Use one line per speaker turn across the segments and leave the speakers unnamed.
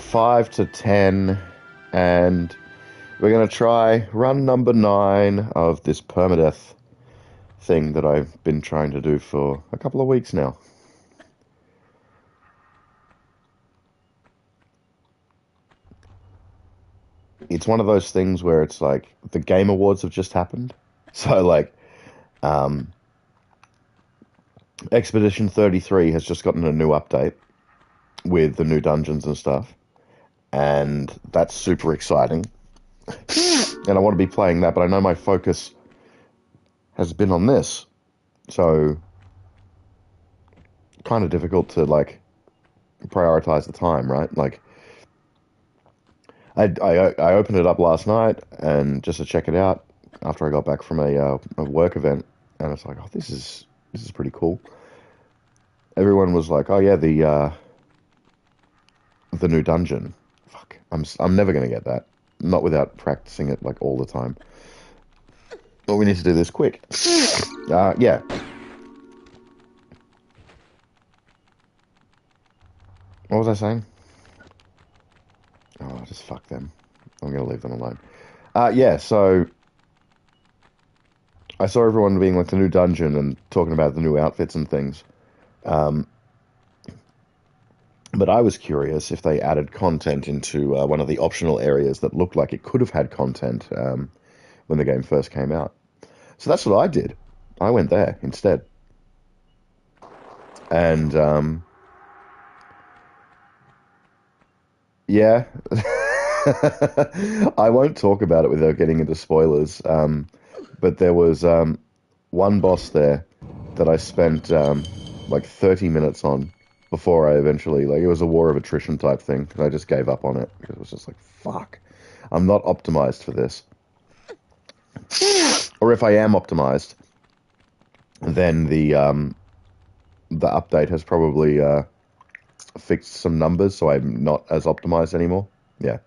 5 to 10, and we're going to try run number 9 of this permadeath thing that I've been trying to do for a couple of weeks now. It's one of those things where it's like the Game Awards have just happened. So, like, um, Expedition 33 has just gotten a new update with the new dungeons and stuff, and that's super exciting. And I want to be playing that, but I know my focus has been on this, so kind of difficult to like prioritize the time, right? Like, I opened it up last night and just to check it out after I got back from a work event, and it's like, oh, this is pretty cool. Everyone was like, oh yeah, the new dungeon. Fuck, I'm never gonna get that. Not without practicing it like all the time. Well, we need to do this quick. Yeah. What was I saying? Oh, just fuck them. I'm gonna leave them alone. Yeah. So I saw everyone being like the new dungeon and talking about the new outfits and things. Um, but I was curious if they added content into one of the optional areas that looked like it could have had content when the game first came out. So that's what I did. I went there instead. And yeah, I won't talk about it without getting into spoilers. But there was one boss there that I spent like 30 minutes on before I eventually, like, it was a war of attrition type thing, and I just gave up on it because it was just like, fuck, I'm not optimized for this. Or if I am optimized, then the update has probably fixed some numbers, so I'm not as optimized anymore. Yeah.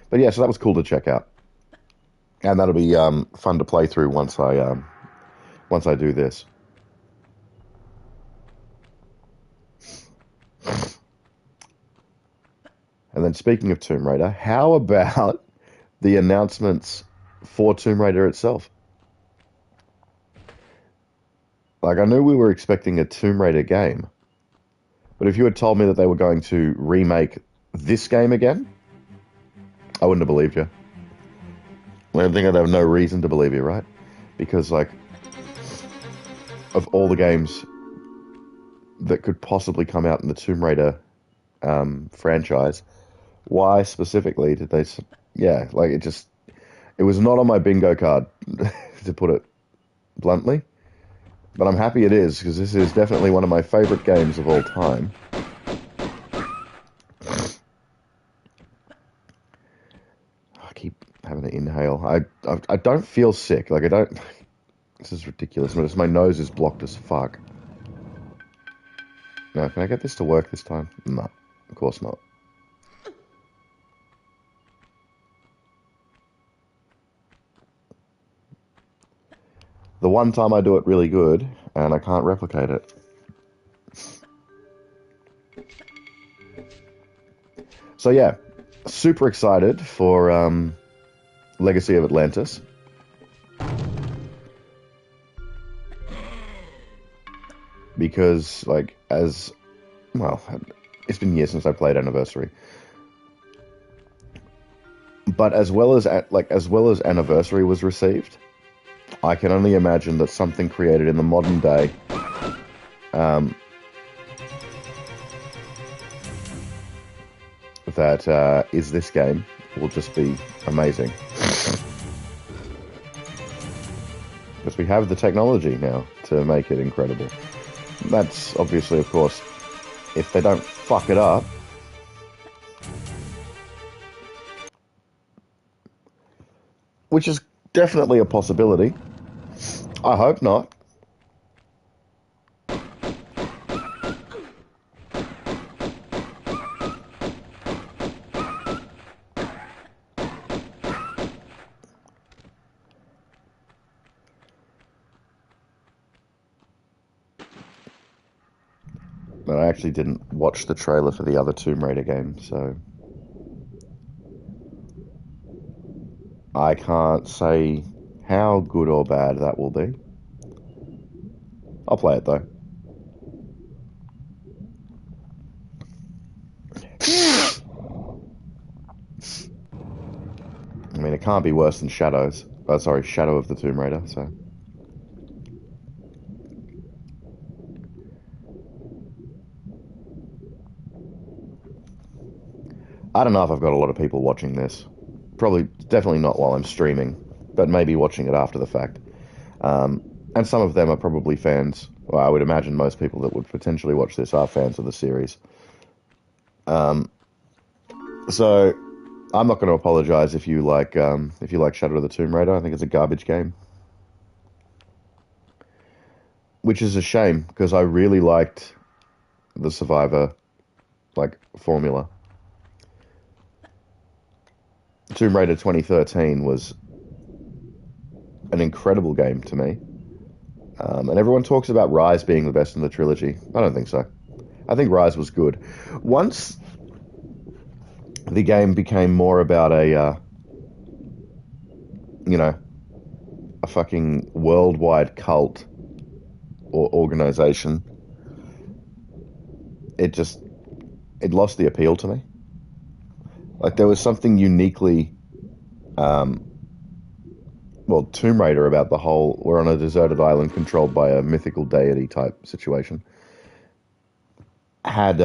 But yeah, so that was cool to check out, and that'll be fun to play through once I do this. And then speaking of Tomb Raider, how about the announcements for Tomb Raider itself? Like, I knew we were expecting a Tomb Raider game, but if you had told me that they were going to remake this game again, I wouldn't have believed you. I don't think I'd have no reason to believe you, right? Because, like, of all the games that could possibly come out in the Tomb Raider franchise, why specifically did they? Yeah, like it was not on my bingo card, to put it bluntly. But I'm happy it is because this is definitely one of my favorite games of all time. I keep having to inhale. I don't feel sick. Like, I don't. This is ridiculous. But my nose is blocked as fuck. No, can I get this to work this time? No, of course not. The one time I do it really good, and I can't replicate it. So yeah, super excited for Legacy of Atlantis. Because, like, as well, it's been years since I played Anniversary. But as well as Anniversary was received, I can only imagine that something created in the modern day that is this game will just be amazing. Because we have the technology now to make it incredible. That's obviously, of course, if they don't fuck it up. Which is definitely a possibility. I hope not. But I actually didn't watch the trailer for the other Tomb Raider game, so I can't say how good or bad that will be. I'll play it though. I mean, it can't be worse than Shadows. Oh, sorry, Shadow of the Tomb Raider, so. I don't know if I've got a lot of people watching this. Probably, definitely not while I'm streaming, but maybe watching it after the fact. And some of them are probably fans. Well, I would imagine most people that would potentially watch this are fans of the series. So I'm not going to apologize if you like Shadow of the Tomb Raider. I think it's a garbage game, which is a shame because I really liked the Survivor formula. Tomb Raider 2013 was an incredible game to me. And everyone talks about Rise being the best in the trilogy. I don't think so. I think Rise was good. Once the game became more about a fucking worldwide cult or organization, it lost the appeal to me. Like there was something uniquely, Tomb Raider about the whole, we're on a deserted island controlled by a mythical deity type situation. Had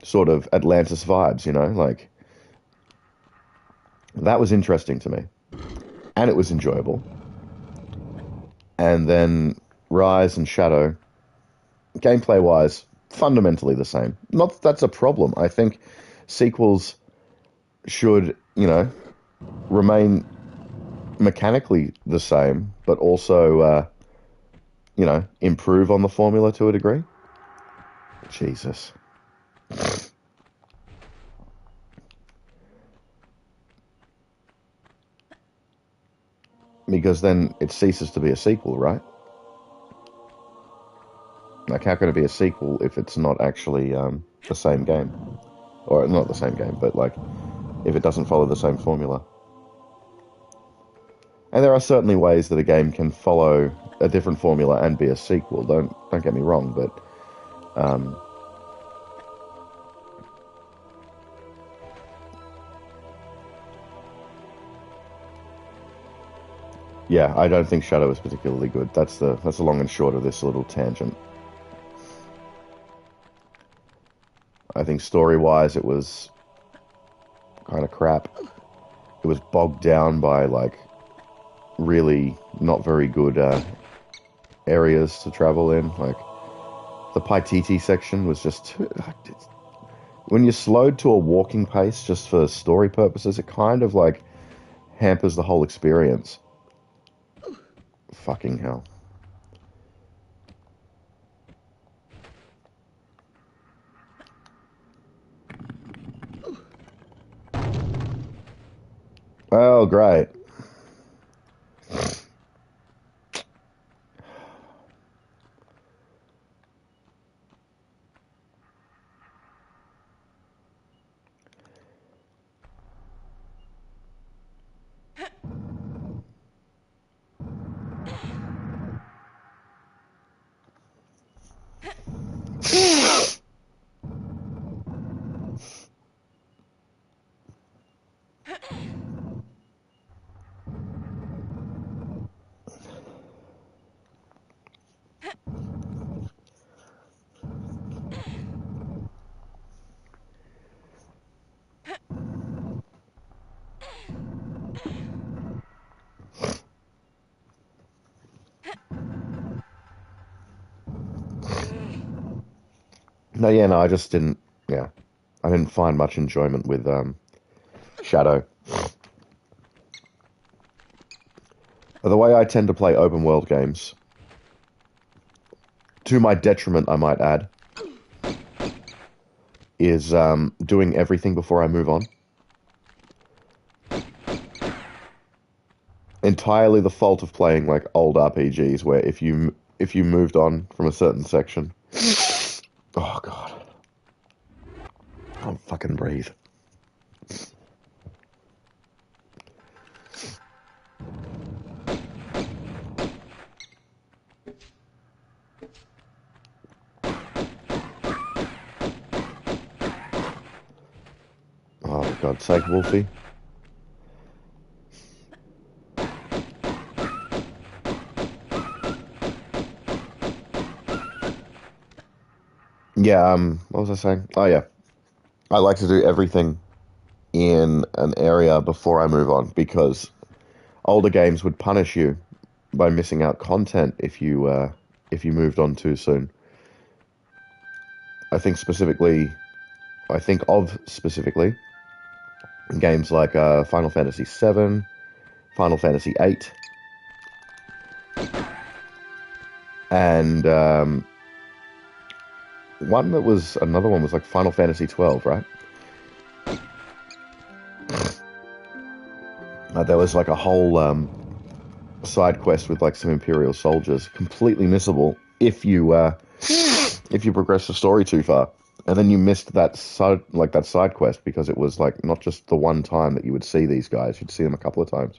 sort of Atlantis vibes, like that was interesting to me. And it was enjoyable. And then Rise and Shadow, gameplay wise, fundamentally the same. Not that that's a problem. I think sequels should, remain mechanically the same, but also, improve on the formula to a degree. Jesus. Because then it ceases to be a sequel, right? Like, how can it be a sequel if it's not actually the same game? Or not the same game, but like, if it doesn't follow the same formula. And there are certainly ways that a game can follow a different formula and be a sequel. Don't get me wrong, but yeah, I don't think Shadow is particularly good. That's the long and short of this little tangent. I think story-wise, it was kind of crap. It was bogged down by like really not very good areas to travel in. Like the Paititi section was just when you're slowed to a walking pace just for story purposes, it kind of like hampers the whole experience. Fucking hell. Oh, great. No, I just didn't, yeah. I didn't find much enjoyment with Shadow. The way I tend to play open world games, to my detriment, I might add, is doing everything before I move on. Entirely the fault of playing like old RPGs where if you moved on from a certain section, fucking breathe. Oh, for God's sake, Wolfie. Yeah, what was I saying? Oh, yeah. I like to do everything in an area before I move on because older games would punish you by missing out content if you moved on too soon. I think of specifically games like Final Fantasy VII, Final Fantasy VIII, and another one was like Final Fantasy 12, right? There was like a whole side quest with like some Imperial soldiers, completely missable if you progress the story too far, and then you missed that side quest because it was like not just the one time that you would see these guys, you'd see them a couple of times.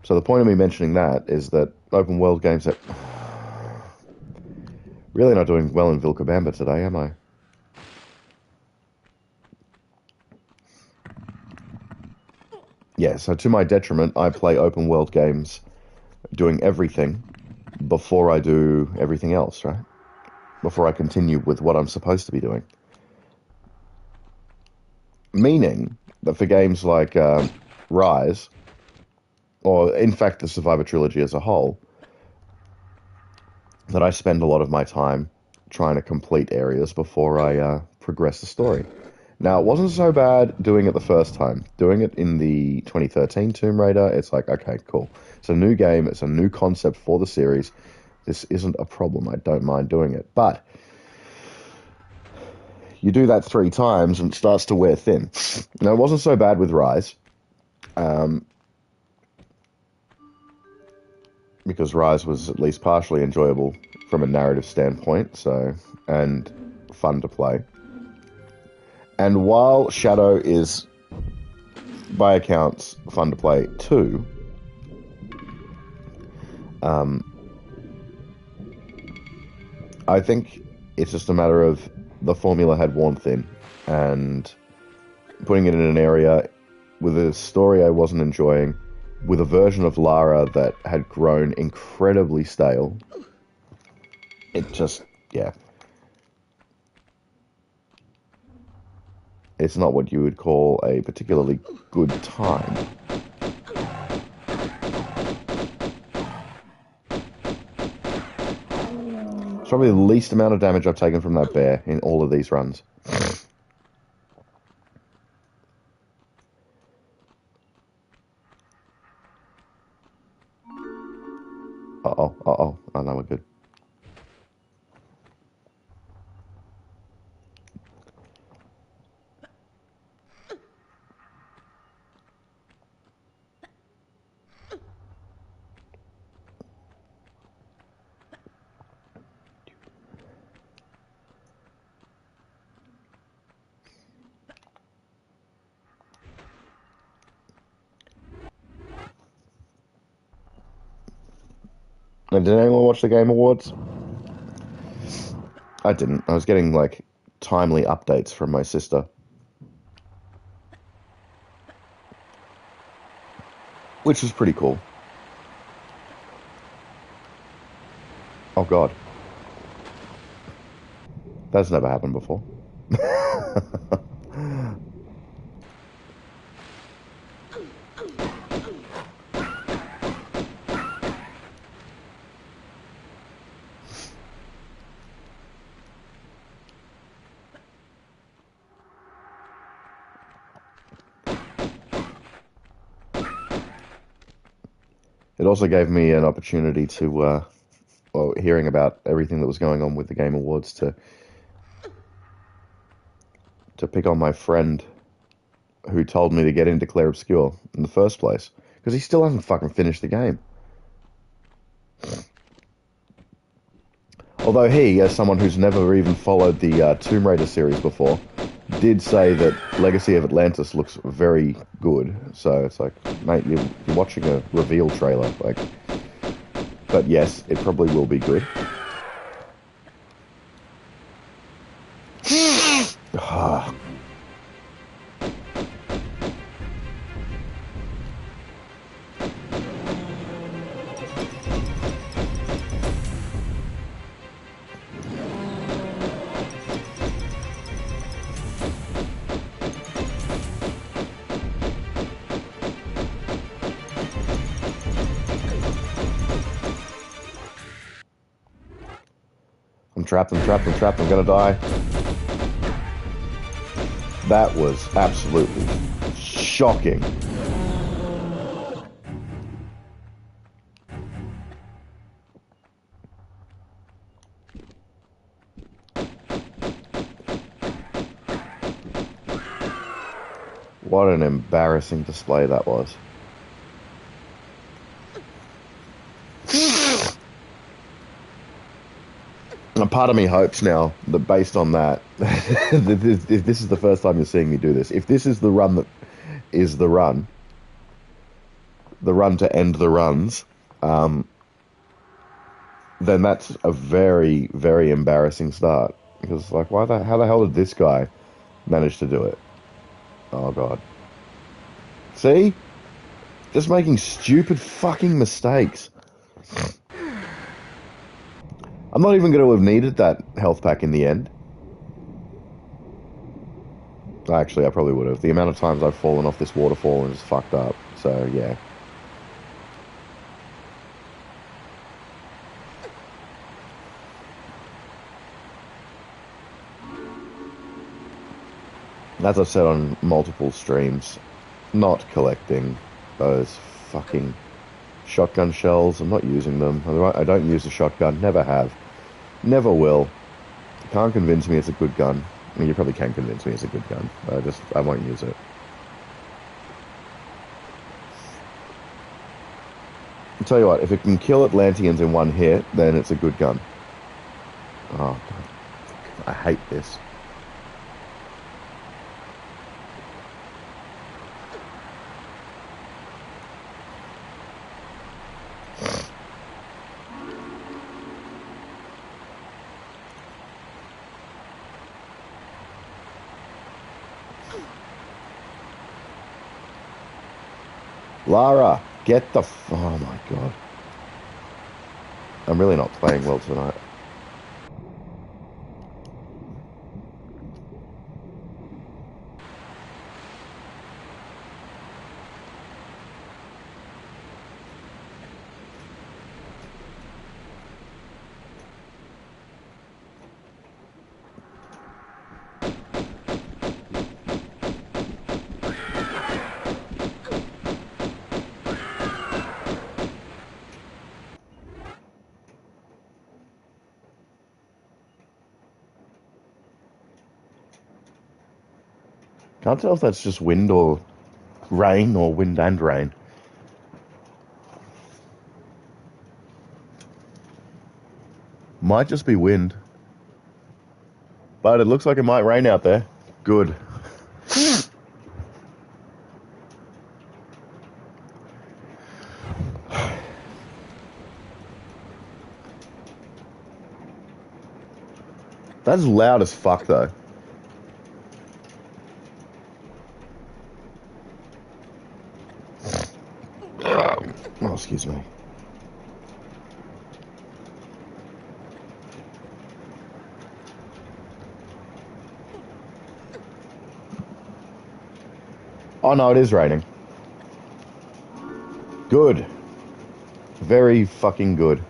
So the point of me mentioning that is that open world games that really not doing well in Vilcabamba today, am I? Yeah, so to my detriment, I play open world games doing everything before I do everything else, right? Before I continue with what I'm supposed to be doing. Meaning that for games like Rise, or in fact the Survivor trilogy as a whole, that I spend a lot of my time trying to complete areas before I progress the story. Now, it wasn't so bad doing it the first time. Doing it in the 2013 Tomb Raider, it's like, okay, cool. It's a new game, it's a new concept for the series. This isn't a problem. I don't mind doing it. But you do that 3 times and it starts to wear thin. Now, it wasn't so bad with Rise, because Rise was at least partially enjoyable from a narrative standpoint, and fun to play. And while Shadow is, by accounts, fun to play too, I think it's just a matter of the formula had worn thin, and putting it in an area with a story I wasn't enjoying, with a version of Lara that had grown incredibly stale, it just, yeah. It's not what you would call a particularly good time. It's probably the least amount of damage I've taken from that bear in all of these runs. Uh-oh, uh-oh. Oh, no, we're good. And did anyone watch the Game Awards? I didn't. I was getting, like, timely updates from my sister. Which was pretty cool. Oh, God. That's never happened before. It also gave me an opportunity to, well, hearing about everything that was going on with the Game Awards, to pick on my friend who told me to get into Clair Obscur in the first place, because he still hasn't fucking finished the game. Although he, as someone who's never even followed the Tomb Raider series before, did say that Legacy of Atlantis looks very good. So it's like, mate, you're watching a reveal trailer. Like, but yes, it probably will be good. I'm trapped, I'm trapped, I'm trapped, I'm gonna die. That was absolutely shocking. What an embarrassing display that was. And part of me hopes now that based on that, if this is the first time you're seeing me do this, if this is the run that is the run to end the runs, then that's a very, very embarrassing start. Because, like, how the hell did this guy manage to do it? Oh, God. See? Just making stupid fucking mistakes. I'm not even going to have needed that health pack in the end. Actually, I probably would have. The amount of times I've fallen off this waterfall and just fucked up. So, yeah. As I've said on multiple streams, not collecting those fucking shotgun shells. I'm not using them. I don't use the shotgun. Never have. Never will. You can't convince me it's a good gun. I mean, you probably can convince me it's a good gun. I won't use it. I'll tell you what, if it can kill Atlanteans in one hit, then it's a good gun. Oh, God. I hate this. Lara, get the oh my God. I'm really not playing well tonight. Can't tell if that's just wind or rain or wind and rain. Might just be wind. But it looks like it might rain out there. Good. That's loud as fuck though. Oh, excuse me. Oh no, it is raining. Good. Very fucking good.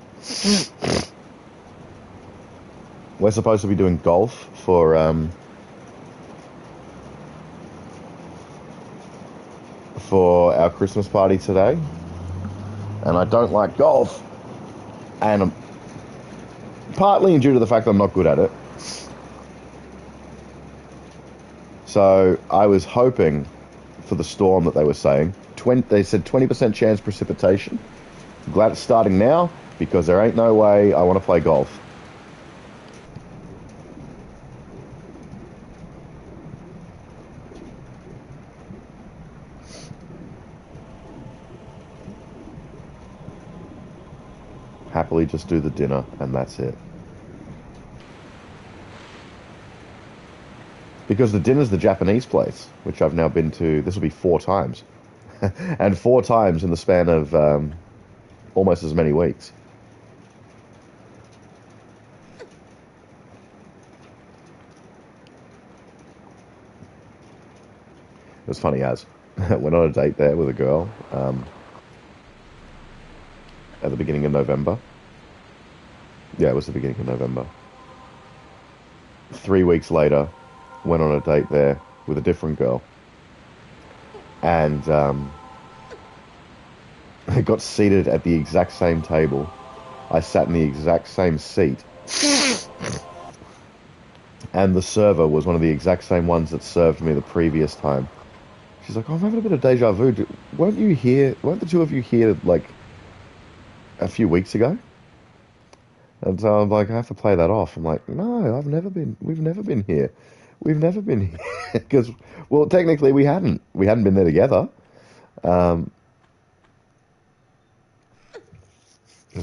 We're supposed to be doing golf for our Christmas party today. And I don't like golf. And partly due to the fact that I'm not good at it. So I was hoping for the storm that they were saying. They said 20% chance precipitation. I'm glad it's starting now because there ain't no way I want to play golf. happily just do the dinner, and that's it. Because the dinner's the Japanese place, which I've now been to, this will be 4 times. And 4 times in the span of almost as many weeks. It was funny as. Went on a date there with a girl at the beginning of November. Yeah, it was the beginning of November. 3 weeks later, went on a date there with a different girl. And I got seated at the exact same table. I sat in the exact same seat. And the server was one of the exact same ones that served me the previous time. She's like, oh, I'm having a bit of deja vu. Weren't the two of you here, like, a few weeks ago? And so I'm like, I have to play that off. I'm like, no, we've never been here. We've never been here. Because, well, technically we hadn't. We hadn't been there together. Because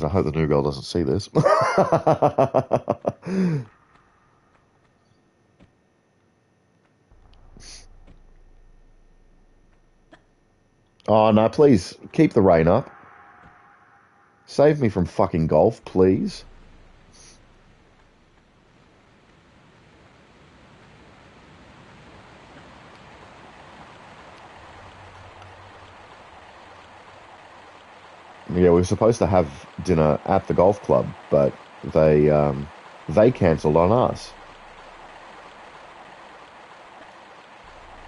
I hope the new girl doesn't see this. Oh, no, please, keep the rain up. Save me from fucking golf, please. Yeah, we were supposed to have dinner at the golf club, but they cancelled on us.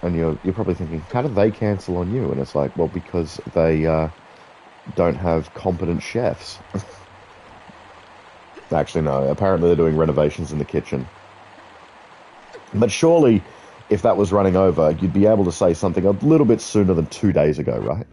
And you're probably thinking, how did they cancel on you? And it's like, well, because they don't have competent chefs. Actually, no. Apparently, they're doing renovations in the kitchen. But surely, if that was running over, you'd be able to say something a little bit sooner than 2 days ago, right?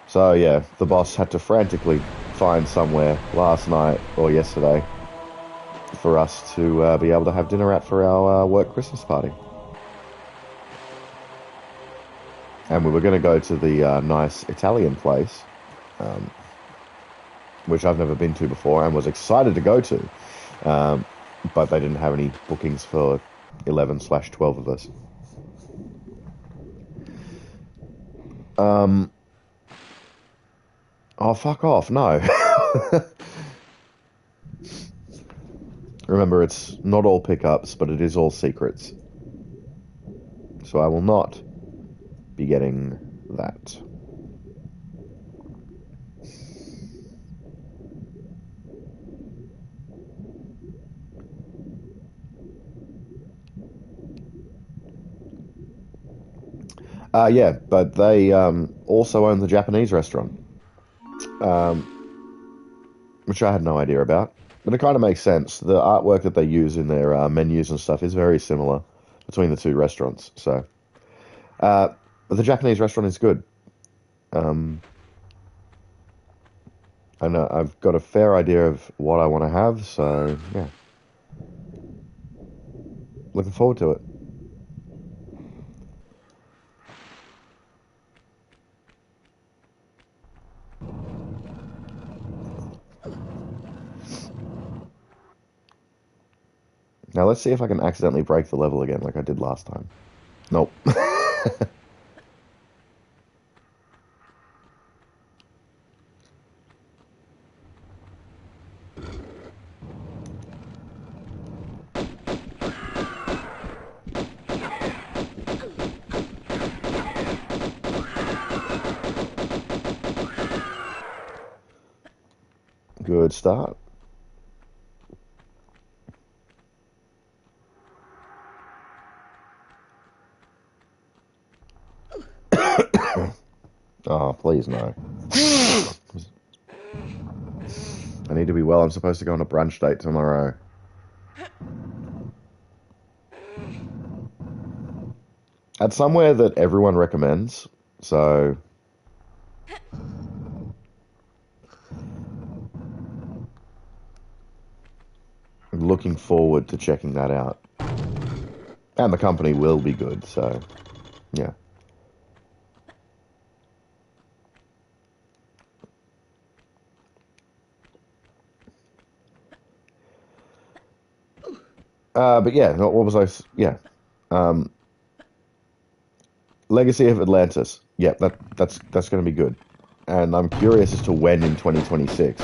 So yeah, the boss had to frantically find somewhere last night or yesterday for us to be able to have dinner at for our work Christmas party. And we were going to go to the nice Italian place, which I've never been to before and was excited to go to. But they didn't have any bookings for 11/12 of us. Oh, fuck off, no. Remember, it's not all pickups, but it is all secrets. So I will not be getting that. Yeah, but they also own the Japanese restaurant, which I had no idea about. But it kind of makes sense. The artwork that they use in their menus and stuff is very similar between the two restaurants. So the Japanese restaurant is good. And I've got a fair idea of what I want to have, so yeah. Looking forward to it. Now let's see if I can accidentally break the level again like I did last time. Nope. Good start. Oh, please no. I need to be well. I'm supposed to go on a brunch date tomorrow. at somewhere that everyone recommends. So I'm looking forward to checking that out. And the company will be good, so yeah. But yeah, what was Yeah. Um, Legacy of Atlantis. Yeah, that's going to be good. And I'm curious as to when in 2026.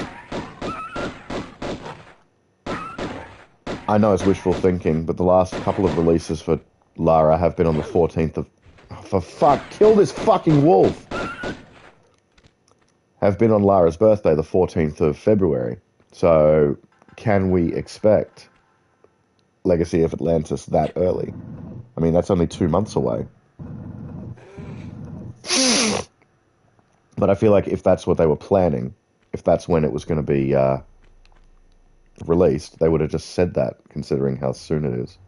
I know it's wishful thinking, but the last couple of releases for Lara have been on the 14th of... Oh, for fuck, kill this fucking wolf! Have been on Lara's birthday, the 14th of February. So, can we expect Legacy of Atlantis that early? I mean, that's only 2 months away. But I feel like if that's what they were planning, if that's when it was going to be released, they would have just said that, considering how soon it is.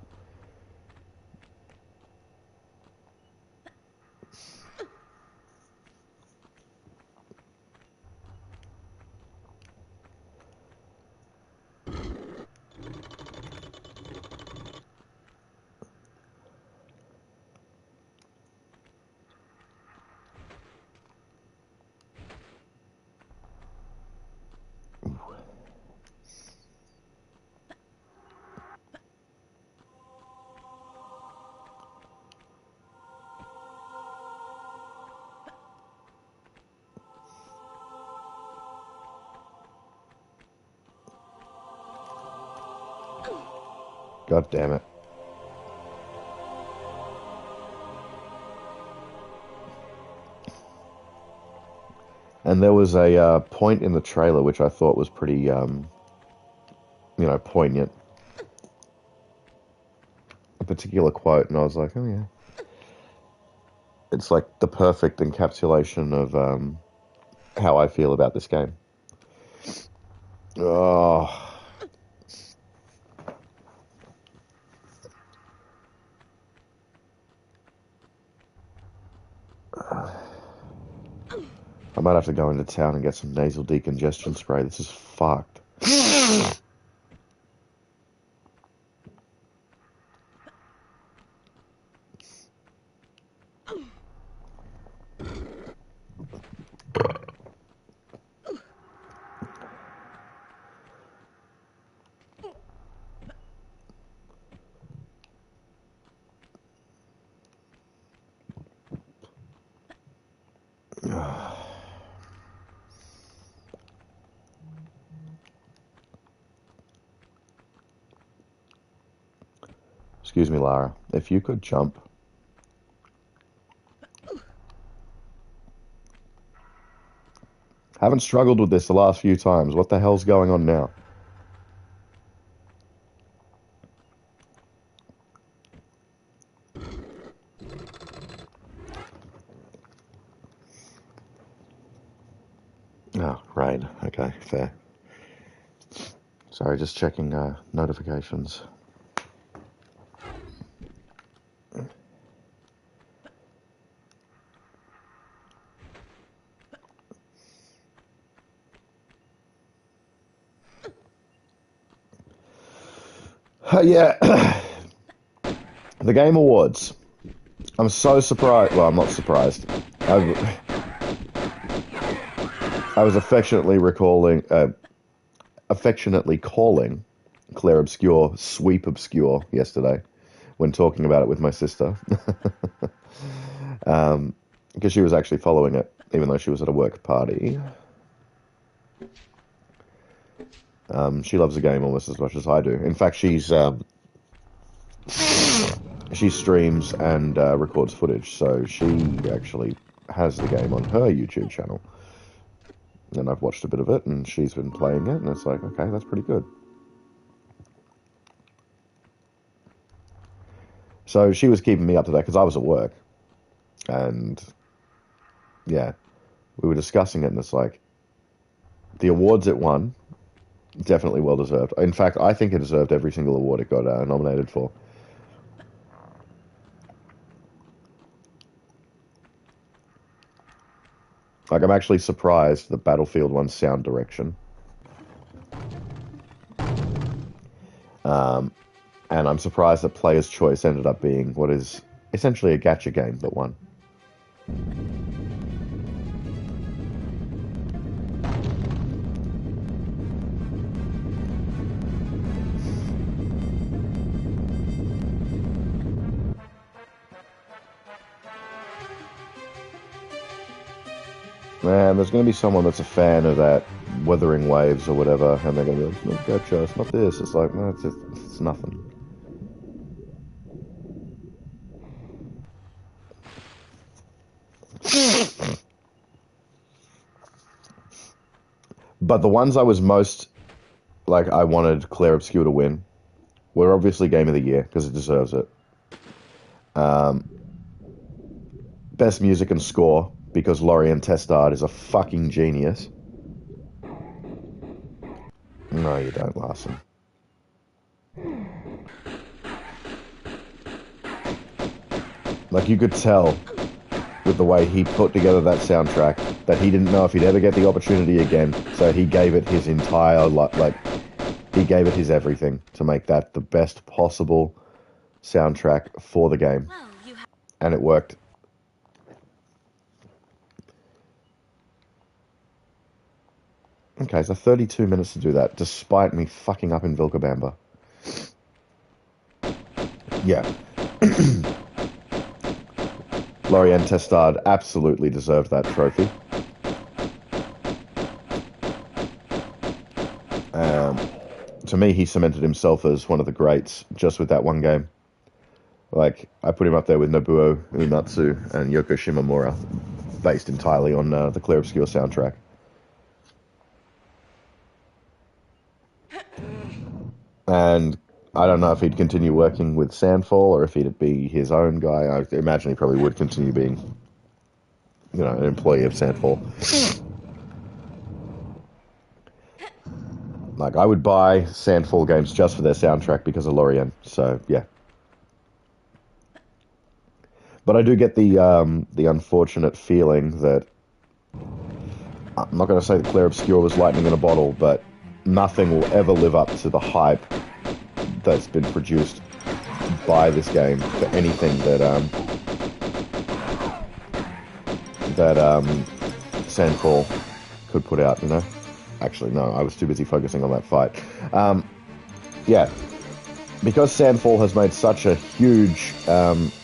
God damn it. And there was a point in the trailer which I thought was pretty, poignant. A particular quote, and I was like, oh yeah. It's like the perfect encapsulation of how I feel about this game. Oh. I might have to go into town and get some nasal decongestion spray. This is fucked. Excuse me, Lara. If you could jump. Haven't struggled with this the last few times. What the hell's going on now? Oh, right. Okay, fair. Sorry, just checking notifications. Yeah. The Game Awards. I'm so surprised. Well, I'm not surprised. I was affectionately calling Claire Obscure Sweep Obscure yesterday when talking about it with my sister. Because she was actually following it, even though she was at a work party. She loves the game almost as much as I do. In fact, she streams and records footage, so she actually has the game on her YouTube channel. And I've watched a bit of it, and she's been playing it, and it's like, okay, that's pretty good. So she was keeping me up to date because I was at work, and yeah, we were discussing it, and it's like, the awards it won, definitely well deserved. In fact, I think it deserved every single award it got nominated for. Like, I'm actually surprised that Battlefield 1's sound direction. And I'm surprised that Player's Choice ended up being what is essentially a gacha game, but one. Man, there's going to be someone that's a fan of that Wuthering Waves or whatever, and they're going to be like, it's not gacha, it's not this. It's like, no, it's nothing. But the ones I was most, like, I wanted Claire Obscure to win were obviously Game of the Year, because it deserves it. Best music and score, because Lorien Testard is a fucking genius. No, you don't, Larson. Like, you could tell with the way he put together that soundtrack that he didn't know if he'd ever get the opportunity again, so he gave it his entire, like, he gave it his everything to make that the best possible soundtrack for the game. And it worked. Okay, so 32 minutes to do that, despite me fucking up in Vilcabamba. Yeah. Lorien Testard absolutely deserved that trophy. To me, he cemented himself as one of the greats just with that one game. Like, I put him up there with Nobuo Uematsu and Yoko Shimomura, based entirely on the Clear Obscure soundtrack. And I don't know if he'd continue working with Sandfall or if he'd be his own guy. I imagine he probably would continue being, an employee of Sandfall. Like, I would buy Sandfall games just for their soundtrack because of Lorien. So, yeah. But I do get the unfortunate feeling that I'm not going to say that Clair Obscur was lightning in a bottle, but nothing will ever live up to the hype that's been produced by this game for anything that Sandfall could put out. Actually, no, I was too busy focusing on that fight. Yeah, because Sandfall has made such a huge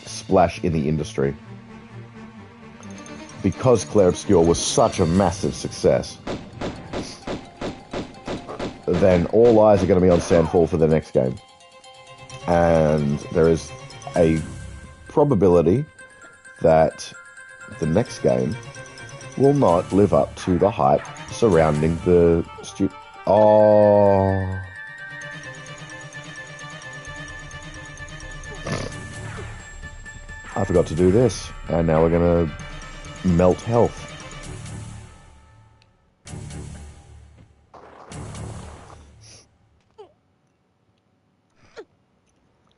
splash in the industry, because Clair Obscur was such a massive success, then all eyes are going to be on Sandfall for the next game. And there is a probability that the next game will not live up to the hype surrounding the Oh. I forgot to do this, and now we're going to melt health.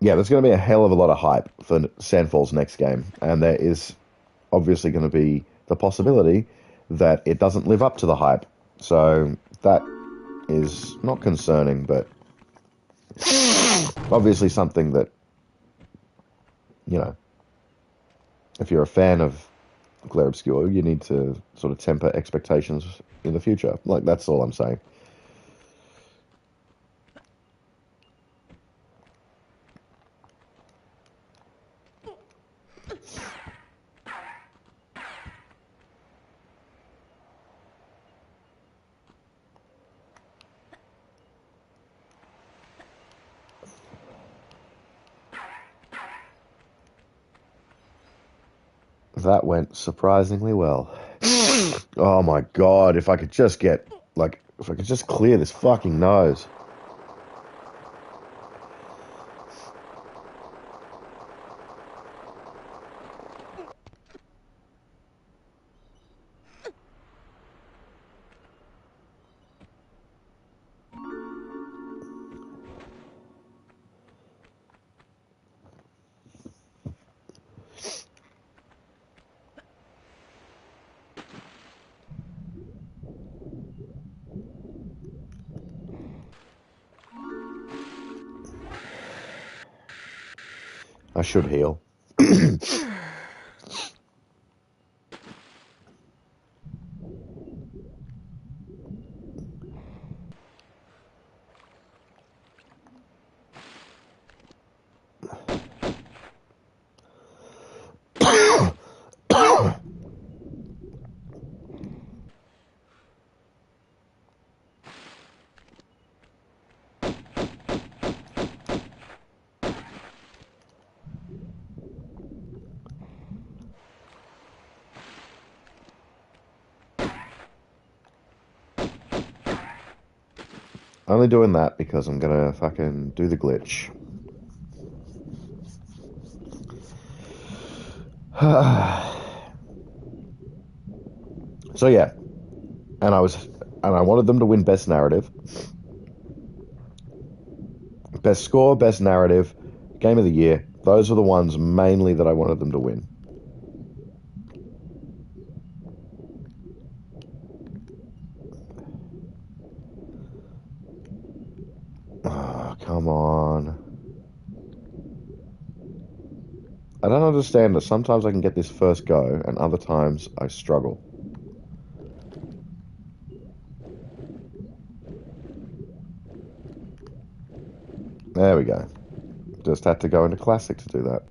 Yeah, there's going to be a hell of a lot of hype for Sandfall's next game, and there is obviously going to be the possibility that it doesn't live up to the hype. So that is not concerning, but obviously something that, if you're a fan of Clair Obscur, you need to sort of temper expectations in the future. Like, that's all I'm saying. That went surprisingly well. Oh my god, if I could just clear this fucking nose. I should heal. Only doing that because I'm gonna fucking do the glitch. So yeah, and I wanted them to win best narrative, best score, best narrative, game of the year. Those are the ones mainly that I wanted them to win. Oh, come on. I don't understand that sometimes I can get this first go and other times I struggle. There we go. Just had to go into classic to do that.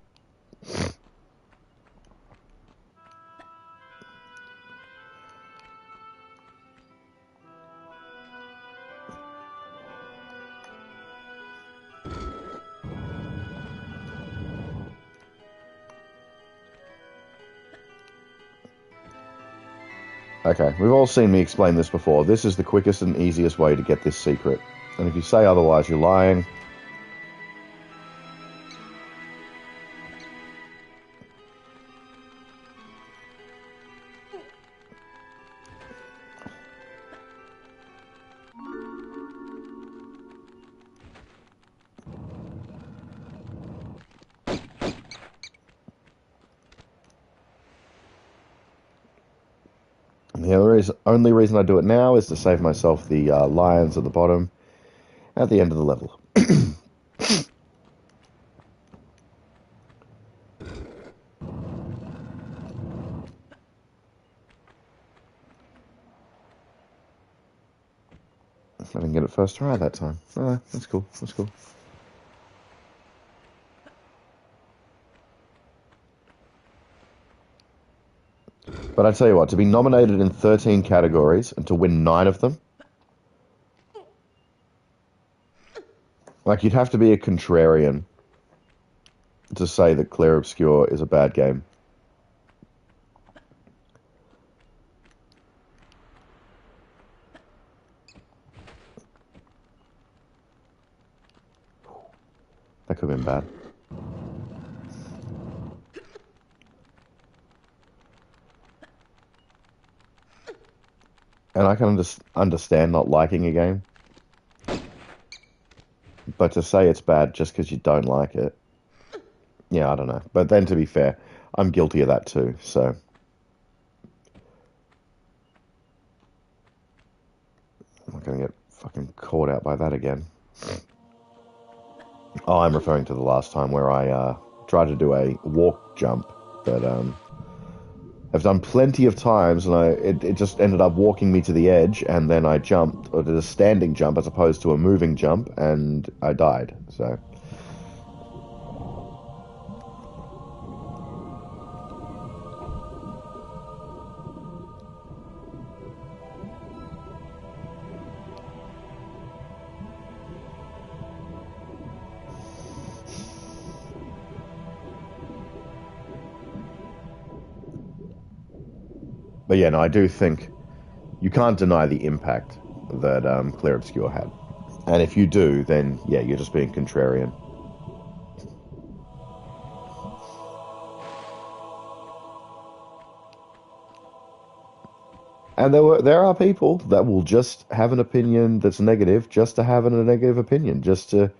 Okay, we've all seen me explain this before. This is the quickest and easiest way to get this secret. And if you say otherwise, you're lying. The only reason I do it now is to save myself the lions at the bottom at the end of the level. I didn't get it first try that time. Oh, that's cool. That's cool. But I tell you what, to be nominated in 13 categories and to win 9 of them, like you'd have to be a contrarian to say that Clear Obscure is a bad game. That could have been bad. And I can understand not liking a game. But to say it's bad just because you don't like it, yeah, I don't know. But then to be fair, I'm guilty of that too, so. I'm not going to get fucking caught out by that again. Oh, I'm referring to the last time where I tried to do a walk jump that I've done plenty of times, and it just ended up walking me to the edge, and then I jumped, or did a standing jump as opposed to a moving jump, and I died, so. But yeah, no, I do think you can't deny the impact that Clear Obscure had. And if you do, then yeah, you're just being contrarian. And there are people that will just have an opinion that's negative just to have a negative opinion, just to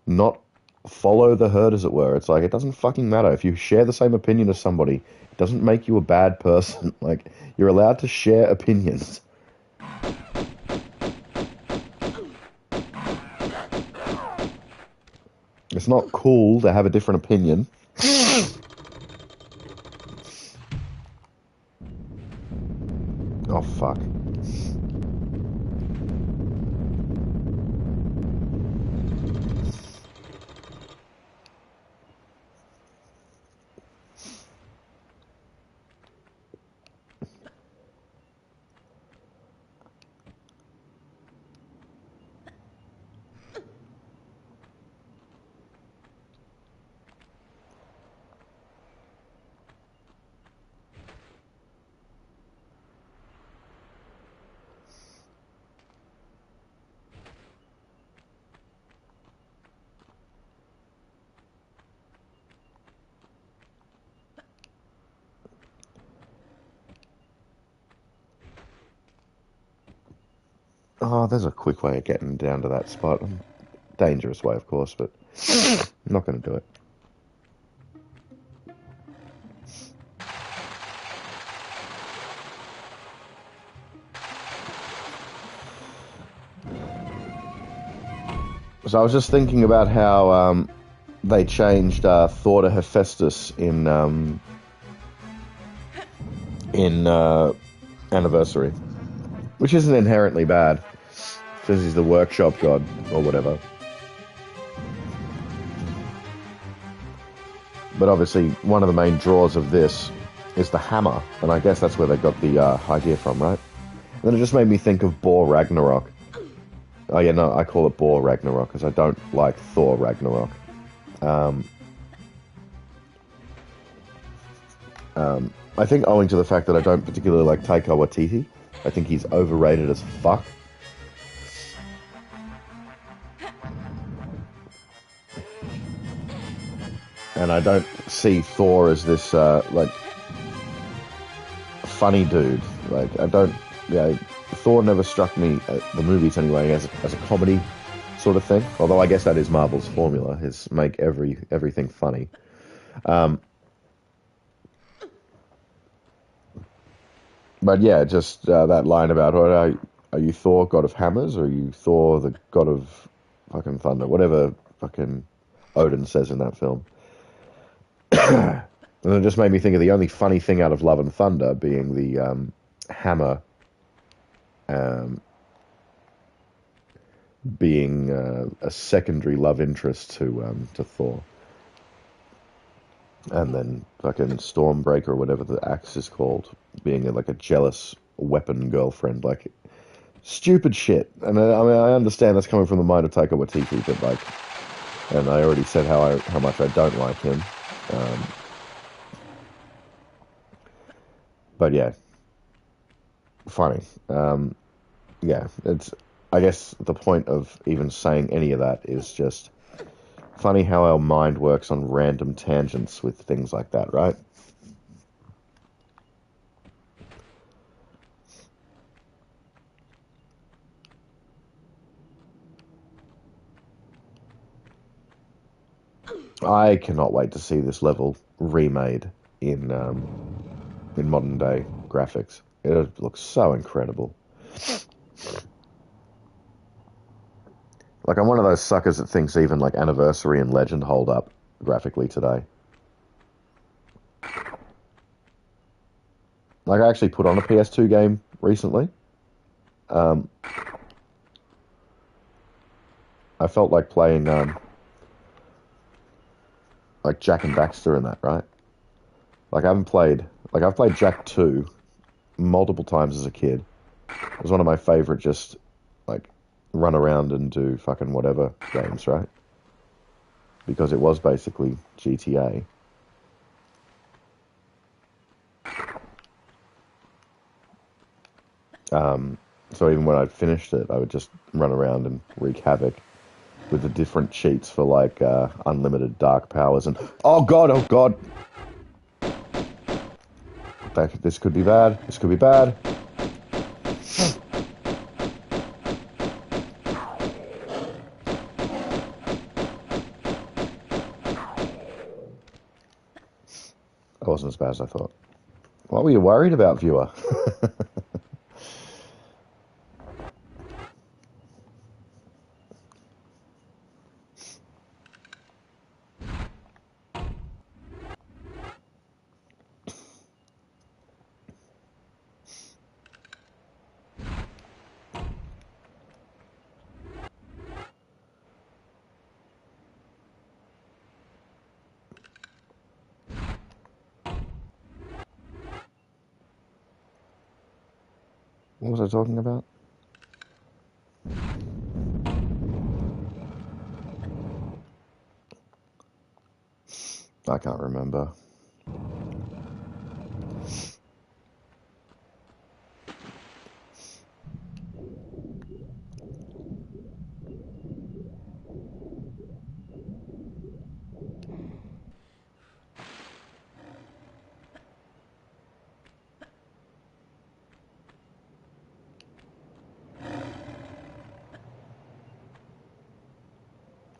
not follow the herd, as it were. It's like, it doesn't fucking matter. If you share the same opinion as somebody, it doesn't make you a bad person. Like, you're allowed to share opinions. It's not cool to have a different opinion. Oh, there's a quick way of getting down to that spot. Dangerous way, of course, but I'm not going to do it. So I was just thinking about how they changed Thor to Hephaestus in Anniversary, which isn't inherently bad, because he's the workshop god or whatever. But obviously, one of the main draws of this is the hammer, and I guess that's where they got the idea from, right? And then it just made me think of Bor Ragnarok. Oh yeah, no, I call it Bor Ragnarok because I don't like Thor Ragnarok. I think owing to the fact that I don't particularly like Taika Waititi, I think he's overrated as fuck. And I don't see Thor as this like funny dude. Like I don't, yeah. Thor never struck me, the movies anyway, as a comedy sort of thing. Although I guess that is Marvel's formula, is make everything funny. But yeah, just that line about, are you Thor, god of hammers, or are you Thor, the god of fucking thunder? Whatever fucking Odin says in that film. And it just made me think of the only funny thing out of Love and Thunder being the hammer being a secondary love interest to Thor. And then fucking Stormbreaker, or whatever the axe is called, being like a jealous weapon girlfriend. Like, stupid shit. And I mean, I understand that's coming from the mind of Taika Waititi, but like, and I already said how much I don't like him. But yeah, funny. Yeah, it's. I guess the point of even saying any of that is just funny how our mind works on random tangents with things like that, right? I cannot wait to see this level remade in modern day graphics. It looks so incredible. Like, I'm one of those suckers that thinks even like Anniversary and Legend hold up graphically today. Like, I actually put on a PS2 game recently. Um, I felt like playing like Jack and Daxter and that, right? Like, I've played Jack 2 multiple times as a kid. It was one of my favorite, just like run around and do fucking whatever games, right? Because it was basically GTA. So even when I'd finished it, I would just run around and wreak havoc with the different cheats for like unlimited dark powers and oh god, this could be bad. This could be bad. That wasn't as bad as I thought. What were you worried about, viewer? What was I talking about? I can't remember.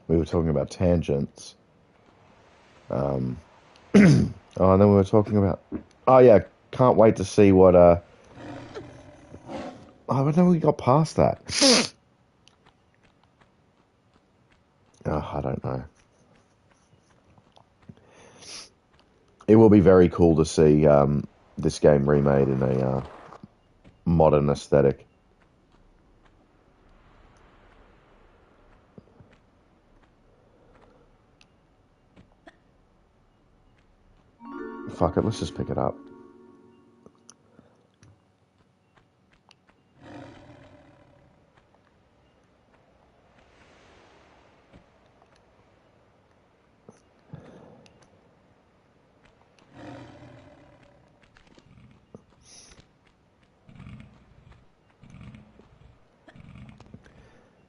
we were talking about tangents. Oh, and then we were talking about... Oh, yeah, can't wait to see what... Oh, I know we got past that. Oh, I don't know. It will be very cool to see this game remade in a modern aesthetic. Fuck it, let's just pick it up.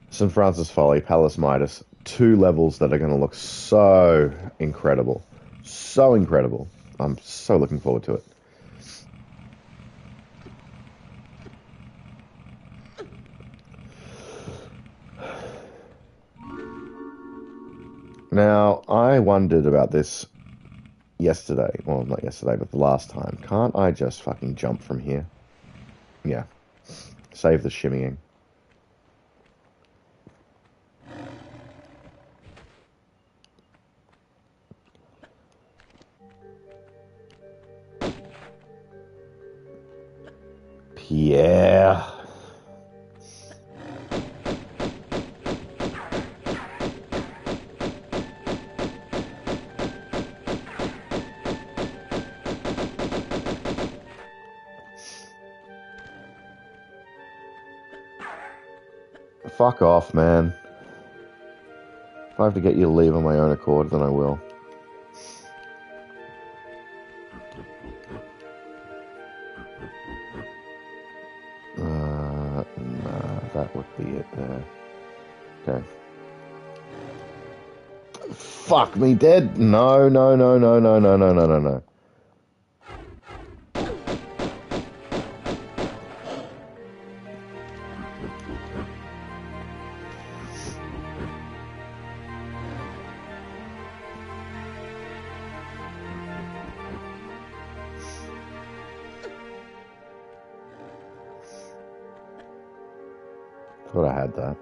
St. Francis Folly, Palace Midas, 2 levels that are going to look so incredible. So incredible. I'm so looking forward to it. Now, I wondered about this yesterday. Well, not yesterday, but the last time. Can't I just fucking jump from here? Yeah. Save the shimmying. Yeah. Fuck off, man. If I have to get you to leave on my own accord, then I will. Nah, that would be it there. Okay. Fuck me dead. No, no, no, no, no, no, no, no, no, no. Thought I had that.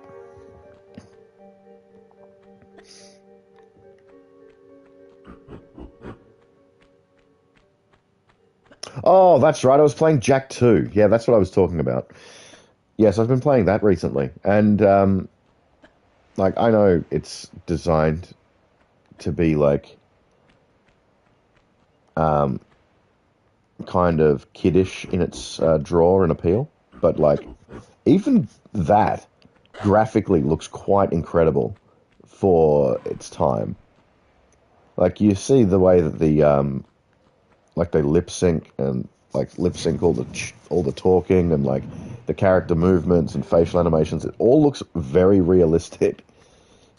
Oh, that's right. I was playing Jack 2. Yeah, that's what I was talking about. Yes, I've been playing that recently. And, like, I know it's designed to be, like, kind of kiddish in its draw and appeal. But, like, even that graphically looks quite incredible for its time. Like, you see the way that the, like, they lip sync and, like, lip sync all the talking and, like, the character movements and facial animations. It all looks very realistic.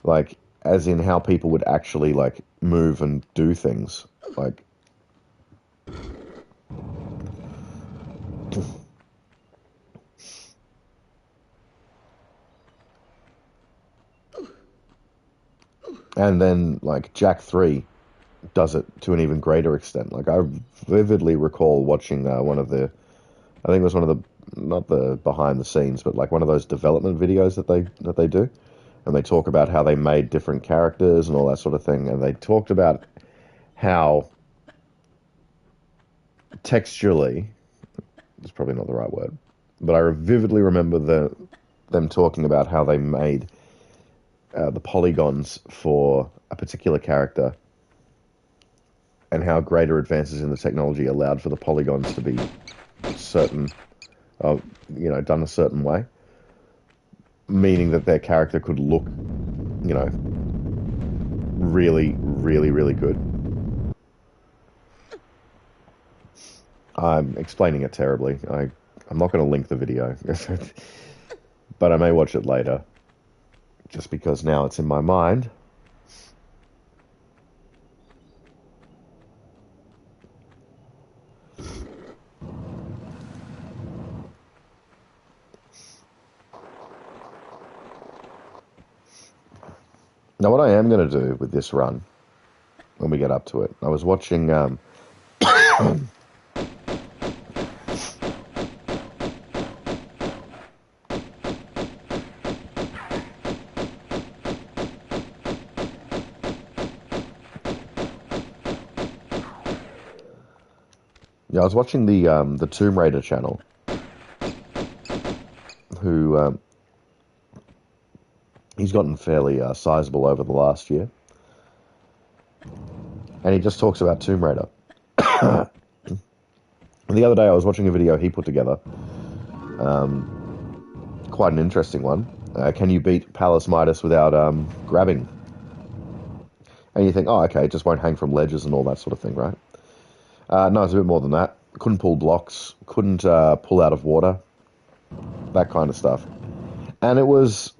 Like, as in how people would actually, like, move and do things. Like... And then, like, Jack 3 does it to an even greater extent. Like, I vividly recall watching one of the... I think it was one of the... Not the behind the scenes, but, like, one of those development videos that they do. And they talk about how they made different characters and all that sort of thing. And they talked about how texturally... It's probably not the right word. But I vividly remember them talking about how they made... the polygons for a particular character and how greater advances in the technology allowed for the polygons to be certain, done a certain way, meaning that their character could look, really, really, really good. I'm explaining it terribly. I'm not going to link the video, but I may watch it later. Just because now it's in my mind. Now, what I am going to do with this run, when we get up to it, I was watching... yeah, I was watching the Tomb Raider channel, who he's gotten fairly sizable over the last year, and he just talks about Tomb Raider. The other day, I was watching a video he put together, quite an interesting one. Can you beat Palace Midas without grabbing? And you think, oh, okay, it just won't hang from ledges and all that sort of thing, right? No, it's a bit more than that. Couldn't pull blocks, couldn't pull out of water, that kind of stuff. And it was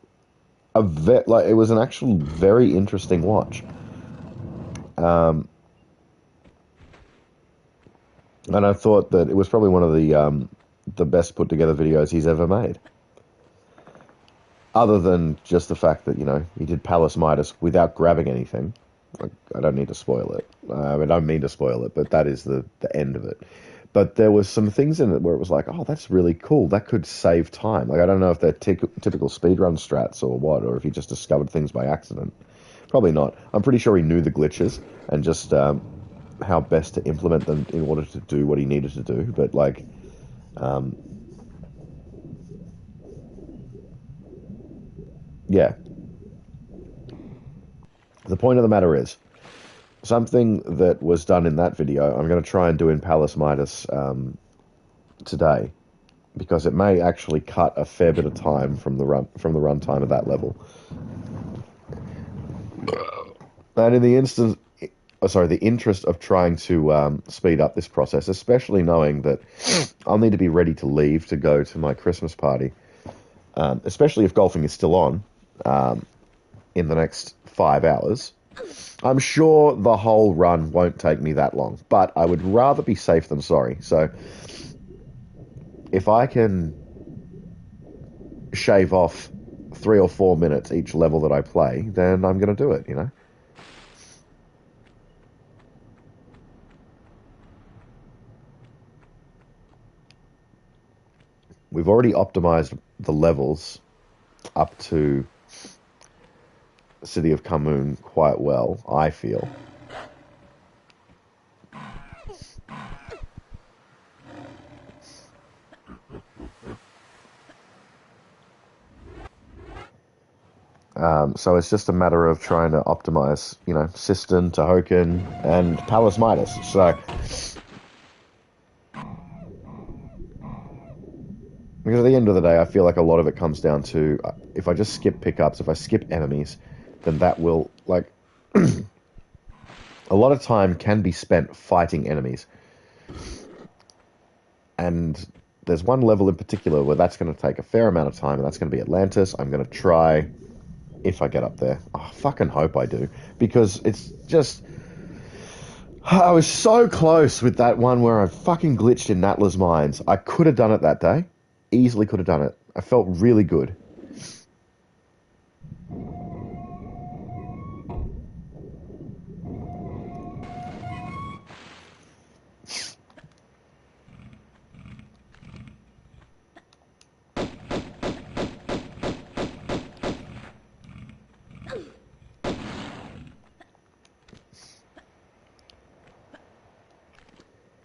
it was an actual very interesting watch. And I thought that it was probably one of the best put together videos he's ever made. Other than just the fact that, you know, he did Palace Midas without grabbing anything. I don't need to spoil it. I don't mean to spoil it, but that is the end of it. But there was some things in it where it was like, oh, that's really cool. That could save time. Like, I don't know if they're typical speedrun strats or what, or if he just discovered things by accident. Probably not. I'm pretty sure he knew the glitches and just how best to implement them in order to do what he needed to do. But, like, yeah. The point of the matter is, something that was done in that video, I'm going to try and do in Palace Midas today, because it may actually cut a fair bit of time from the run time of that level. And in the the interest of trying to speed up this process, especially knowing that I'll need to be ready to leave to go to my Christmas party, especially if golfing is still on in the next 5 hours. I'm sure the whole run won't take me that long, but I would rather be safe than sorry. So if I can shave off 3 or 4 minutes each level that I play, then I'm going to do it, you know? We've already optimized the levels up to City of Kamoon quite well, I feel. So it's just a matter of trying to optimize, you know, Sistan, Tahoken, and Palace Midas. So, because at the end of the day, I feel like a lot of it comes down to if I just skip pickups, if I skip enemies, then that will, like, a lot of time can be spent fighting enemies. And there's one level in particular where that's going to take a fair amount of time, and that's going to be Atlantis. I'm going to try, if I get up there. Oh, I fucking hope I do. Because it's just... I was so close with that one where I fucking glitched in Natla's Mines. I could have done it that day. Easily could have done it. I felt really good.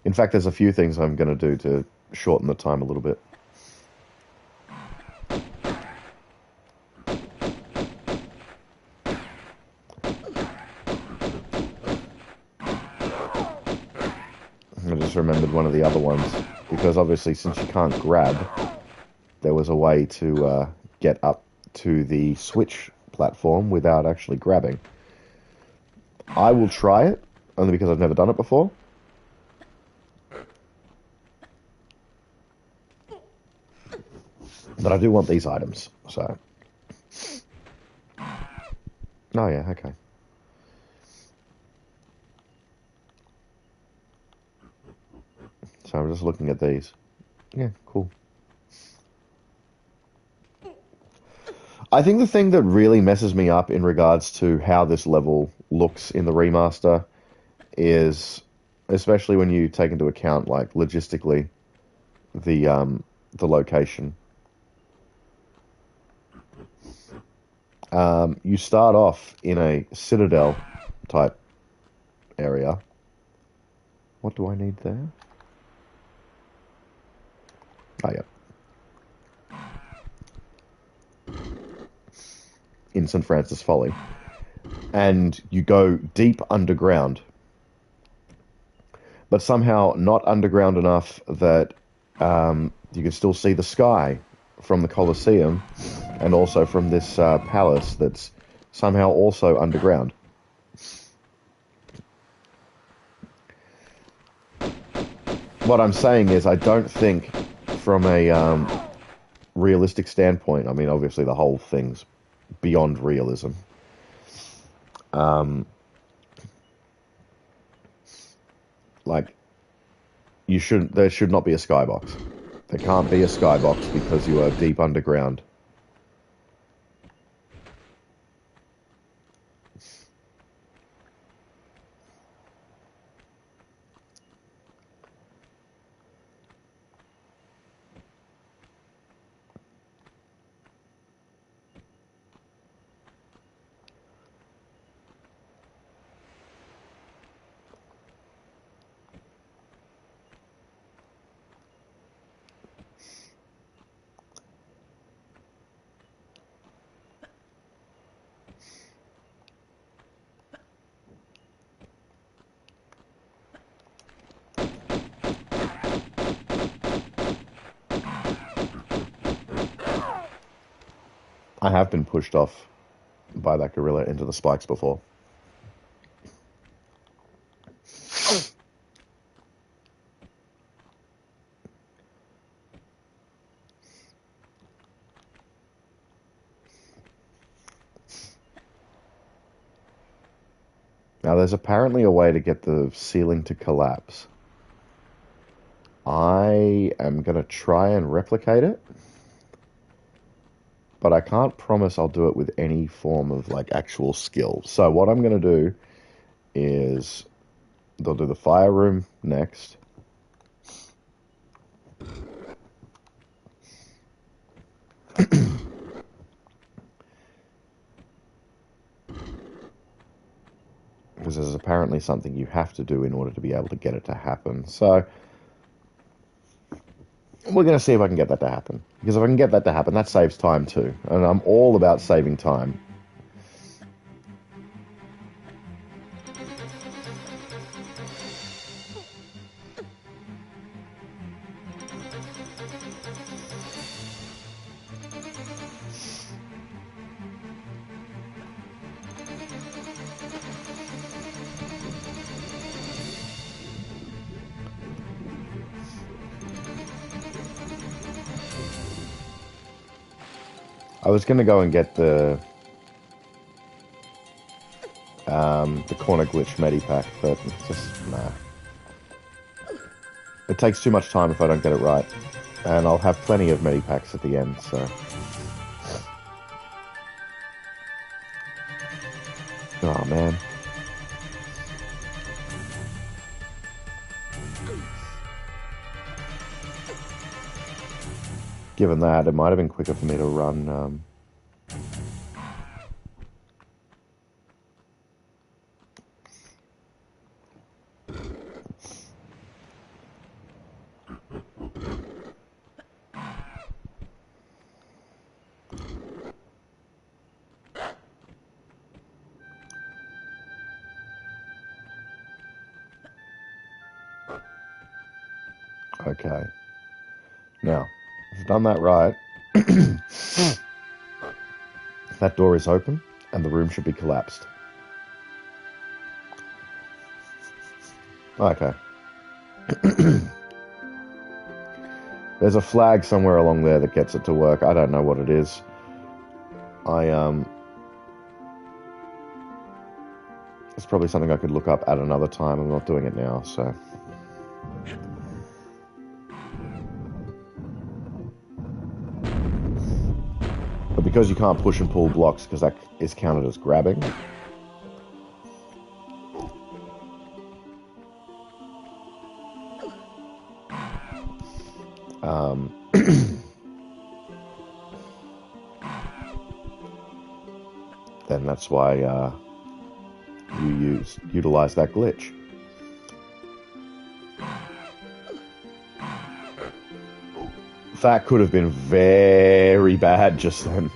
In fact, there's a few things I'm going to do to shorten the time a little bit. I just remembered one of the other ones, because obviously since you can't grab, there was a way to get up to the Switch platform without actually grabbing. I will try it, only because I've never done it before. But I do want these items, so... Oh yeah, okay. So I'm just looking at these. Yeah, cool. I think the thing that really messes me up in regards to how this level looks in the remaster is, especially when you take into account like logistically the location. You start off in a citadel type area. What do I need there? Oh yeah, in St. Francis Folly, and you go deep underground, but somehow not underground enough that you can still see the sky from the Colosseum and also from this palace that's somehow also underground. What I'm saying is, I don't think from a realistic standpoint, I mean, obviously the whole thing's beyond realism. Um, like, there should not be a skybox. There can't be a skybox because you are deep underground. I have been pushed off by that gorilla into the spikes before. Now, there's apparently a way to get the ceiling to collapse. I am going to try and replicate it, but I can't promise I'll do it with any form of like actual skill. So what I'm going to do is they'll do the fire room next. Because there's apparently something you have to do in order to be able to get it to happen. So we're going to see if I can get that to happen. Because if I can get that to happen, that saves time too. And I'm all about saving time. I was going to go and get the corner glitch medipack, but it's just, nah. It takes too much time if I don't get it right. And I'll have plenty of medipacks at the end, so. Oh, man. Given that, it might have been quicker for me to run. Okay. Now, if I've done that right, that door is open and the room should be collapsed. Okay. There's a flag somewhere along there that gets it to work. I don't know what it is. It's probably something I could look up at another time. I'm not doing it now, so. But because you can't push and pull blocks because that is counted as grabbing. Then that's why you utilize that glitch. That could have been very bad just then.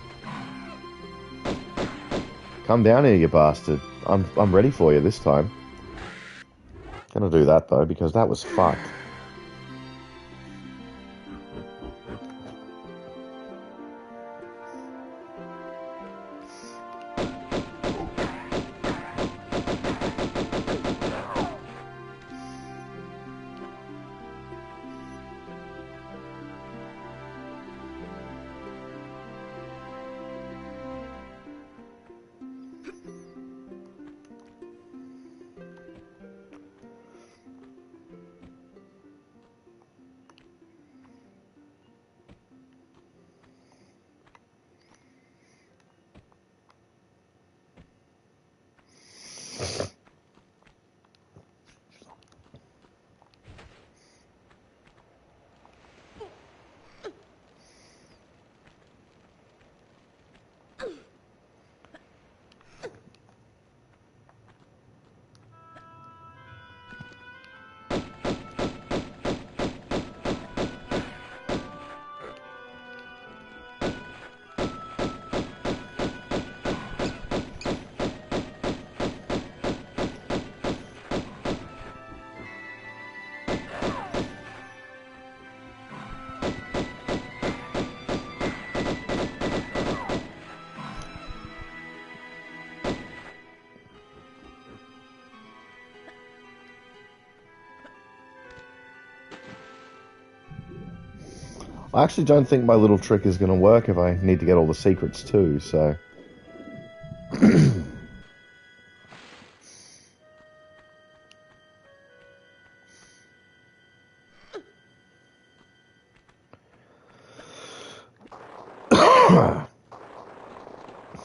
Come down here, you bastard. I'm ready for you this time. Gonna do that though, because that was fucked. I actually don't think my little trick is going to work if I need to get all the secrets too, so...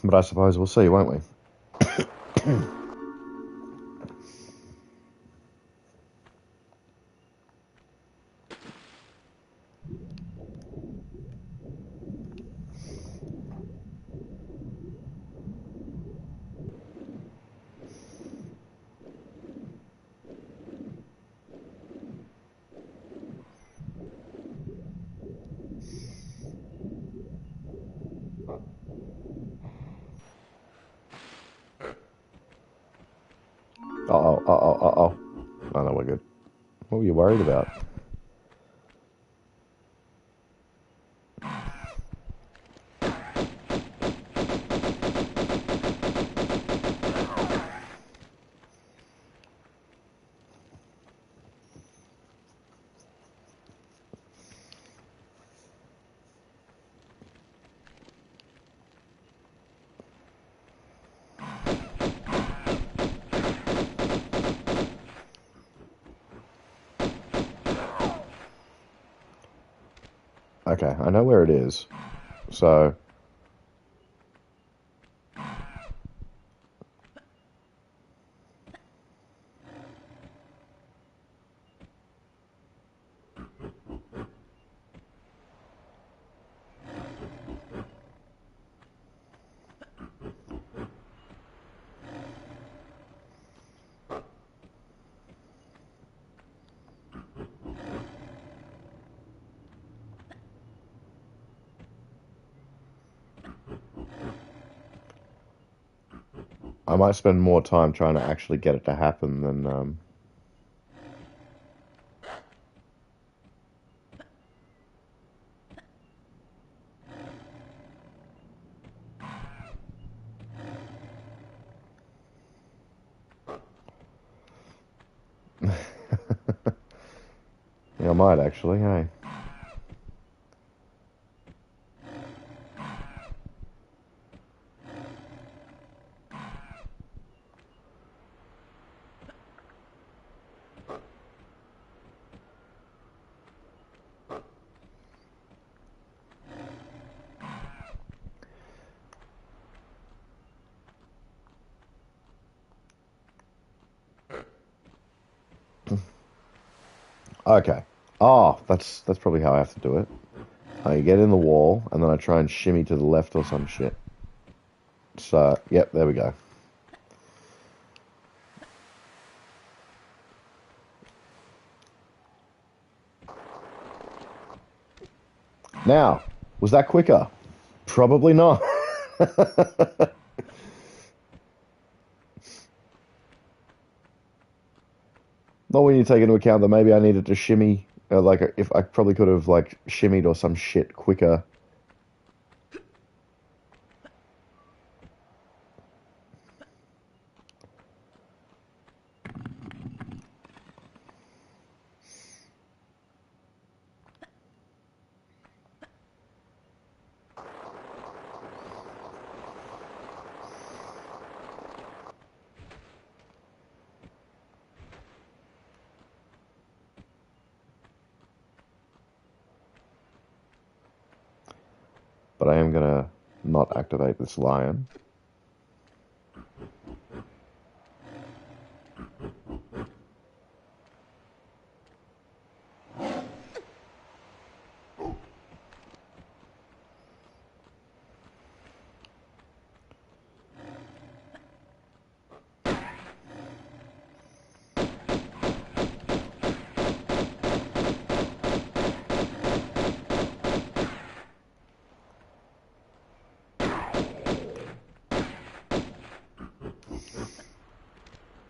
But I suppose we'll see, won't we? Uh-oh, uh-oh, uh-oh. Oh, no, we're good. What were you worried about? Okay, I know where it is. So... I might spend more time trying to actually get it to happen than... Yeah, I might actually, hey. Okay. Oh, that's probably how I have to do it. I get in the wall, and then I try and shimmy to the left or some shit. So, yep, there we go. Now, was that quicker? Probably not. Not when you take into account that maybe I needed to shimmy, like if I probably could have like shimmied or some shit quicker. But I am gonna not activate this lion.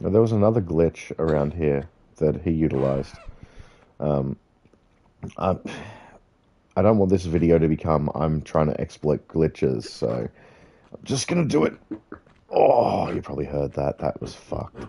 Now, there was another glitch around here that he utilized. Um, I, I don't want this video to become I'm trying to exploit glitches, so I'm just gonna do it. Oh, you probably heard that. That was fucked.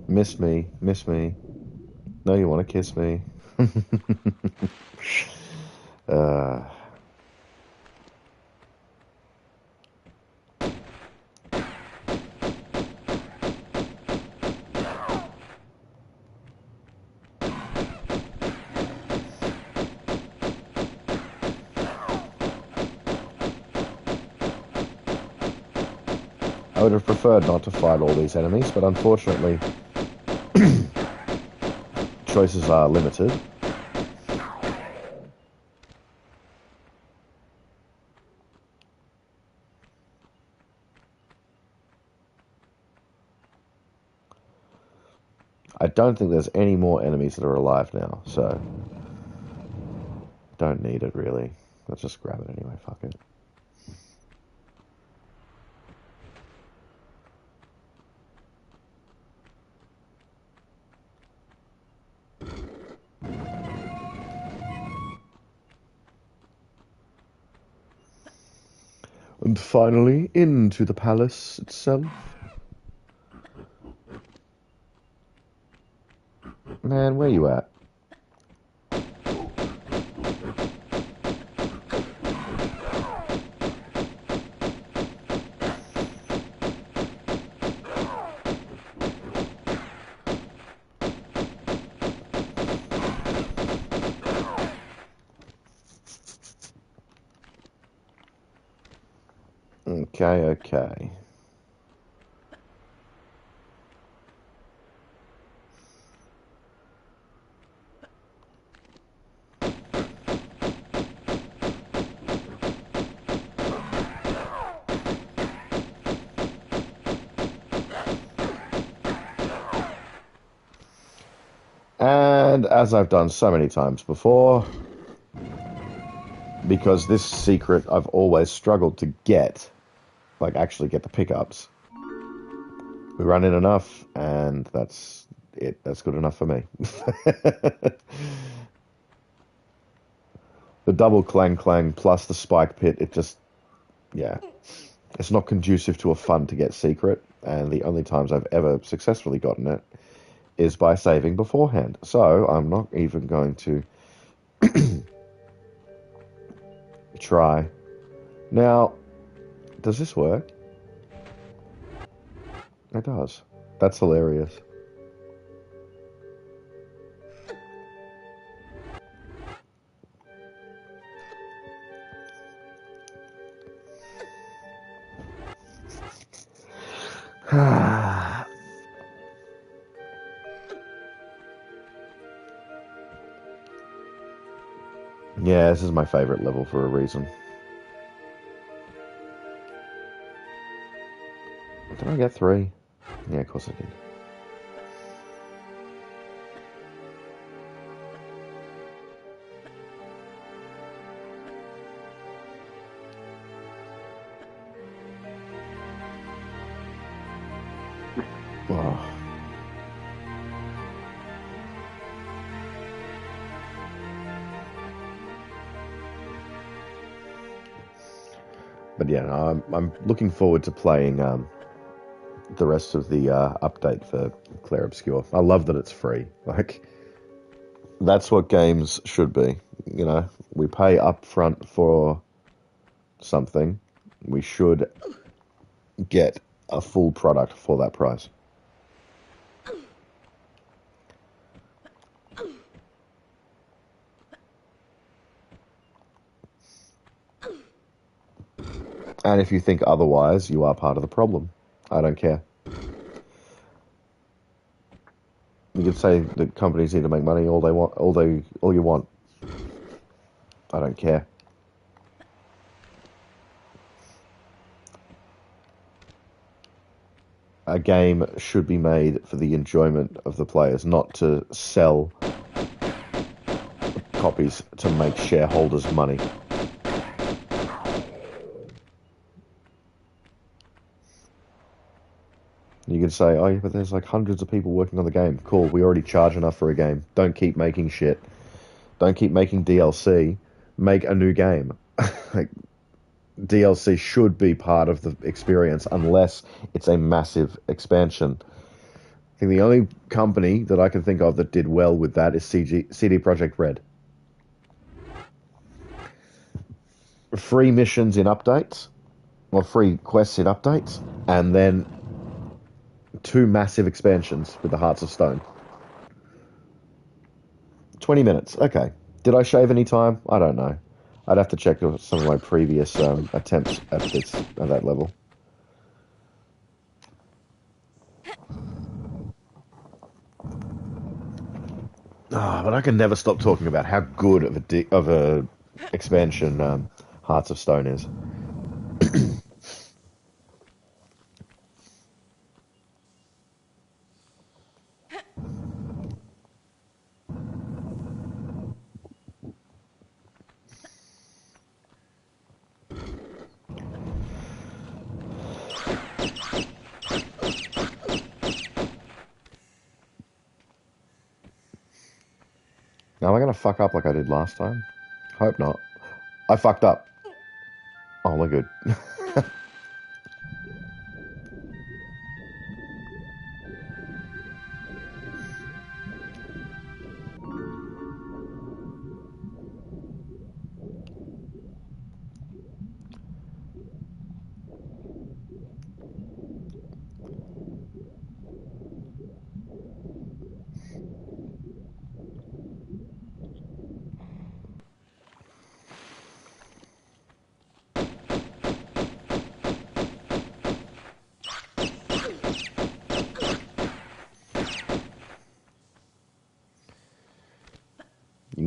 Miss me, miss me. No, you want to kiss me. uh, I would have preferred not to fight all these enemies, but unfortunately, choices are limited. I don't think there's any more enemies that are alive now, so don't need it really. Let's just grab it anyway, fuck it. And finally, into the palace itself. Man, where you at? Okay. And as I've done so many times before, because this secret I've always struggled to get, like actually get the pickups, we run in enough, and that's it. That's good enough for me. The double clang clang plus the spike pit, it just, yeah. It's not conducive to a fun to get secret, and the only times I've ever successfully gotten it is by saving beforehand. So I'm not even going to try. Now, does this work? It does. That's hilarious. Yeah, this is my favorite level for a reason. Did I get 3? Yeah, of course I did. Oh. But yeah, no, I'm looking forward to playing the rest of the update for Clair Obscur. I love that it's free. Like, that's what games should be. You know, we pay upfront for something. We should get a full product for that price. And if you think otherwise, you are part of the problem. I don't care. You could say that companies need to make money all they want, all you want. I don't care. A game should be made for the enjoyment of the players, not to sell copies to make shareholders money. You could say, oh, yeah, but there's like hundreds of people working on the game. Cool, we already charge enough for a game. Don't keep making shit. Don't keep making DLC. Make a new game. Like, DLC should be part of the experience unless it's a massive expansion. I think the only company that I can think of that did well with that is CD Projekt Red. Free missions in updates, or free quests in updates, and then 2 massive expansions with the Hearts of Stone. 20 minutes. Okay. Did I shave any time? I don't know. I'd have to check some of my previous attempts at that level. Oh, but I can never stop talking about how good of a expansion Hearts of Stone is. Now, am I going to fuck up like I did last time? Hope not. I fucked up. Oh my good.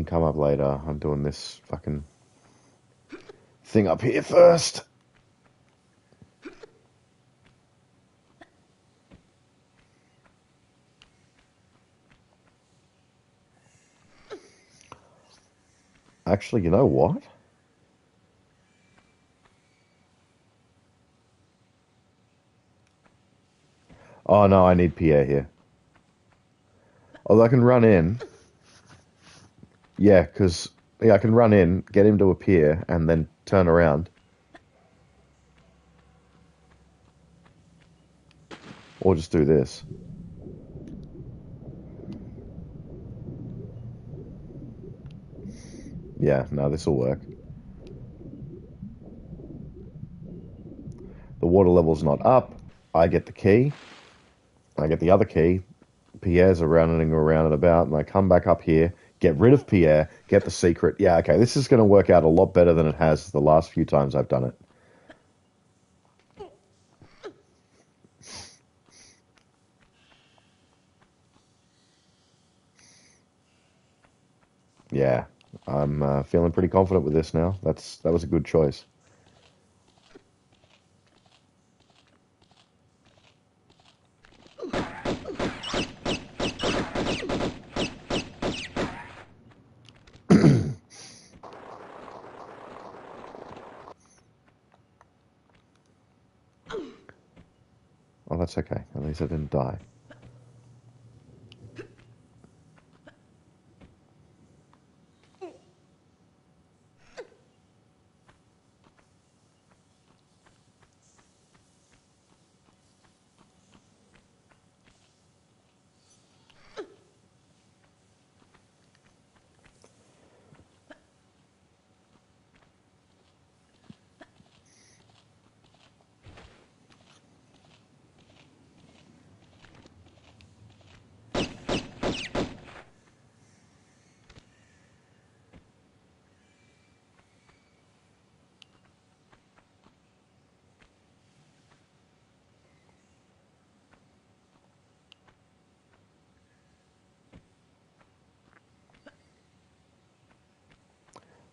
come up later. I'm doing this fucking thing up here first. Actually, you know what? Oh no, I need Pierre here. Although I can run in. Yeah, because I can run in, get him to appear, and then turn around. Or just do this. Yeah, no, this will work. The water level's not up. I get the key. I get the other key. Pierre's running around and about, and I come back up here, get rid of Pierre, get the secret. Yeah, okay, this is going to work out a lot better than it has the last few times I've done it. Yeah, I'm feeling pretty confident with this now. That was a good choice. Oh, that's okay. At least I didn't die.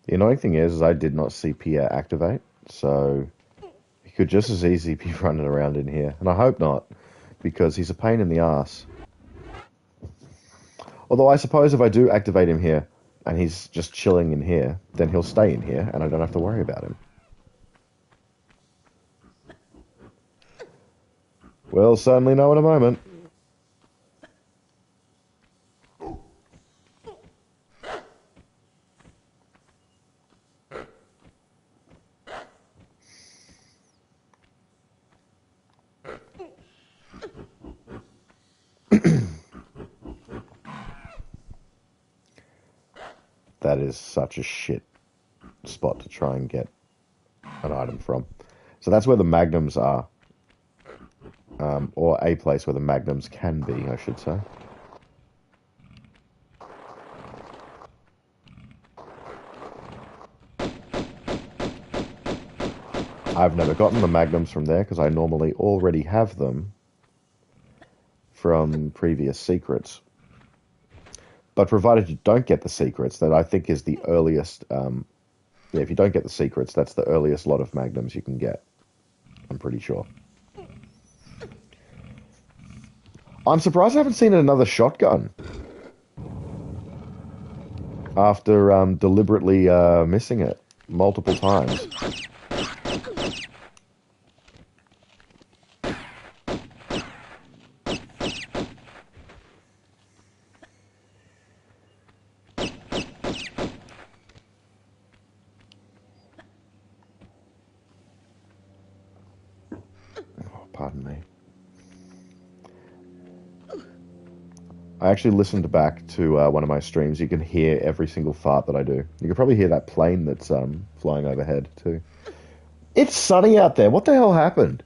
The annoying thing is I did not see Pierre activate, so he could just as easily be running around in here. And I hope not, because he's a pain in the ass. Although I suppose if I do activate him here, and he's just chilling in here, then he'll stay in here, and I don't have to worry about him. We'll certainly know in a moment. That is such a shit spot to try and get an item from. So that's where the magnums are. Or a place where the magnums can be, I should say. I've never gotten the magnums from there because I normally already have them from previous secrets. But provided you don't get the secrets, that I think is the earliest. Yeah, if you don't get the secrets, that's the earliest lot of magnums you can get. I'm pretty sure. I'm surprised I haven't seen another shotgun after deliberately missing it multiple times. Oh, pardon me. I actually listened back to one of my streams. You can hear every single fart that I do. You can probably hear that plane that's flying overhead too. It's sunny out there. What the hell happened?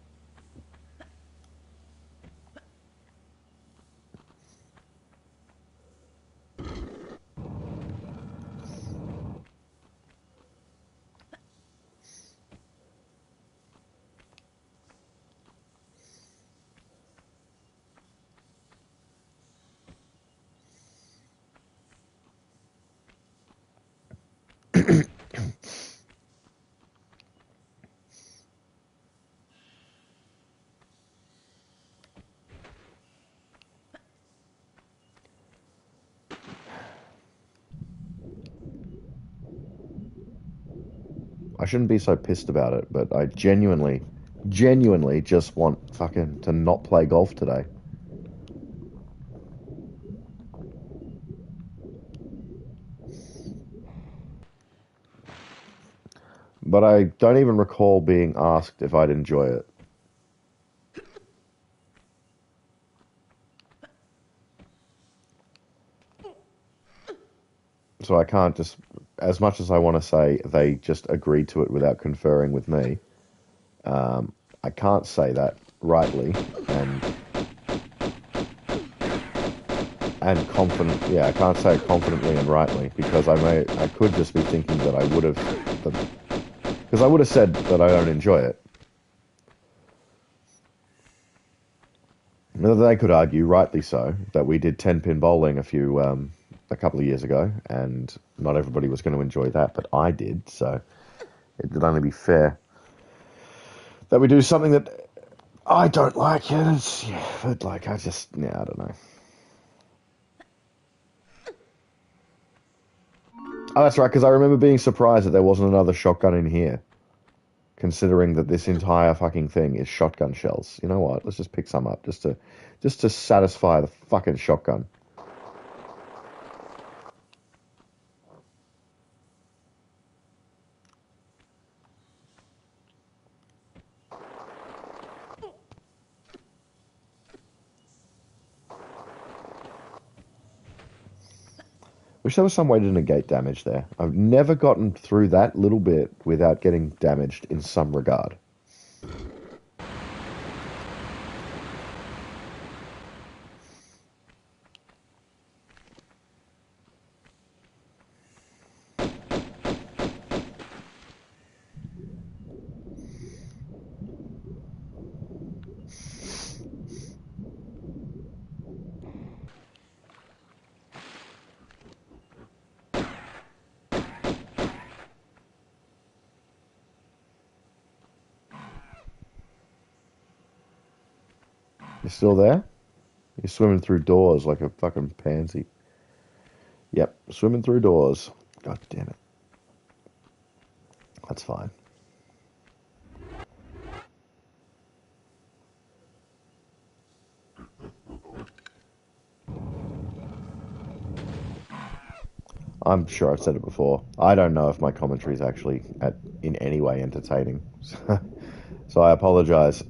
I shouldn't be so pissed about it, but I genuinely just want fucking to not play golf today. But I don't even recall being asked if I'd enjoy it. So I can't just, as much as I want to say they just agreed to it without conferring with me, I can't say that rightly and confident. Yeah, I can't say it confidently and rightly because I could just be thinking that I would have, because I would have said that I don't enjoy it. They could argue, rightly so, that we did 10-pin bowling a couple of years ago, and not everybody was going to enjoy that, but I did, so it would only be fair that we do something that I don't like. Yeah, but like I don't know. Oh, that's right, because I remember being surprised that there wasn't another shotgun in here, considering that this entire fucking thing is shotgun shells. You know what? Let's just pick some up just to satisfy the fucking shotgun. Wish there was some way to negate damage there. I've never gotten through that little bit without getting damaged in some regard. You still there? You're swimming through doors like a fucking pansy. Yep, swimming through doors. God damn it. That's fine. I'm sure I've said it before. I don't know if my commentary is actually in any way entertaining. So I apologize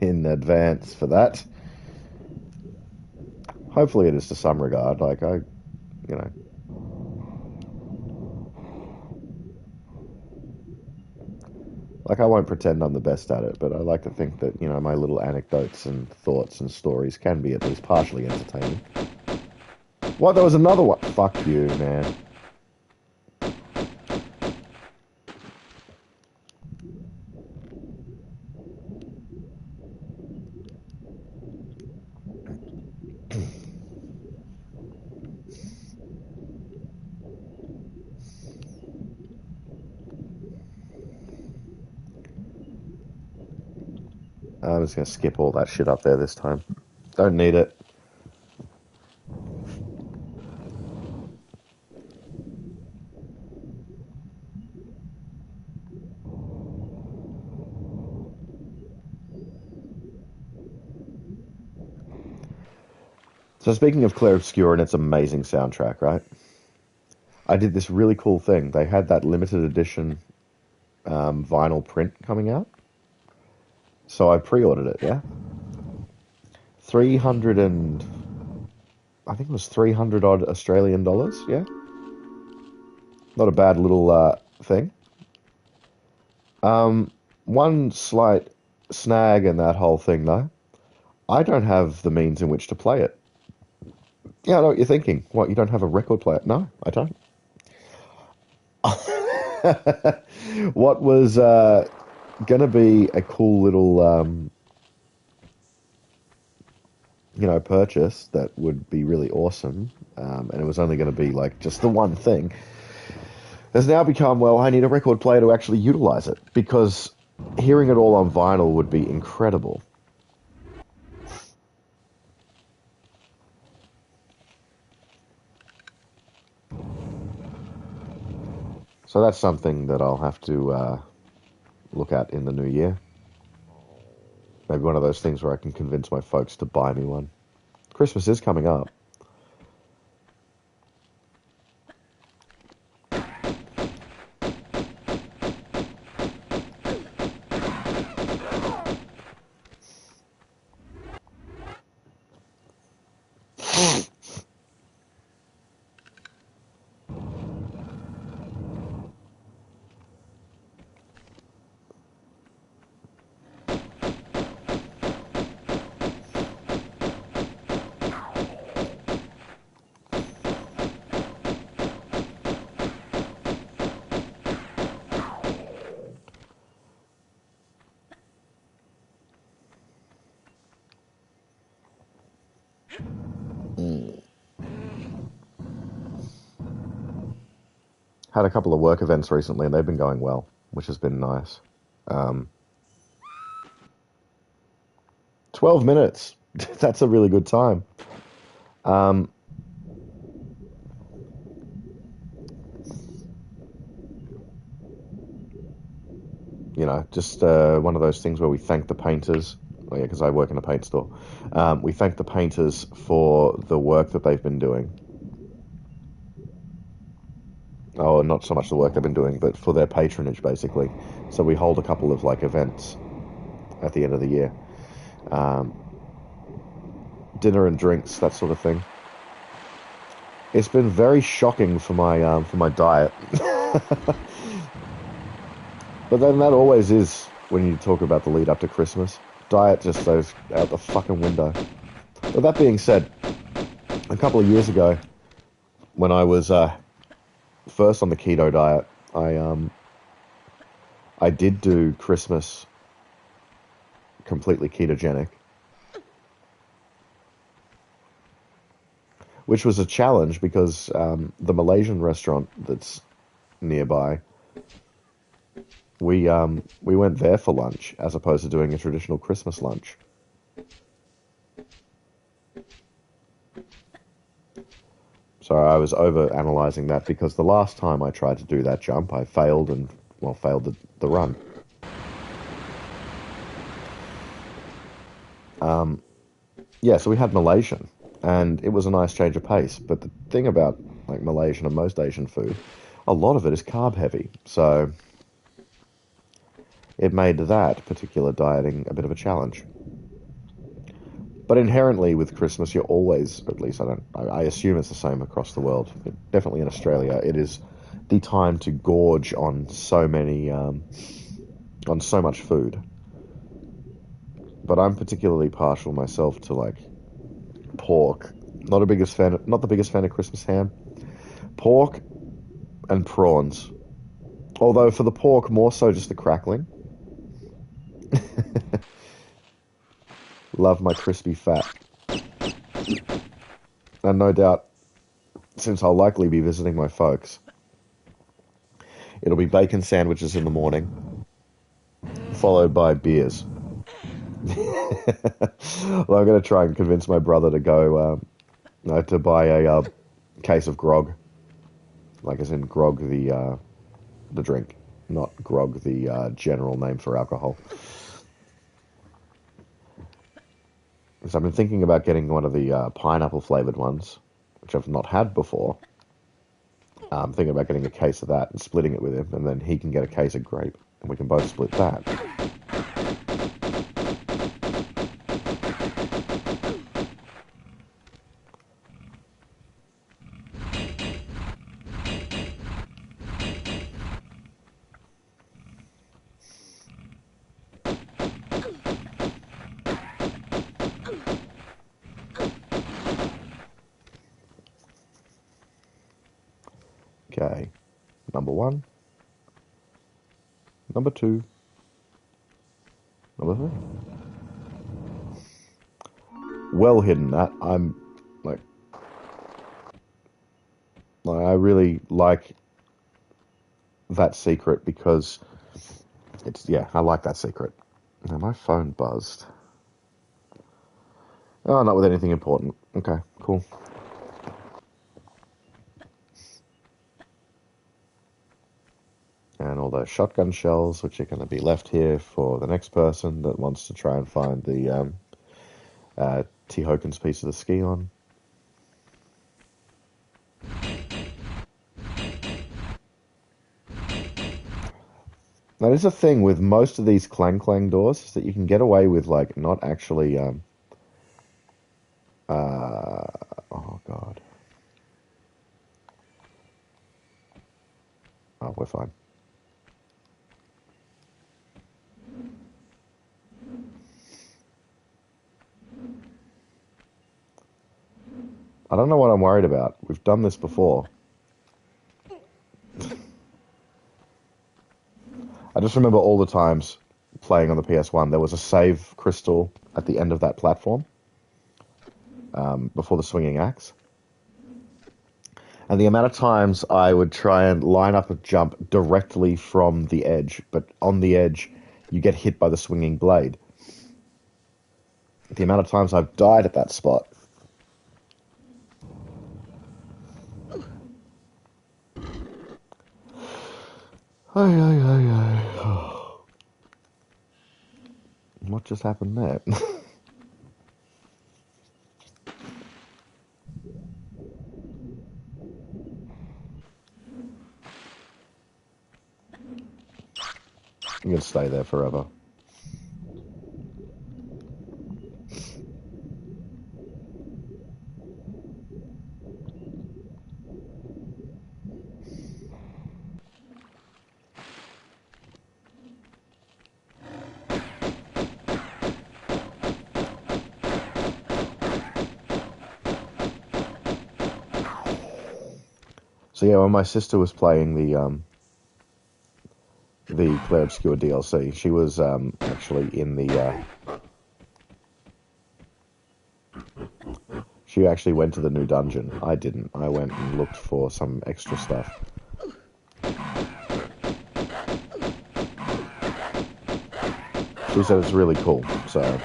in advance for that. Hopefully it is to some regard. You know, I won't pretend I'm the best at it, but I like to think that, my little anecdotes and thoughts and stories can be at least partially entertaining. What? There was another one. Fuck you, man. I'm just going to skip all that shit up there this time. Don't need it. So speaking of Clair Obscur and its amazing soundtrack, right? I did this really cool thing. They had that limited edition vinyl print coming out. So I pre-ordered it, yeah? 300 and... I think it was 300 odd Australian dollars, yeah? Not a bad little thing. One slight snag in that whole thing, though. I don't have the means in which to play it. Yeah, I know what you're thinking. What, you don't have a record player? No, I don't. What was going to be a cool little, purchase that would be really awesome, and it was only going to be like just the one thing, has now become, well, I need a record player to actually utilize it, because hearing it all on vinyl would be incredible. So that's something that I'll have to look at in the new year. Maybe one of those things where I can convince my folks to buy me one. Christmas is coming up. Had a couple of work events recently, and they've been going well, which has been nice. Um, 12 minutes. That's a really good time. Um, just one of those things where we thank the painters. Oh, yeah, because I work in a paint store. We thank the painters for the work that they've been doing. Oh, not so much the work they've been doing, but for their patronage, basically. So we hold a couple of like events at the end of the year, um, dinner and drinks, that sort of thing. It's been very shocking for my diet, but then that always is when you talk about the lead up to Christmas. Diet just goes out the fucking window. But that being said, a couple of years ago, when I was first on the keto diet, I did do Christmas completely ketogenic, which was a challenge because the Malaysian restaurant that's nearby, we went there for lunch as opposed to doing a traditional Christmas lunch. So I was over analyzing that because the last time I tried to do that jump, I failed and, well, failed the run. Yeah, so we had Malaysian, and it was a nice change of pace. But the thing about like Malaysian and most Asian food, a lot of it is carb heavy. So it made that particular dieting a bit of a challenge. But inherently with Christmas, you're always, at least I assume it's the same across the world, but definitely in Australia, it is the time to gorge on on so much food. But I'm particularly partial myself to like pork. Not the biggest fan of Christmas ham. Pork and prawns. Although for the pork, more so just the crackling. Love my crispy fat. And no doubt, since I'll likely be visiting my folks, it'll be bacon sandwiches in the morning, followed by beers. Well, I'm going to try and convince my brother to go to buy a case of grog, like as in grog the drink, not grog the general name for alcohol. So I've been thinking about getting one of the pineapple flavored ones, which I've not had before. I'm thinking about getting a case of that and splitting it with him, and then he can get a case of grape, and we can both split that. Okay, number one, number two, number three. Well hidden that. Like I really like that secret because I like that secret. Now my phone buzzed. Oh, not with anything important. Okay, cool. And all those shotgun shells, which are going to be left here for the next person that wants to try and find the T. Hoken's piece of the ski on. Now, there's a thing with most of these clang clang doors is that you can get away with like not actually. Oh god. Oh, we're fine. I don't know what I'm worried about. We've done this before. I just remember all the times playing on the PS1, there was a save crystal at the end of that platform before the swinging axe. And the amount of times I would try and line up a jump directly from the edge, but on the edge, you get hit by the swinging blade. The amount of times I've died at that spot. What just happened there? I'm going to stay there forever. So yeah, when my sister was playing the Claire Obscure DLC, she was actually in the she actually went to the new dungeon. I didn't. I went and looked for some extra stuff. She said it's really cool, so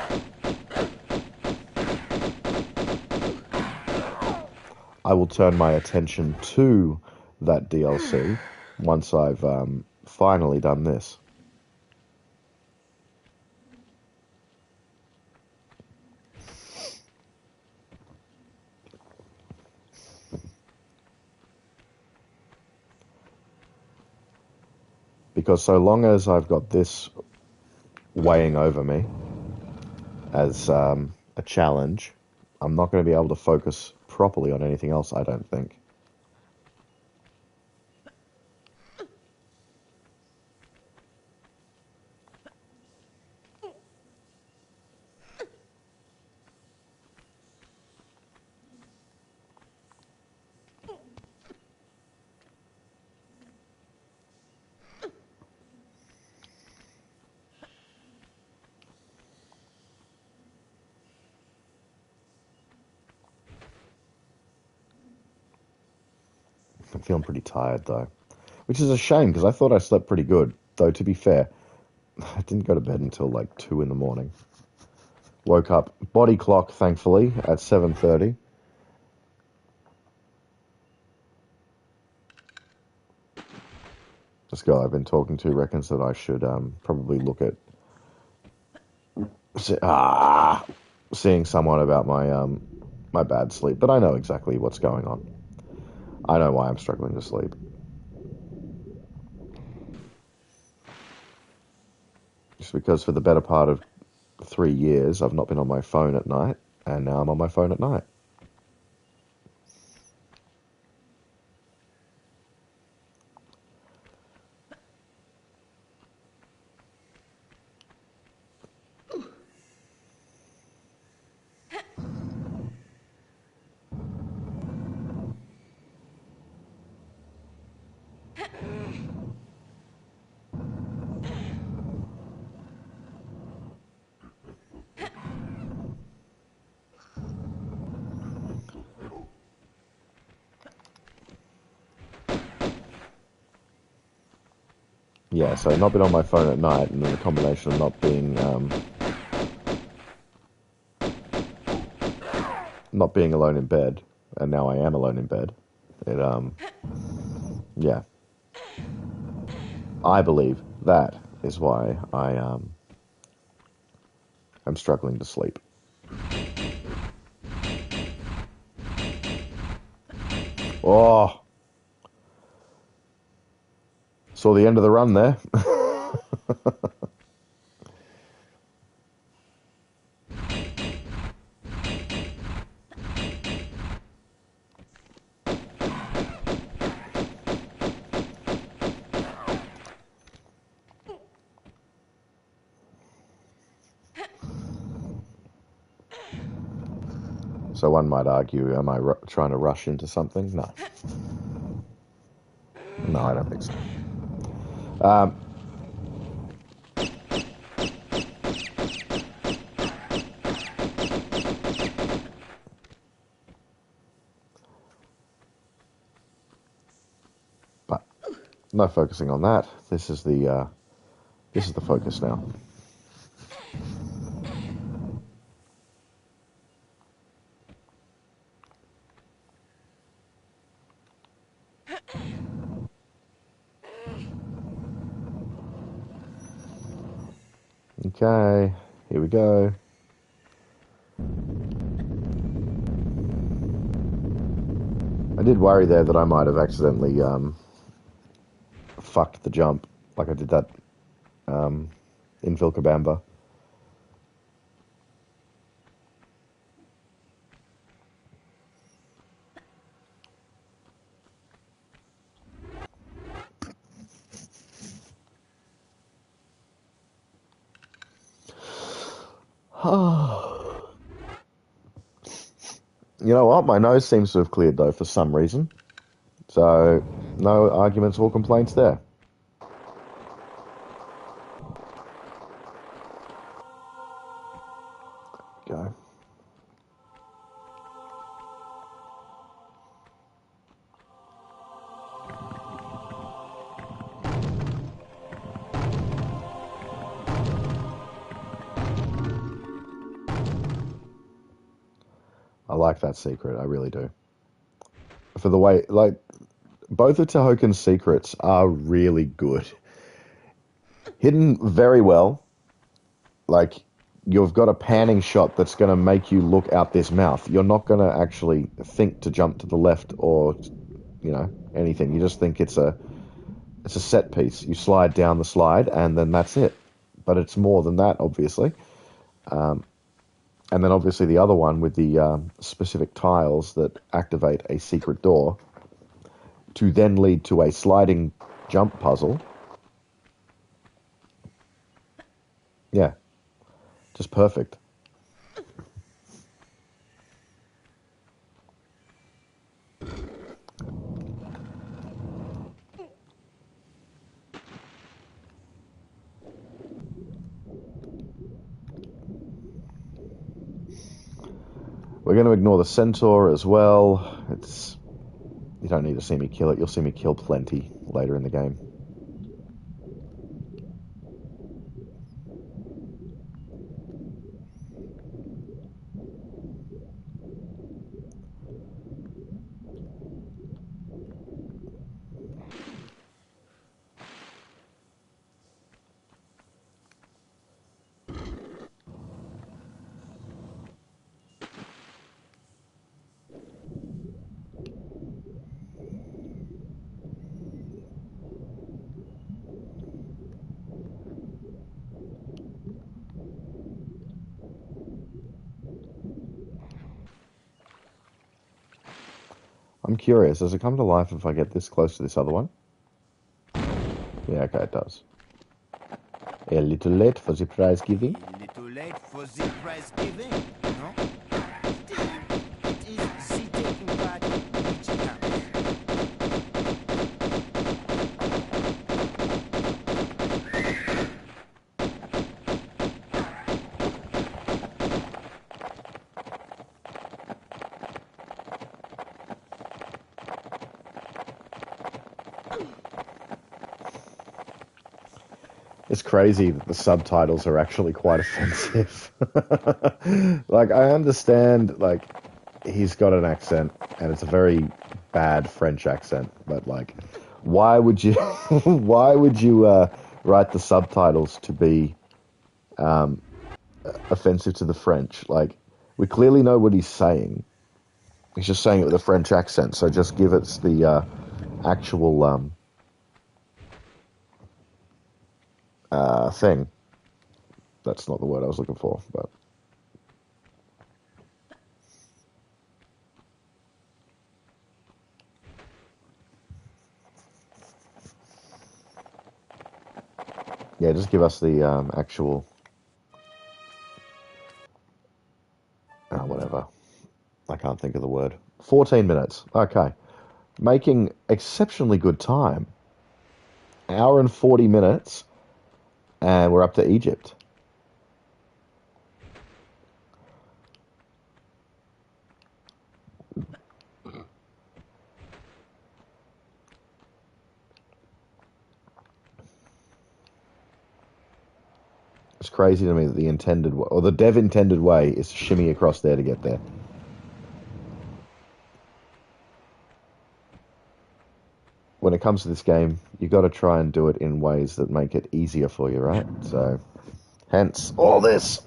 I will turn my attention to that DLC once I've finally done this. Because so long as I've got this weighing over me as a challenge, I'm not going to be able to focus properly on anything else, I don't think. I'm feeling pretty tired though, which is a shame because I thought I slept pretty good. Though to be fair, I didn't go to bed until like 2 in the morning. Woke up body clock, thankfully, at 7:30. This guy I've been talking to reckons that I should probably look at seeing someone about my bad sleep. But I know exactly what's going on. I know why I'm struggling to sleep. Just because for the better part of 3 years I've not been on my phone at night, and now I'm on my phone at night. Yeah, so not been on my phone at night, and then the combination of not being alone in bed, and now I am alone in bed. It yeah, I believe that is why I'm struggling to sleep. Oh, saw the end of the run there. So one might argue, am I trying to rush into something? No. No, I don't think so. Um, but no focusing on that. This is the focus now. Okay, here we go. I did worry there that I might have accidentally fucked the jump, like I did that in Vilcabamba. You know what? My nose seems to have cleared though for some reason. So no arguments or complaints there. Go. I like that secret. I really do. For the way, like, both of Tehoken's secrets are really good. Hidden very well. Like, you've got a panning shot that's going to make you look out this mouth. You're not going to actually think to jump to the left or, anything. You just think it's a set piece. You slide down the slide and then that's it. But it's more than that, obviously. And then obviously the other one with the specific tiles that activate a secret door to then lead to a sliding jump puzzle. Yeah, just perfect. We're going to ignore the centaur as well. You don't need to see me kill it. You'll see me kill plenty later in the game. I'm curious, does it come to life if I get this close to this other one? Yeah, okay, it does. A little late for the prize giving.
A little late for the prize giving, no? Still, it is the taking part which counts.
It's crazy that the subtitles are actually quite offensive. Like, I understand, like, he's got an accent, and it's a very bad French accent, but, like, why would you, why would you, write the subtitles to be, offensive to the French? Like, we clearly know what he's saying. He's just saying it with a French accent, so just give us the, actual, thing. That's not the word I was looking for, but yeah, just give us the actual, whatever. I can't think of the word. 14 minutes. Okay. Making exceptionally good time. Hour and 40 minutes, and we're up to Egypt. It's crazy to me that the intended, or the dev intended way is to shimmy across there to get there. When it comes to this game, you got to try and do it in ways that make it easier for you, right? So, hence all this.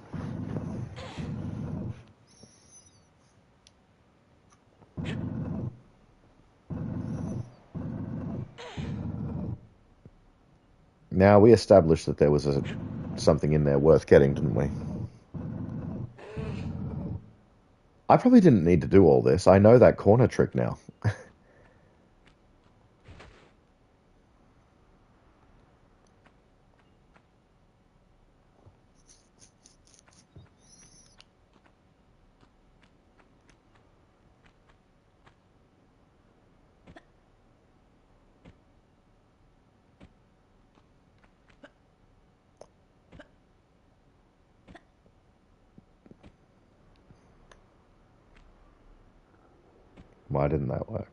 Now, we established that there was something in there worth getting, didn't we? I probably didn't need to do all this. I know that corner trick now. Why didn't that work?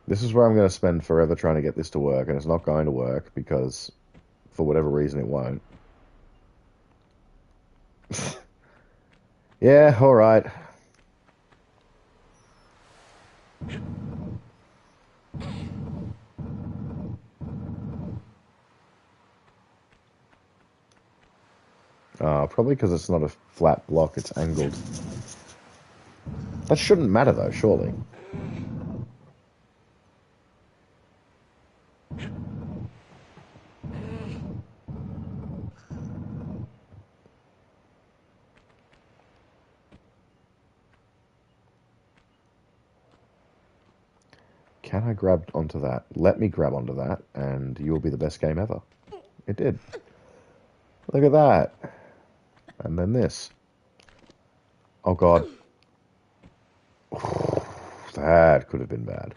This is where I'm going to spend forever trying to get this to work, and it's not going to work because, for whatever reason, it won't. Yeah, all right. Probably because it's not a flat block, it's angled. That shouldn't matter, though, surely. Can I grab onto that? Let me grab onto that, and you will be the best game ever. It did. Look at that. And then this. Oh, God. That could have been bad.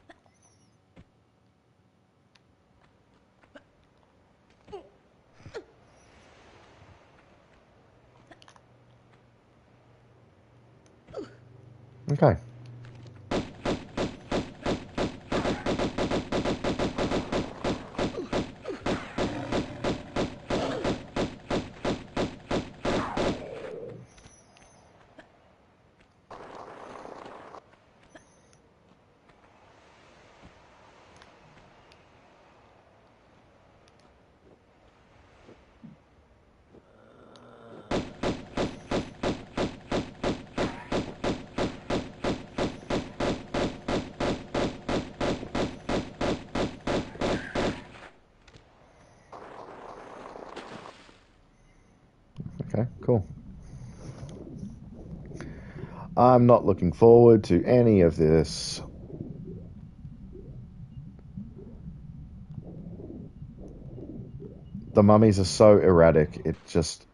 Okay. Okay, cool. I'm not looking forward to any of this. The mummies are so erratic, it just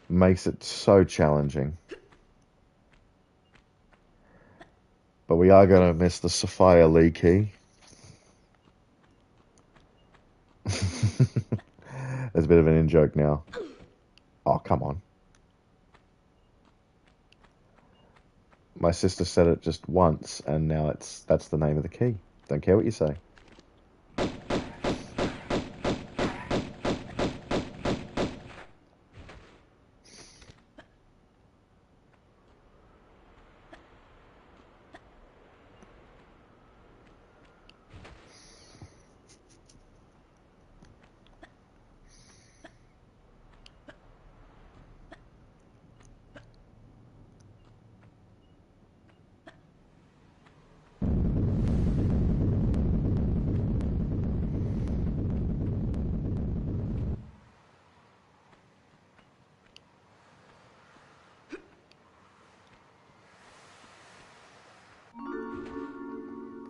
makes it so challenging. But we are going to miss the Sophia Lee key. There's a bit of an in-joke now. Oh, come on. My sister said it just once, and now that's the name of the key. Don't care what you say.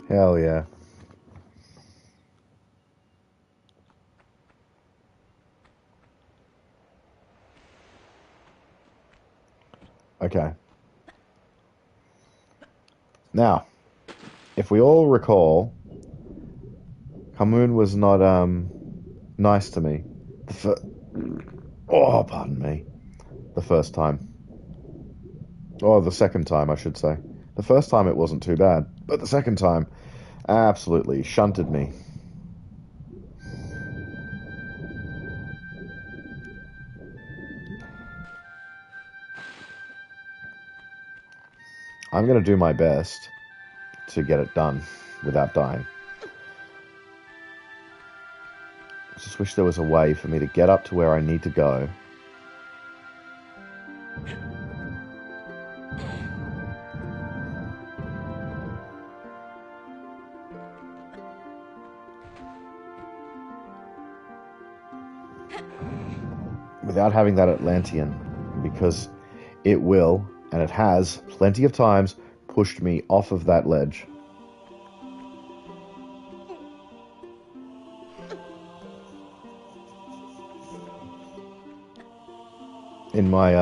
Hell yeah. Okay. Now, if we all recall, Kamun was not nice to me. Oh, pardon me. The first time. Or the second time, I should say. The first time it wasn't too bad, but the second time absolutely shunted me. I'm going to do my best to get it done without dying. I just wish there was a way for me to get up to where I need to go. Without having that Atlantean, because it will, and it has, plenty of times, pushed me off of that ledge. In my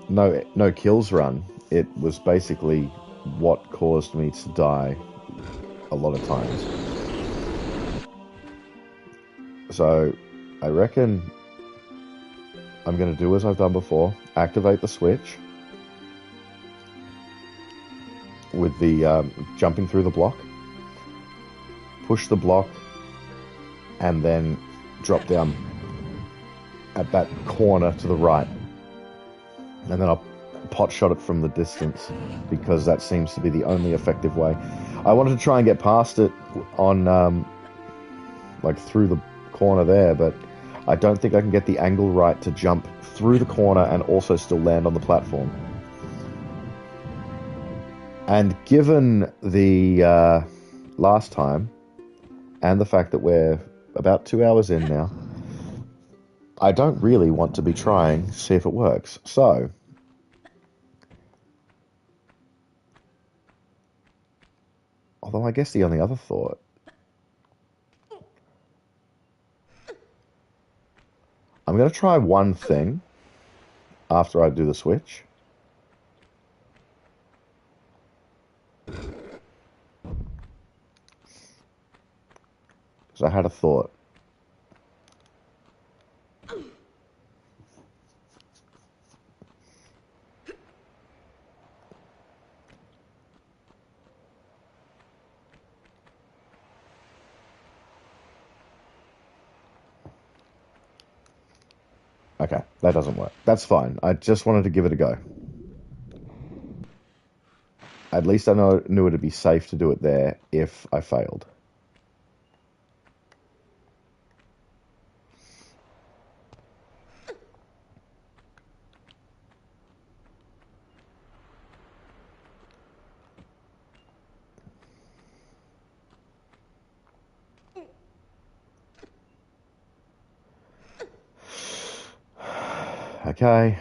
no kills run, it was basically what caused me to die a lot of times. So I reckon I'm going to do as I've done before, activate the switch with the jumping through the block, push the block, and then drop down at that corner to the right. And then I'll pot shot it from the distance, because that seems to be the only effective way. I wanted to try and get past it on like through the corner there, but I don't think I can get the angle right to jump through the corner and also still land on the platform. And given the last time, and the fact that we're about 2 hours in now, I don't really want to be trying to see if it works. So, although I guess the only other thought, I'm going to try one thing after I do the switch. So I had a thought. Okay, that doesn't work. That's fine. I just wanted to give it a go. At least I knew it'd be safe to do it there if I failed. Okay.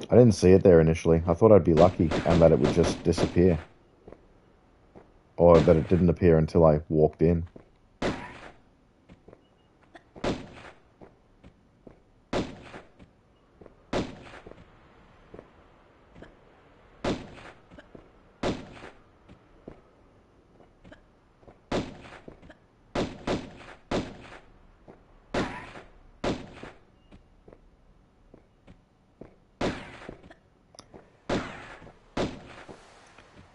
I didn't see it there initially. I thought I'd be lucky and that it would just disappear. Or that it didn't appear until I walked in.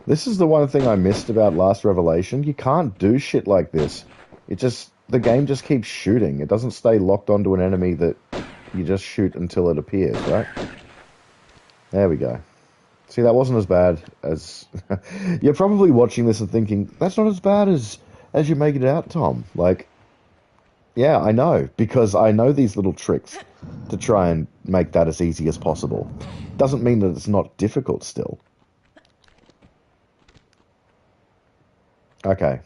This is the one thing I missed about Last Revelation. You can't do shit like this. The game just keeps shooting. It doesn't stay locked onto an enemy that you just shoot until it appears, right? There we go. See, that wasn't as bad as... You're probably watching this and thinking, that's not as bad as you make it out, Tom. Like, yeah, I know, because I know these little tricks to try and make that as easy as possible. Doesn't mean that it's not difficult still. Okay.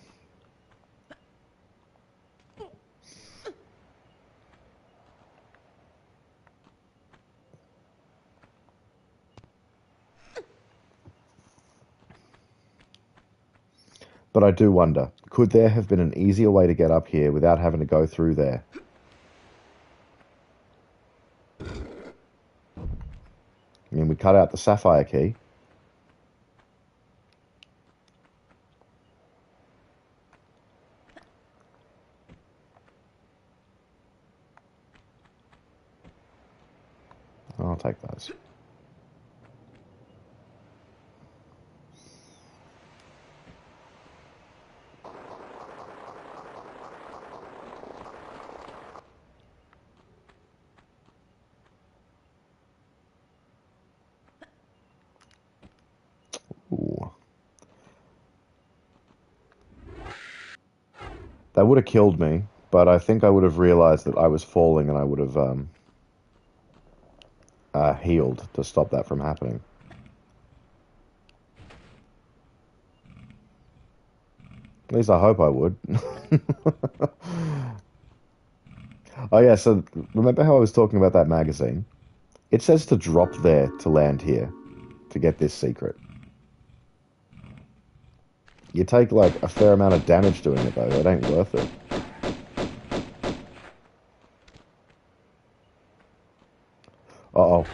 But I do wonder, could there have been an easier way to get up here without having to go through there? I mean, we cut out the sapphire key. I'll take those. Ooh. That would have killed me, but I think I would have realized that I was falling and I would have healed to stop that from happening. At least I hope I would. Oh yeah, so remember how I was talking about that magazine? It says to drop there to land here to get this secret. You take like a fair amount of damage doing it though, it ain't worth it. Uh-oh.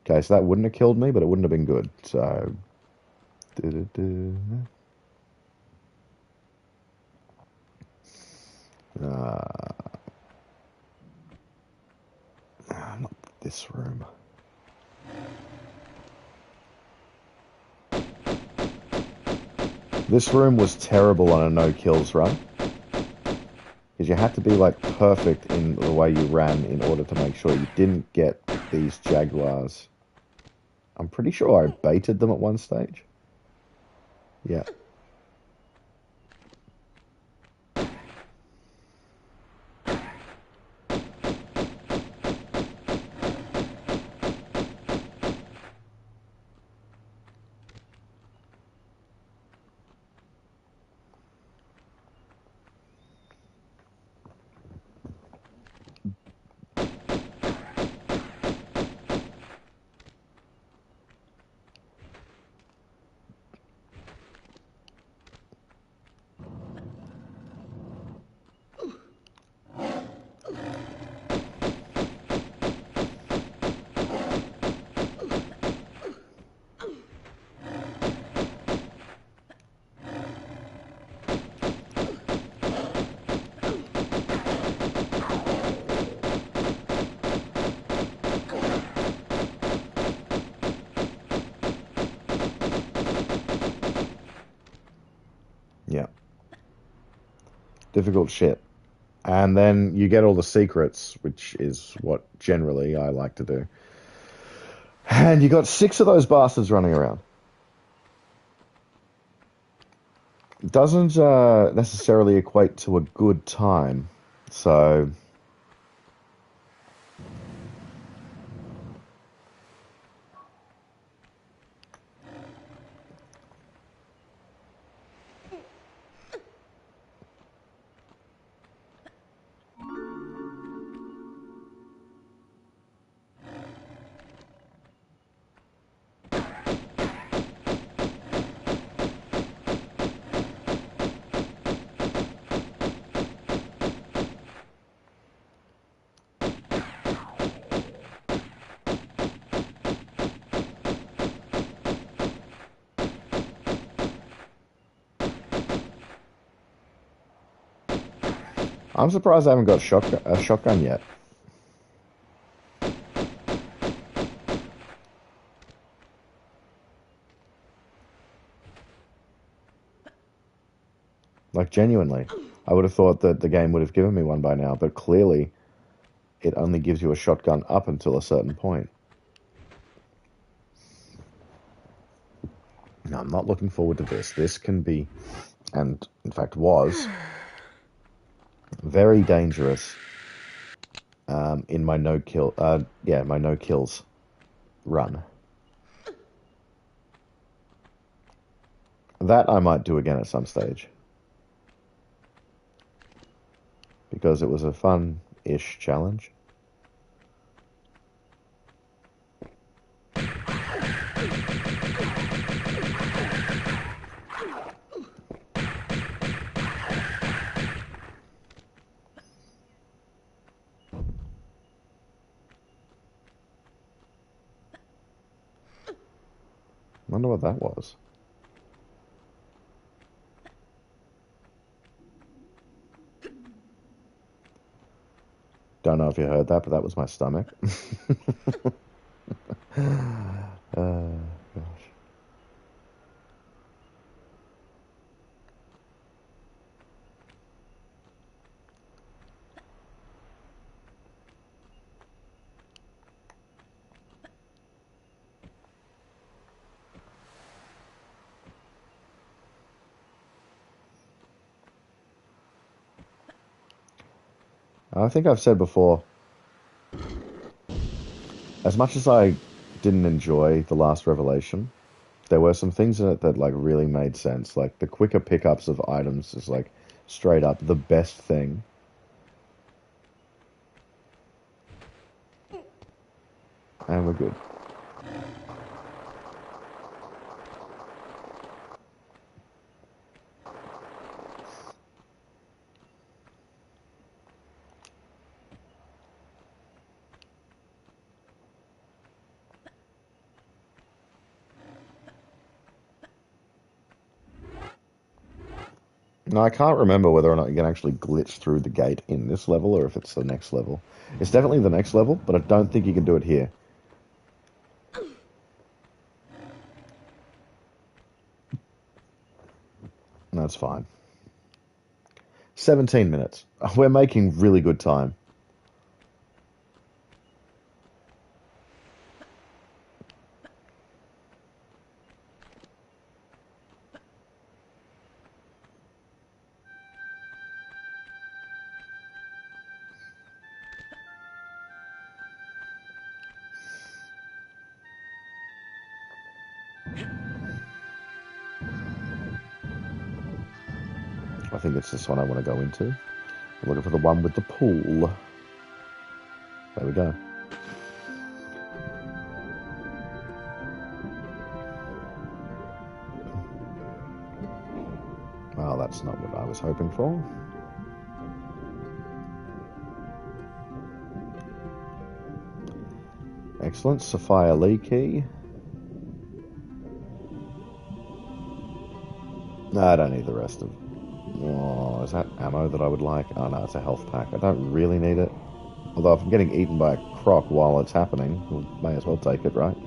Okay, so that wouldn't have killed me, but it wouldn't have been good, so... Not this room. This room was terrible on a no-kills run. Because you had to be, like, perfect in the way you ran in order to make sure you didn't get these jaguars. I'm pretty sure I baited them at one stage. Yeah. Yeah. Difficult shit. And then you get all the secrets, which is what generally I like to do. And you got 6 of those bastards running around. Doesn't necessarily equate to a good time, so... I'm surprised I haven't got a shotgun yet. Like, genuinely. I would have thought that the game would have given me one by now, but clearly it only gives you a shotgun up until a certain point. No, I'm not looking forward to this. This can be, and in fact was, very dangerous in my my no kills run. That I might do again at some stage. Because it was a fun-ish challenge. Wonder what that was. Don't know if you heard that, but that was my stomach. Gosh. I think I've said before, as much as I didn't enjoy The Last Revelation, there were some things in it that like really made sense. Like the quicker pickups of items is like straight up the best thing. And we're good. Now, I can't remember whether or not you can actually glitch through the gate in this level or if it's the next level. It's definitely the next level, but I don't think you can do it here. That's fine. 17 minutes. We're making really good time. I think it's this one I want to go into. I'm looking for the one with the pool. There we go. Well, that's not what I was hoping for. Excellent. Sophia Lee key. No, I don't need the rest of... Oh, is that ammo that I would like? Oh no, it's a health pack. I don't really need it. Although if I'm getting eaten by a croc while it's happening, we may as well take it, right?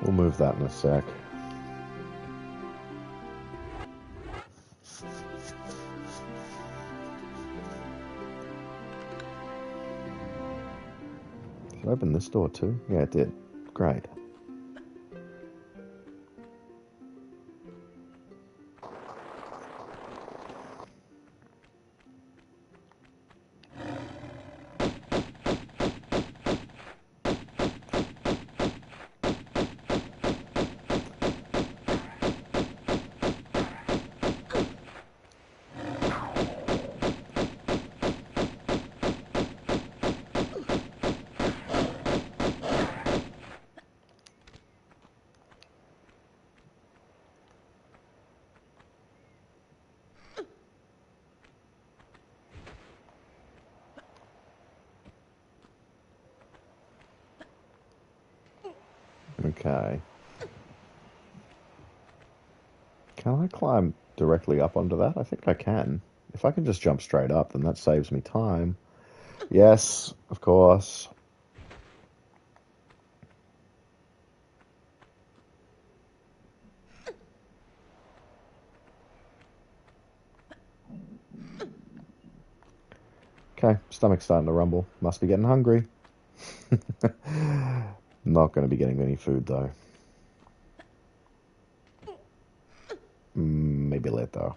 We'll move that in a sec. Did it open this door too? Yeah, it did. Great. Okay. Can I climb directly up onto that? I think I can. If I can just jump straight up, then that saves me time. Yes, of course. Okay, stomach's starting to rumble. Must be getting hungry. Not going to be getting any food, though. Maybe later.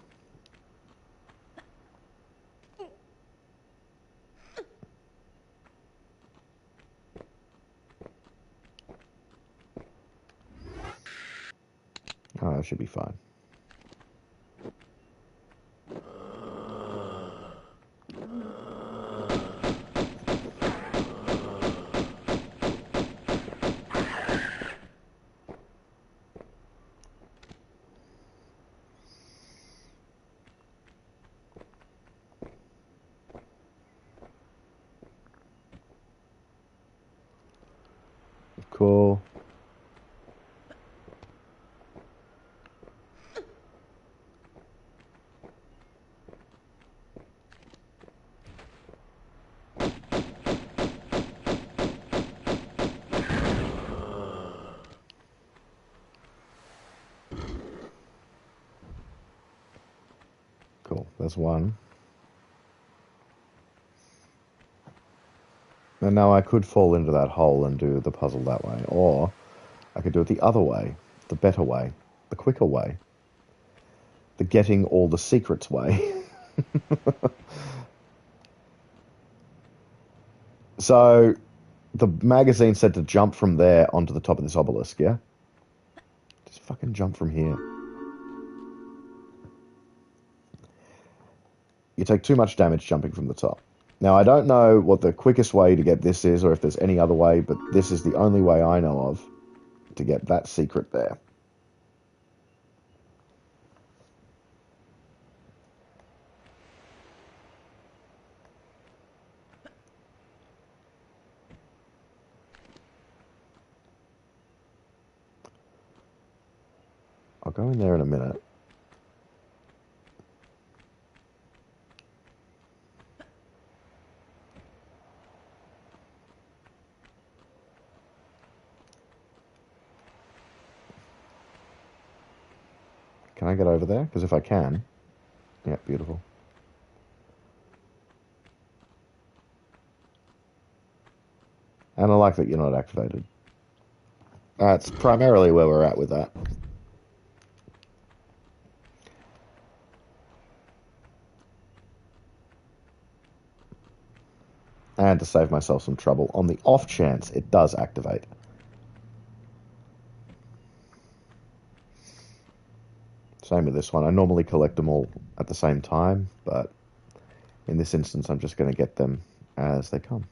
Oh, that should be fine. Cool. Cool. There's one. And now I could fall into that hole and do the puzzle that way, or I could do it the other way, the better way, the quicker way, the getting all the secrets way. So, the magazine said to jump from there onto the top of this obelisk, yeah? Just fucking jump from here. You take too much damage jumping from the top. Now, I don't know what the quickest way to get this is, or if there's any other way, but this is the only way I know of to get that secret there. I'll go in there in a minute. Can I get over there? Because if I can... Yeah, beautiful. And I like that you're not activated. That's primarily where we're at with that. And to save myself some trouble, on the off chance it does activate. Same with this one. I normally collect them all at the same time, but in this instance I'm just going to get them as they come.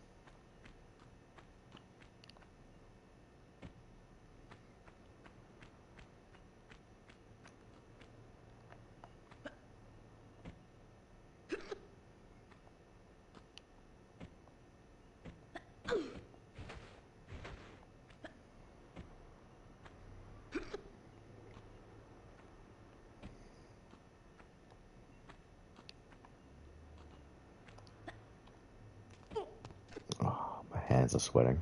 Oh, my hands are sweating.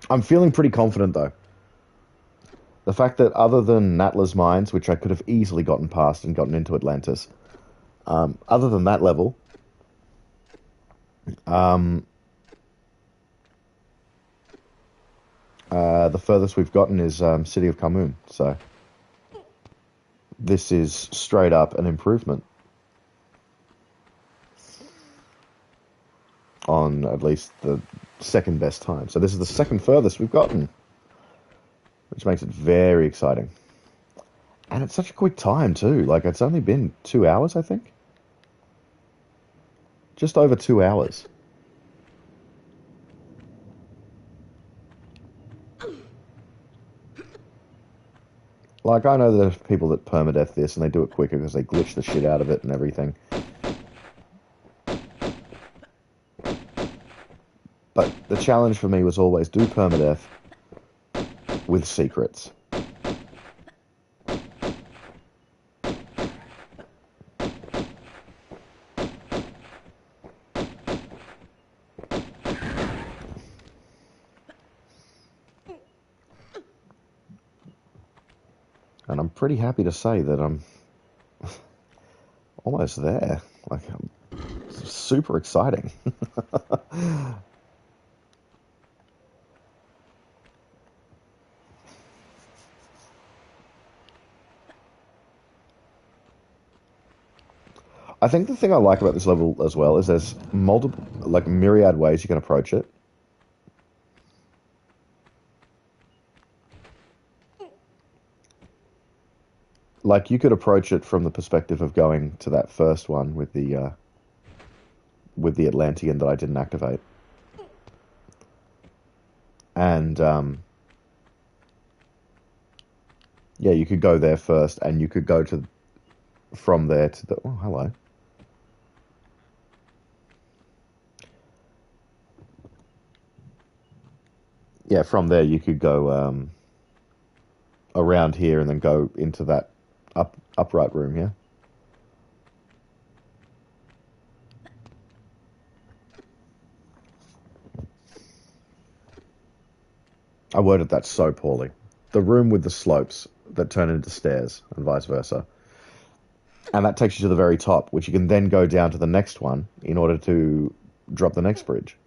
I'm feeling pretty confident though. The fact that other than Natla's mines, which I could have easily gotten past and gotten into Atlantis, other than that level, the furthest we've gotten is City of Khamun. So this is straight up an improvement on at least the second best time. So this is the second furthest we've gotten, which makes it very exciting. And it's such a quick time too. Like, it's only been 2 hours, I think. Just over 2 hours. Like, I know there's people that permadeath this and they do it quicker because they glitch the shit out of it and everything. But the challenge for me was always do permadeath with secrets. And I'm pretty happy to say that I'm almost there. Like, super exciting. I think the thing I like about this level as well is there's multiple, like myriad ways you can approach it. Like you could approach it from the perspective of going to that first one with the Atlantean that I didn't activate, and yeah, you could go there first, and you could go to from there to the. Oh, hello. Yeah, from there you could go around here and then go into that upright room. Yeah. I worded that so poorly. The room with the slopes that turn into stairs and vice versa. And that takes you to the very top, which you can then go down to the next one in order to drop the next bridge.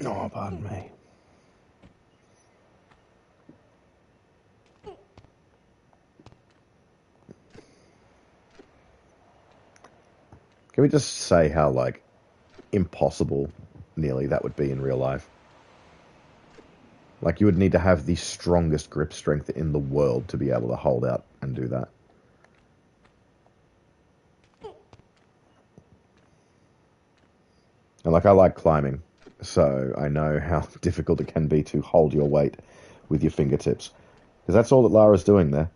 Oh, pardon me. Can we just say how, like, impossible nearly that would be in real life? Like, you would need to have the strongest grip strength in the world to be able to hold out and do that. And, like, I like climbing, so I know how difficult it can be to hold your weight with your fingertips. Because that's all that Lara's doing there.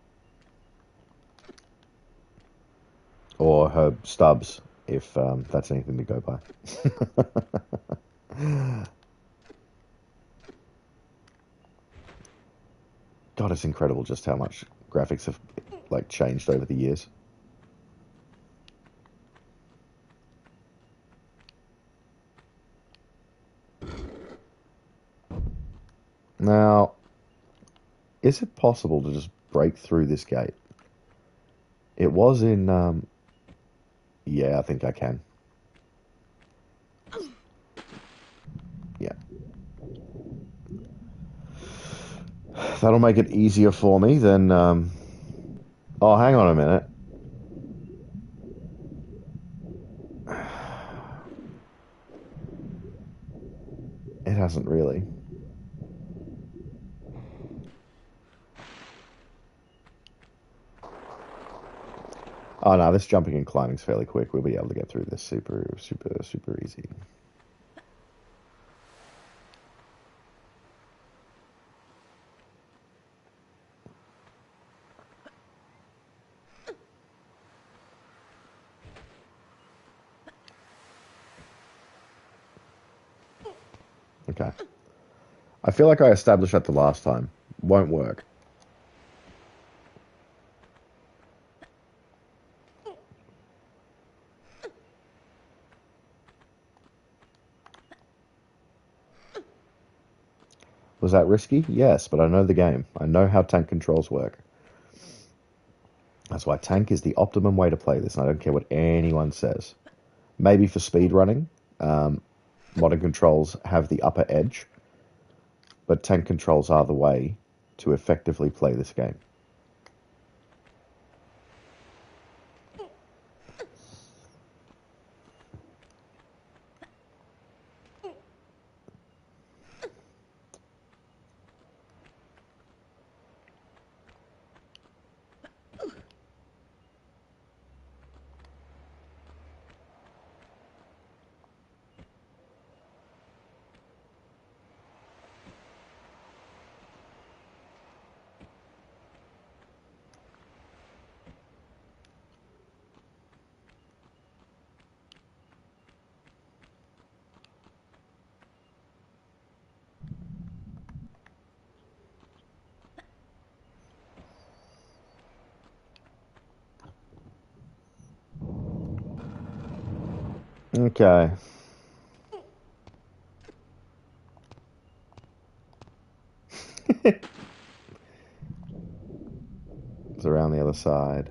Or her stubs, if that's anything to go by. God, it's incredible just how much graphics have like changed over the years. Now, is it possible to just break through this gate? It was in, yeah, I think I can. Yeah. That'll make it easier for me than, oh, hang on a minute. It hasn't really. Oh no, this jumping and climbing's fairly quick. We'll be able to get through this super, super, super easy. Okay. I feel like I established that the last time. Won't work. Was that risky? Yes, but I know the game. I know how tank controls work. That's why tank is the optimum way to play this, and I don't care what anyone says. Maybe for speed running, modern controls have the upper edge, but tank controls are the way to effectively play this game. Okay. It's around the other side.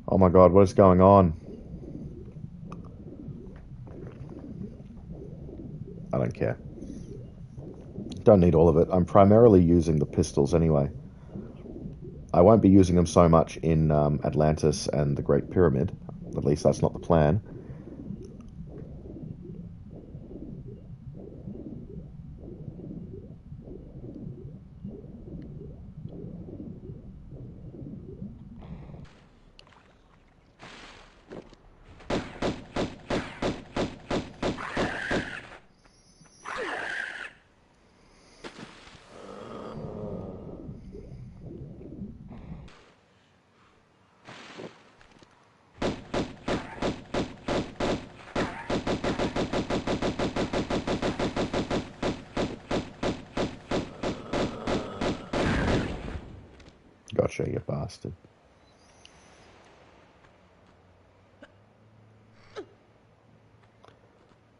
Oh my god, what is going on? I don't care. Don't need all of it. I'm primarily using the pistols anyway. I won't be using them so much in Atlantis and the Great Pyramid. At least that's not the plan. Gotcha, you bastard.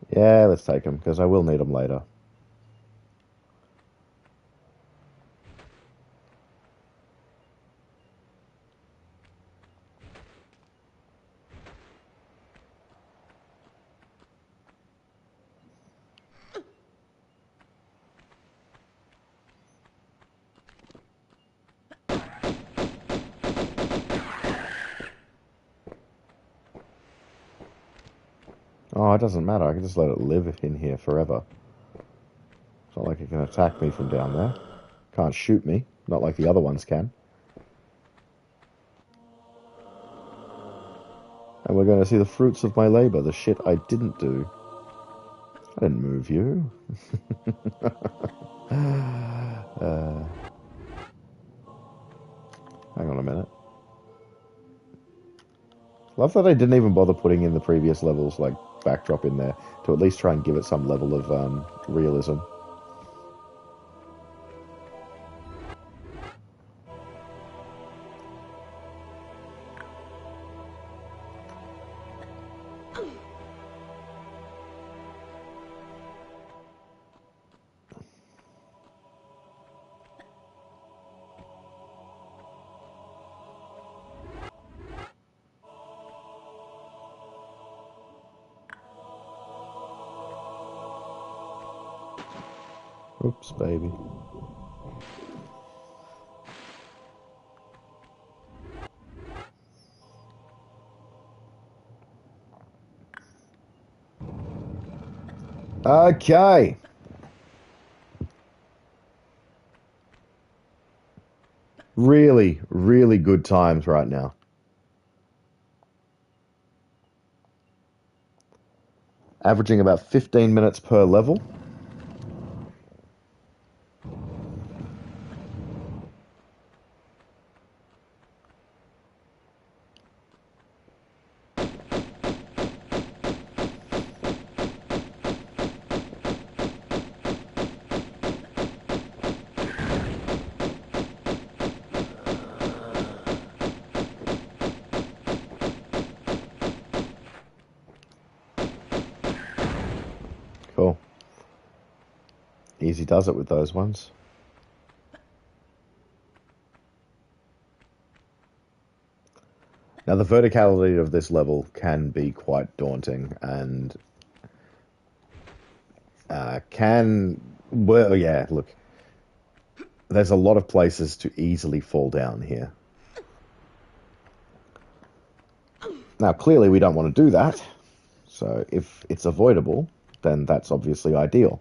Yeah, let's take them, because I will need them later. Oh, it doesn't matter. I can just let it live in here forever. It's not like it can attack me from down there. Can't shoot me. Not like the other ones can. And we're going to see the fruits of my labor, the shit I didn't do. I didn't move you. Hang on a minute. Love that I didn't even bother putting in the previous levels, like, backdrop in there, to at least try and give it some level of realism. Oops, baby. Okay. Really, really good times right now. Averaging about 15 minutes per level. Cool. Easy does it with those ones. Now, the verticality of this level can be quite daunting and well, yeah, look, there's a lot of places to easily fall down here. Now, clearly we don't want to do that, so if it's avoidable, then that's obviously ideal.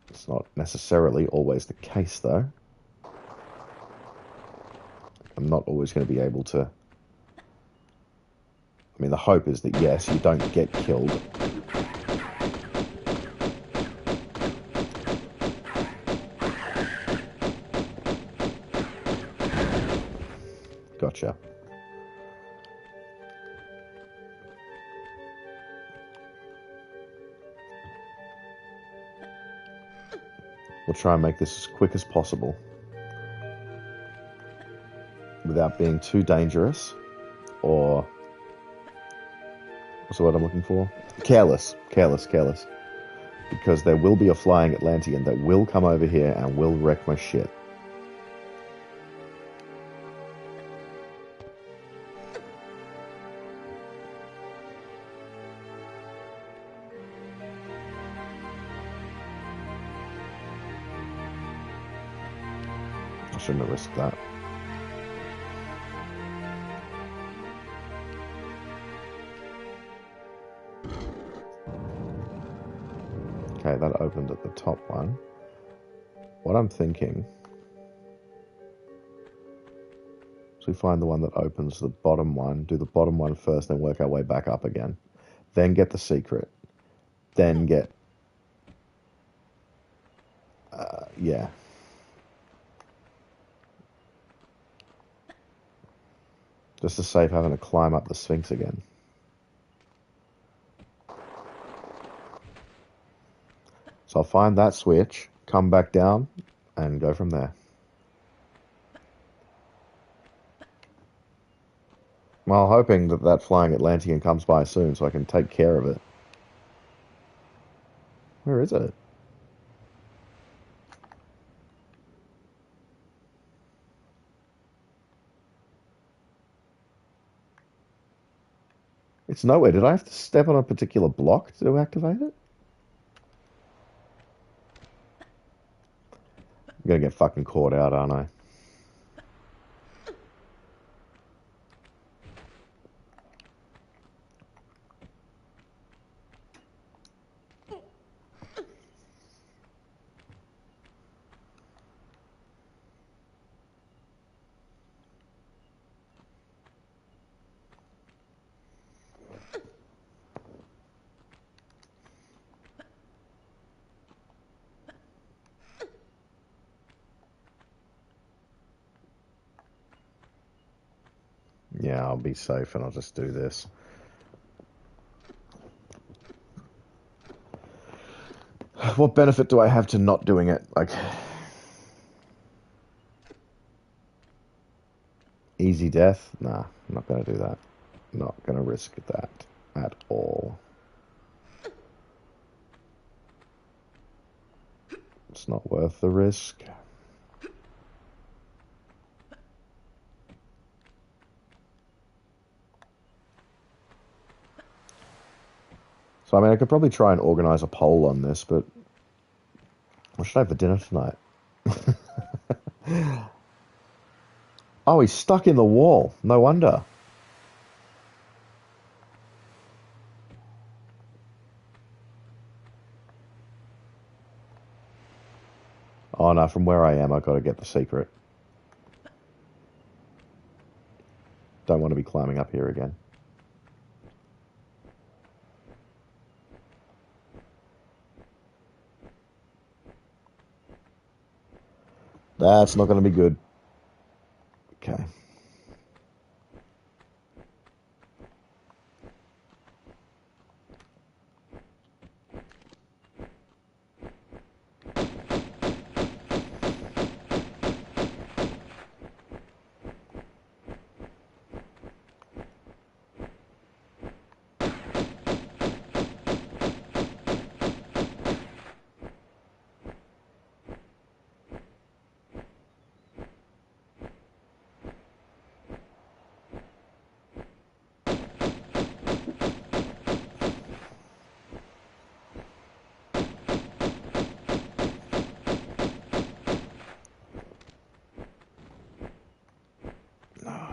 It's not necessarily always the case, though. I'm not always going to be able to... I mean, the hope is that, yes, you don't get killed. Gotcha. try and make this as quick as possible without being too dangerous or what's the word I'm looking for? Careless. Because there will be a flying Atlantean that will come over here and will wreck my shit. I shouldn't have risked that. Okay, that opened at the top one. What I'm thinking is we find the one that opens the bottom one, do the bottom one first, then work our way back up again. Then get the secret. Then get... yeah. Just to save having to climb up the Sphinx again. So I'll find that switch, come back down, and go from there. Well, hoping that that flying Atlantean comes by soon so I can take care of it. Where is it? It's nowhere. Did I have to step on a particular block to activate it? I'm gonna get fucking caught out, aren't I? Yeah, I'll be safe and I'll just do this. What benefit do I have to not doing it? Like, easy death? Nah, I'm not gonna do that. Not gonna risk that at all. It's not worth the risk. So, I mean, I could probably try and organize a poll on this, but what should I have for dinner tonight? Oh, he's stuck in the wall. No wonder. Oh no, from where I am, I've got to get the secret. Don't want to be climbing up here again. That's not going to be good. Okay.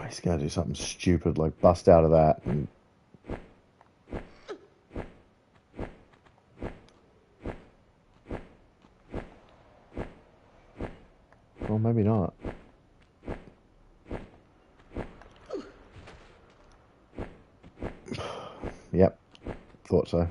He's going to do something stupid like bust out of that and... Well, maybe not. Yep, thought so.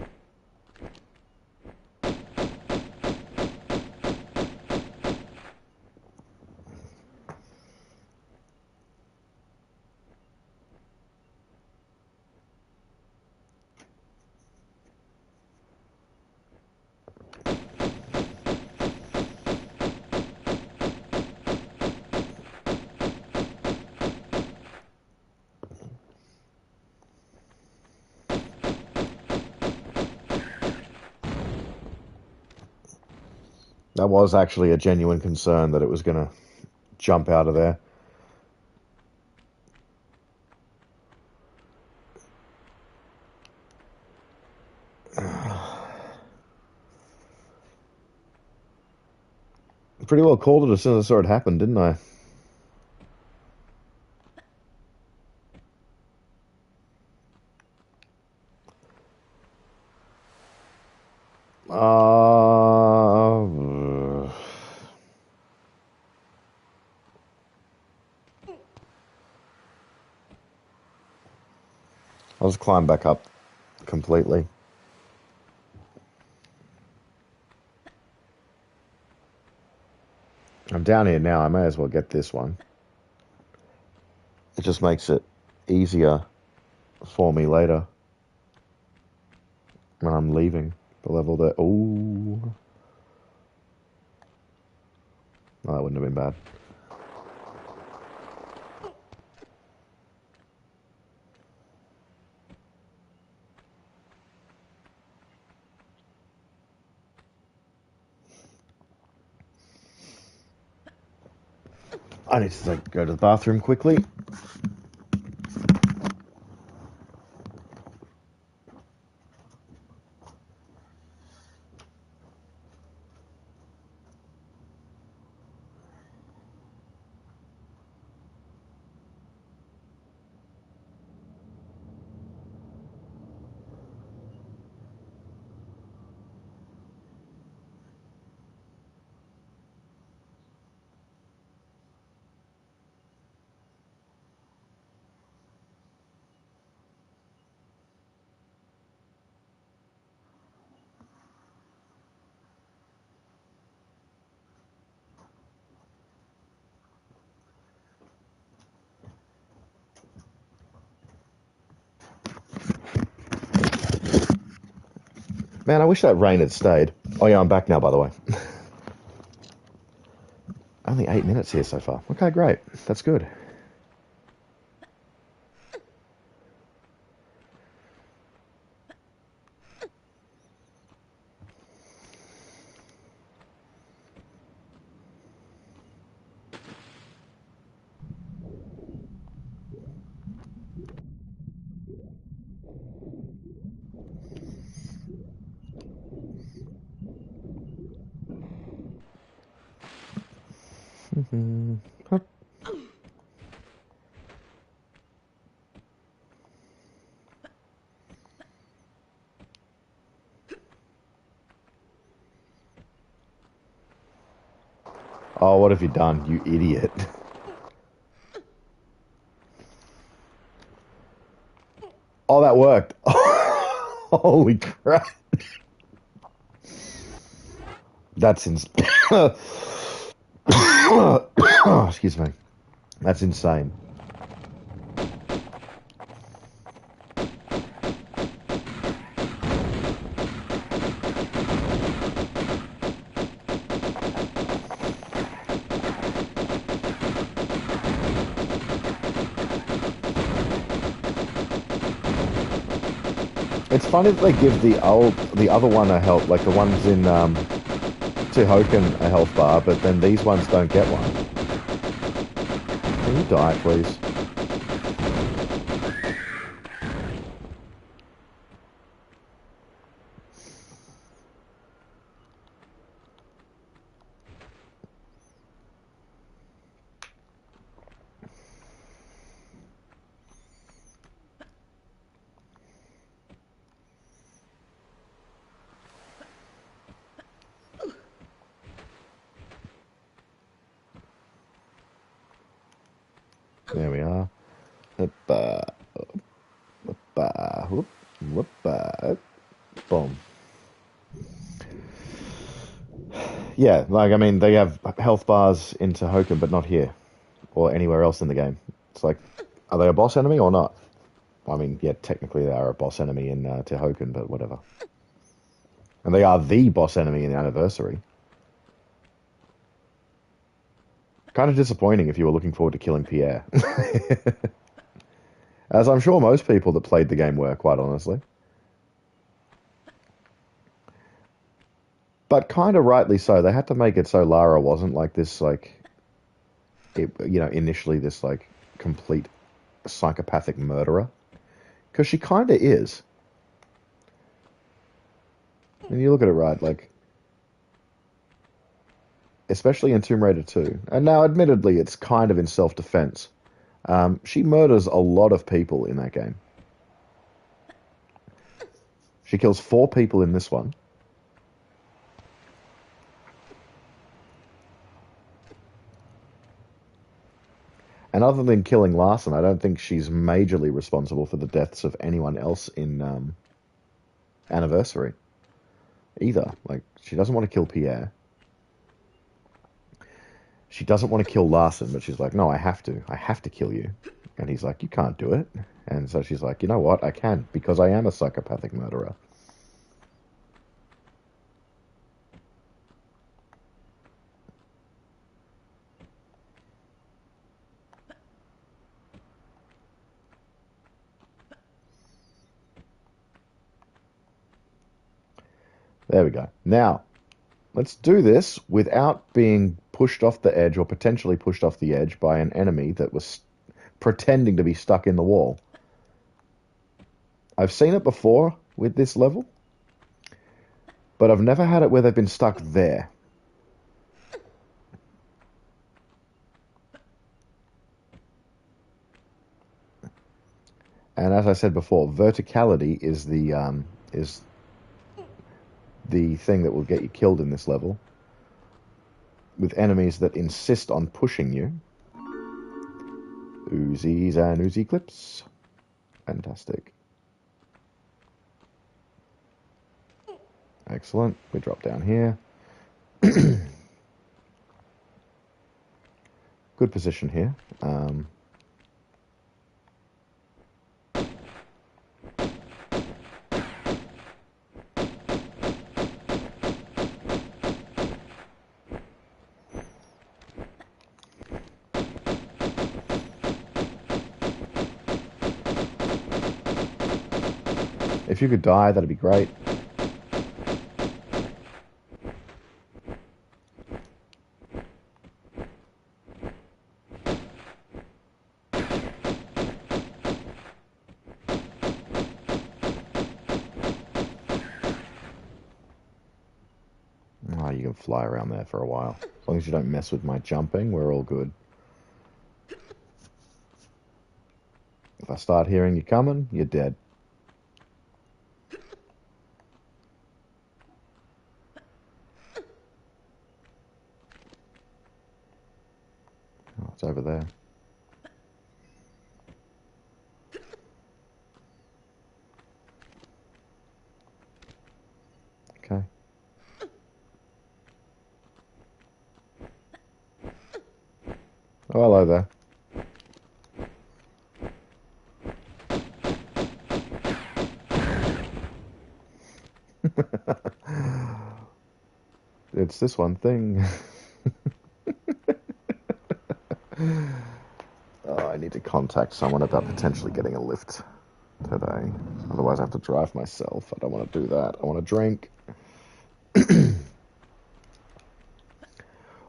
That was actually a genuine concern that it was going to jump out of there. Pretty well called it as soon as I saw it happen, didn't I? I'll just climb back up completely. I'm down here now. I may as well get this one. It just makes it easier for me later when I'm leaving the level that. Ooh. No, that wouldn't have been bad. I need to go to the bathroom quickly. Man, I wish that rain had stayed. Oh yeah, I'm back now, by the way. Only 8 minutes here so far. Okay, great. That's good. Oh, what have you done, you idiot? Oh, that worked. Holy crap. That's excuse me. That's insane. It's funny that they give the other one a health, like the ones in Tihoken a health bar, but then these ones don't get one. Can you die, please? There we are. Whoop, whoop, whoop, boom. Yeah, like, I mean, they have health bars in Tihoken, but not here or anywhere else in the game. It's like, are they a boss enemy or not? I mean, yeah, technically they are a boss enemy in Tihoken, but whatever. And they are the boss enemy in the anniversary. Kind of disappointing if you were looking forward to killing Pierre. As I'm sure most people that played the game were, quite honestly. But kind of rightly so. They had to make it so Lara wasn't like this, like, initially this, like, complete psychopathic murderer. Because she kind of is. And you look at it right, like, especially in Tomb Raider 2. And now, admittedly, it's kind of in self-defense. She murders a lot of people in that game. She kills 4 people in this one. And other than killing Larson, I don't think she's majorly responsible for the deaths of anyone else in Anniversary either. Like, she doesn't want to kill Pierre. She doesn't want to kill Larson, but she's like, no, I have to. I have to kill you. And he's like, you can't do it. And so she's like, you know what? I can, because I am a psychopathic murderer. There we go. Now, let's do this without being pushed off the edge or potentially pushed off the edge by an enemy that was pretending to be stuck in the wall. I've seen it before with this level, but I've never had it where they've been stuck there. And as I said before, verticality is the thing that will get you killed in this level. With enemies that insist on pushing you. Uzis and Uzi clips. Fantastic. Excellent. We drop down here. Good position here. If you could die, that'd be great. Oh, you can fly around there for a while. As long as you don't mess with my jumping, we're all good. If I start hearing you coming, you're dead. Oh, it's over there. Okay. Oh, hello there. It's this one thing. Oh, I need to contact someone about potentially getting a lift today. Otherwise, I have to drive myself. I don't want to do that. I want to drink.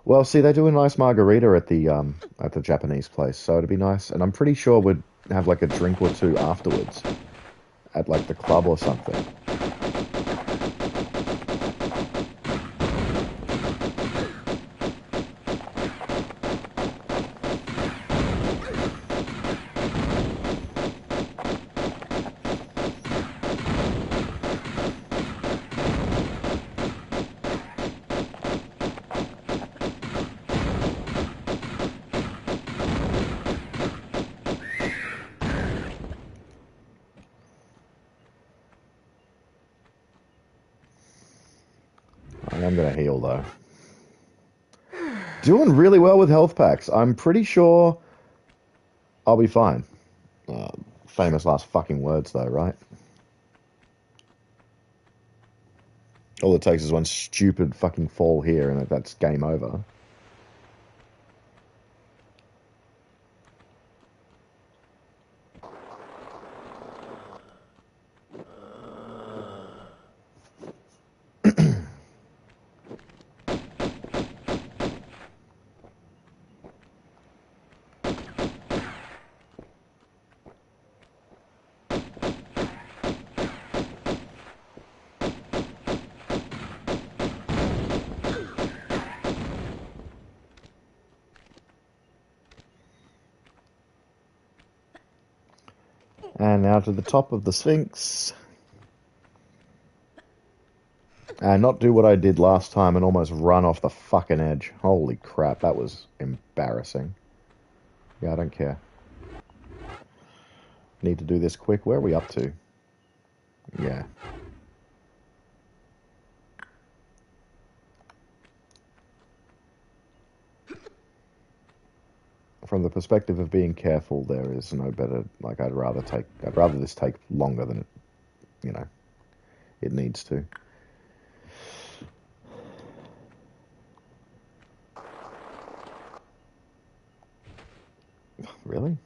Well, see, they do a nice margarita at the Japanese place, so it'd be nice. And I'm pretty sure we'd have like a drink or two afterwards at like the club or something. I am going to heal, though. Doing really well with health packs. I'm pretty sure I'll be fine. Famous last fucking words, though, right? All it takes is one stupid fucking fall here, and that's game over. And now to the top of the Sphinx. And not do what I did last time and almost run off the fucking edge. Holy crap, that was embarrassing. Yeah, I don't care. Need to do this quick. Where are we up to? Yeah. From the perspective of being careful, there is no better. Like, I'd rather this take longer than it needs to. Really?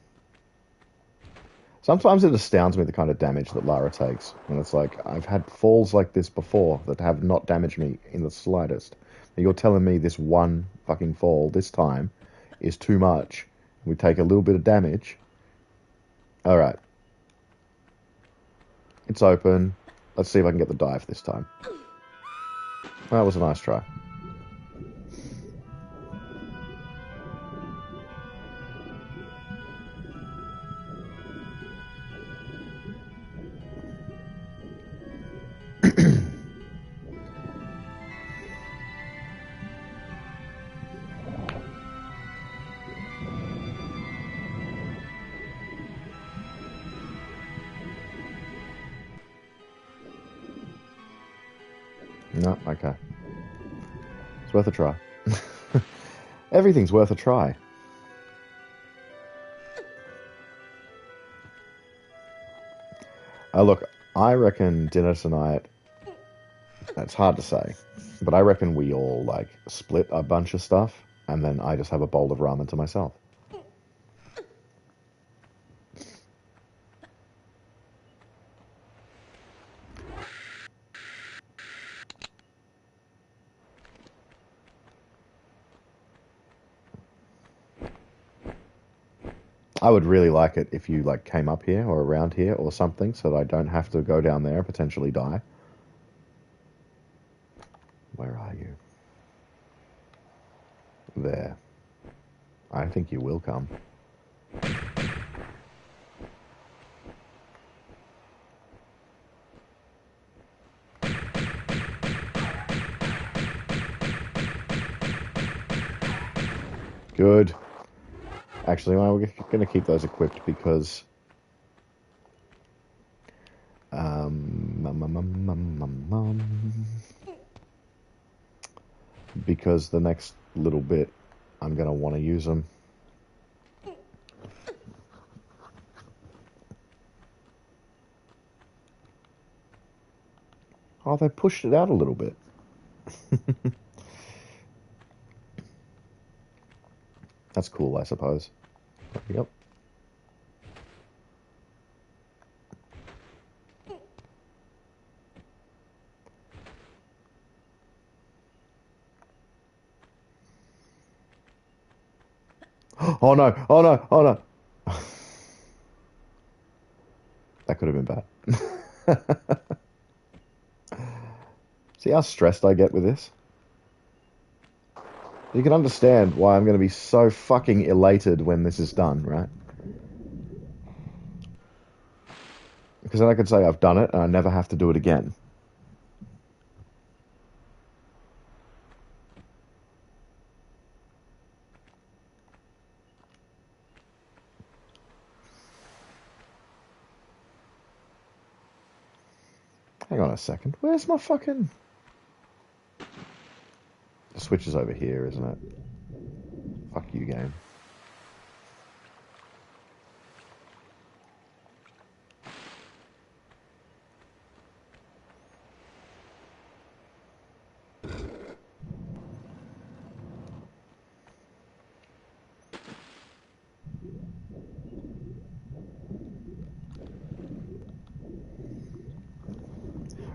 Sometimes it astounds me the kind of damage that Lara takes. And it's like, I've had falls like this before that have not damaged me in the slightest. And you're telling me this one fucking fall this time is too much. We take a little bit of damage. Alright. It's open. Let's see if I can get the dive this time. That was a nice try. No, okay. It's worth a try. Everything's worth a try. Look, I reckon dinner tonight, it's hard to say, but I reckon we all, like, split a bunch of stuff, and then I just have a bowl of ramen to myself. I would really like it if you, like, came up here or around here or something so that I don't have to go down there and potentially die. Where are you? There. I think you will come. Good. Actually, well, we're going to keep those equipped because... because the next little bit, I'm going to want to use them. Oh, they pushed it out a little bit. That's cool, I suppose. Yep. Oh no, oh no, oh no. That could have been bad. See how stressed I get with this? You can understand why I'm going to be so fucking elated when this is done, right? Because then I can say I've done it and I never have to do it again. Hang on a second. Where's my fucking... The switch is over here, isn't it? Fuck you, game.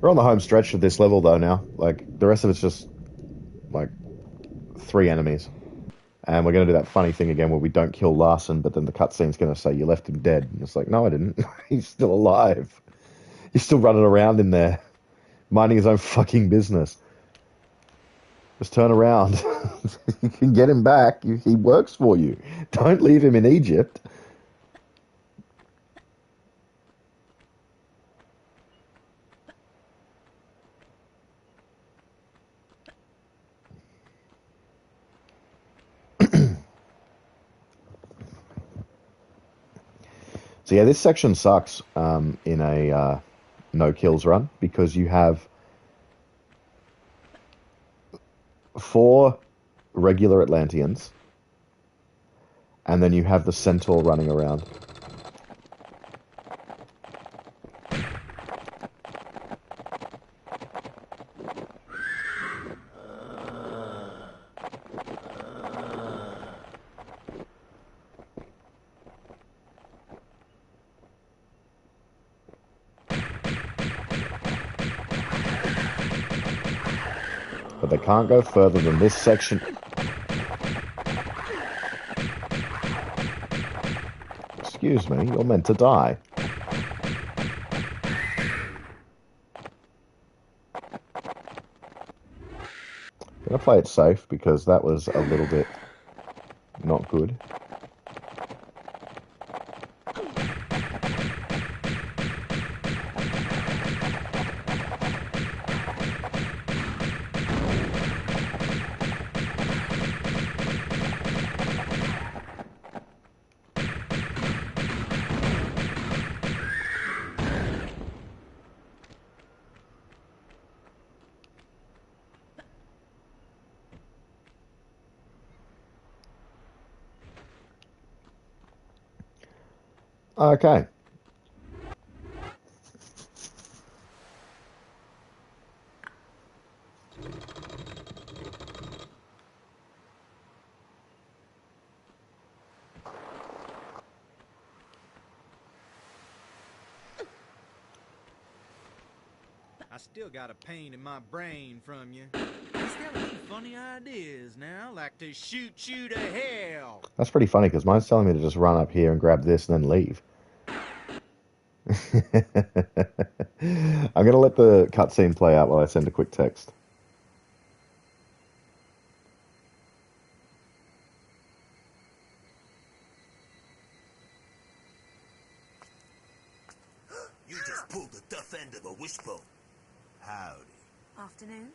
We're on the home stretch of this level, though, now. Like, the rest of it's just, like, 3 enemies. And we're going to do that funny thing again where we don't kill Larson, but then the cutscene's going to say you left him dead. And it's like, no, I didn't. He's still alive. He's still running around in there, minding his own fucking business. Just turn around. You can get him back. He works for you. Don't leave him in Egypt. So yeah, this section sucks in a no kills run because you have 4 regular Atlanteans, and then you have the Centaur running around. But they can't go further than this section. Excuse me, you're meant to die. I'm gonna play it safe because that was a little bit not good. Okay.
I still got a pain in my brain from you. Is there any funny ideas now, like to shoot you to hell?
That's pretty funny because mine's telling me to just run up here and grab this and then leave. I'm gonna let the cutscene play out while I send a quick text.
You just pulled the tough end of a wishbone. Howdy.
Afternoon.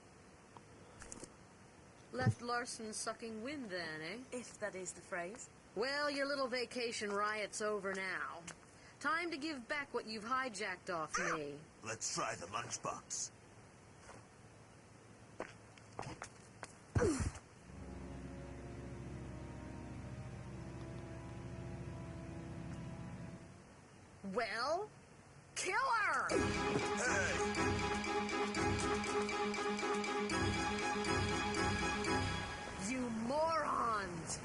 Left Larson sucking wind then, eh?
If that is the phrase.
Well, your little vacation riot's over now. Time to give back what you've hijacked off me.
Let's try the lunchbox.
Well, kill her! You morons!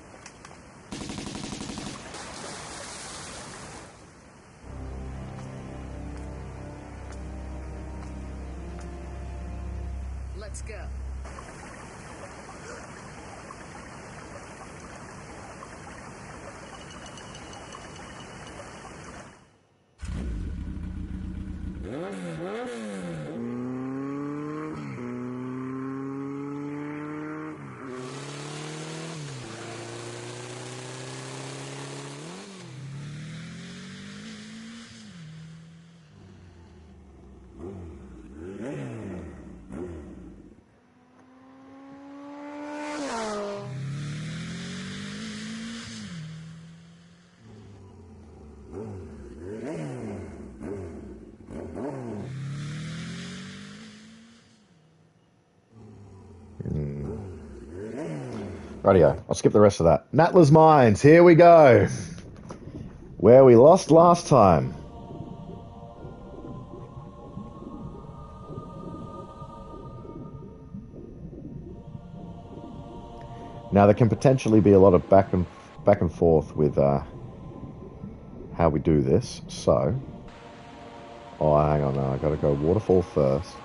Let's go.
Rightio, I'll skip the rest of that. Natla's Mines, here we go. Where we lost last time. Now there can potentially be a lot of back and forth with how we do this. So, oh, hang on now, I gotta go waterfall first.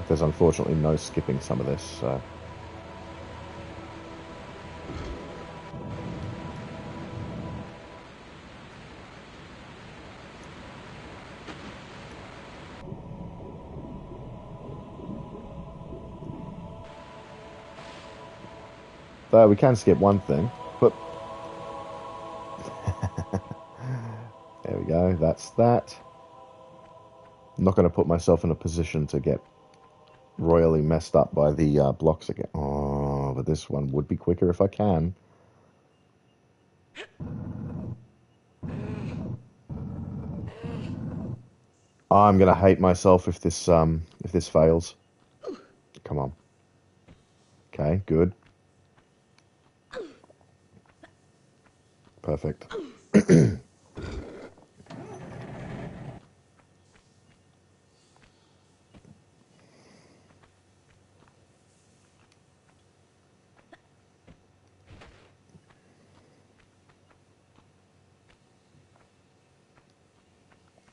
There's unfortunately no skipping some of this, so... Though we can skip one thing, but... There we go, that's that. I'm not going to put myself in a position to get royally messed up by the blocks again. Oh, but this one would be quicker if I can. I'm gonna hate myself if this fails. Come on. Okay, good. Perfect.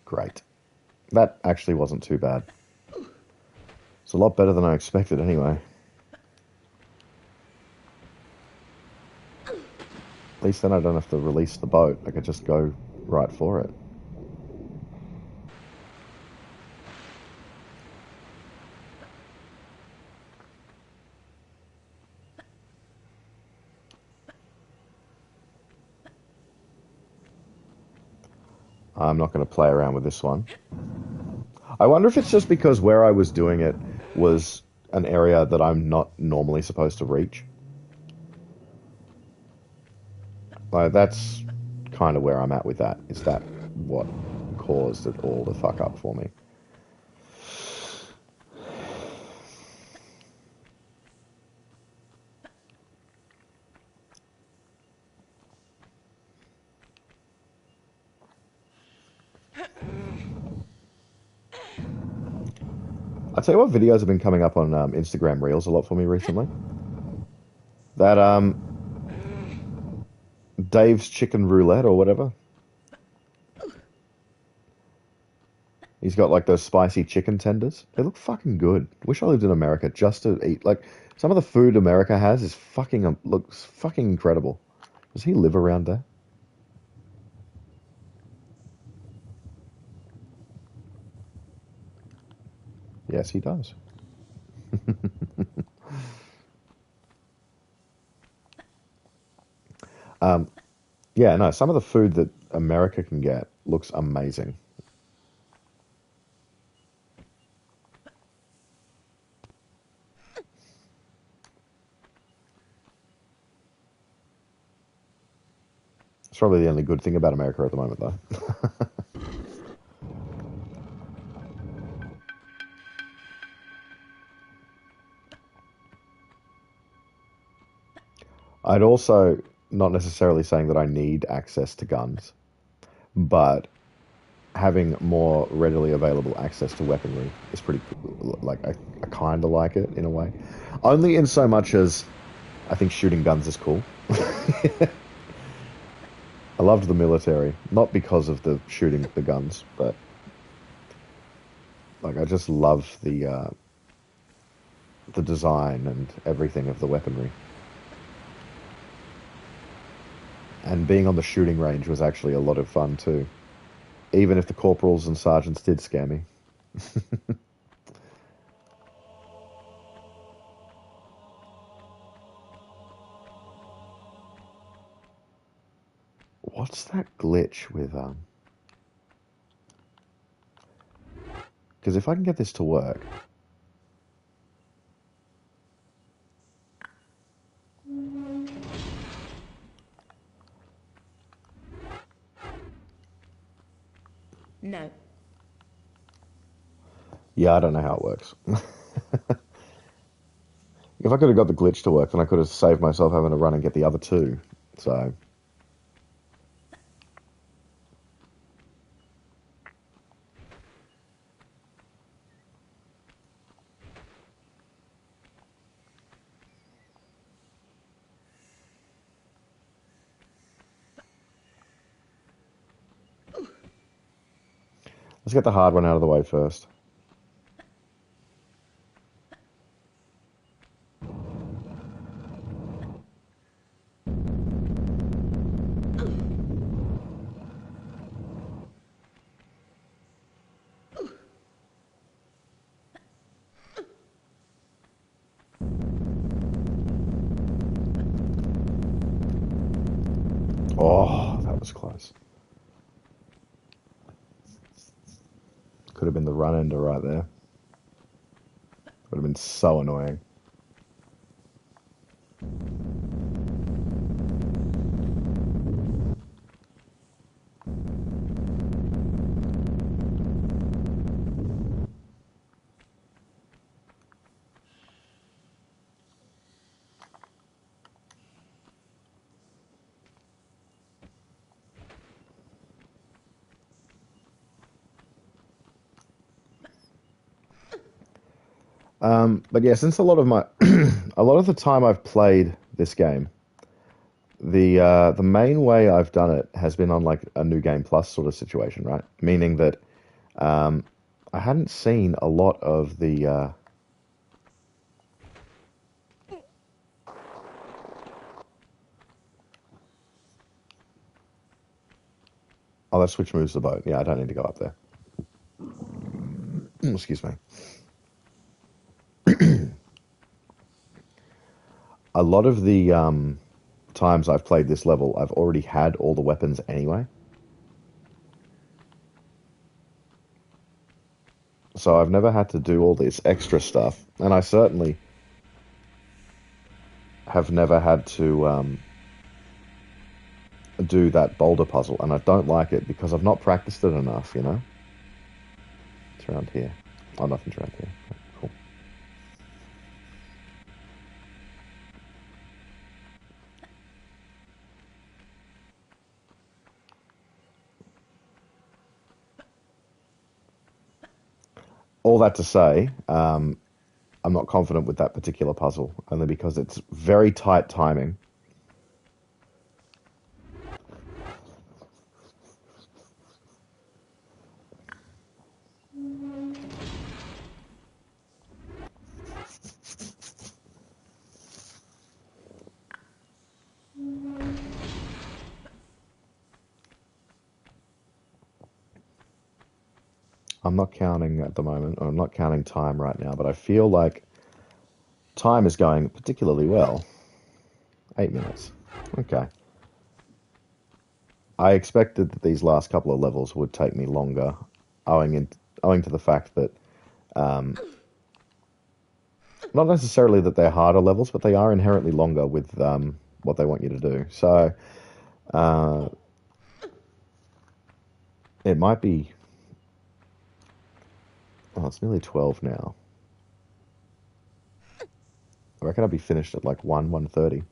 Great. That actually wasn't too bad. It's a lot better than I expected anyway. At least then I don't have to release the boat. I could just go right for it. I'm not going to play around with this one. I wonder if it's just because where I was doing it was an area that I'm not normally supposed to reach. Like, that's kind of where I'm at with that. Is that what caused it all to fuck up for me? I'll tell you what videos have been coming up on Instagram Reels a lot for me recently. That Dave's Chicken Roulette or whatever. He's got like those spicy chicken tenders. They look fucking good. Wish I lived in America just to eat. Like, some of the food America has is fucking looks fucking incredible. Does he live around there? Yes, he does. Yeah, no, some of the food that America can get looks amazing. It's probably the only good thing about America at the moment, though. I'd also, not necessarily saying that I need access to guns, but having more readily available access to weaponry is pretty cool. Like, I kind of like it in a way. Only in so much as I think shooting guns is cool. I loved the military, not because of the shooting the guns, but like I just love the design and everything of the weaponry. And being on the shooting range was actually a lot of fun too, even if the corporals and sergeants did scare me. What's that glitch with because if I can get this to work.
No.
Yeah, I don't know how it works. If I could have got the glitch to work, then I could have saved myself having to run and get the other two. So, let's get the hard one out of the way first. Oh, that was close. Could have been the run ender right there. Would have have been so annoying. But yeah, since a lot of my a lot of the time I've played this game, the main way I've done it has been on like a new game plus sort of situation, right? Meaning that I hadn't seen a lot of the oh, that switch moves the boat. Yeah, I don't need to go up there. Excuse me. A lot of the times I've played this level, I've already had all the weapons anyway. So I've never had to do all this extra stuff. And I certainly have never had to do that boulder puzzle. And I don't like it because I've not practiced it enough, you know? It's around here. Oh, nothing's around here. Cool. All that to say, I'm not confident with that particular puzzle, only because it's very tight timing. I'm not counting at the moment, or I'm not counting time right now, but I feel like time is going particularly well. 8 minutes. Okay. I expected that these last couple of levels would take me longer, owing to the fact that not necessarily that they're harder levels, but they are inherently longer with what they want you to do. So it might be. Oh, it's nearly 12 now. I reckon I'll be finished at like 1:30,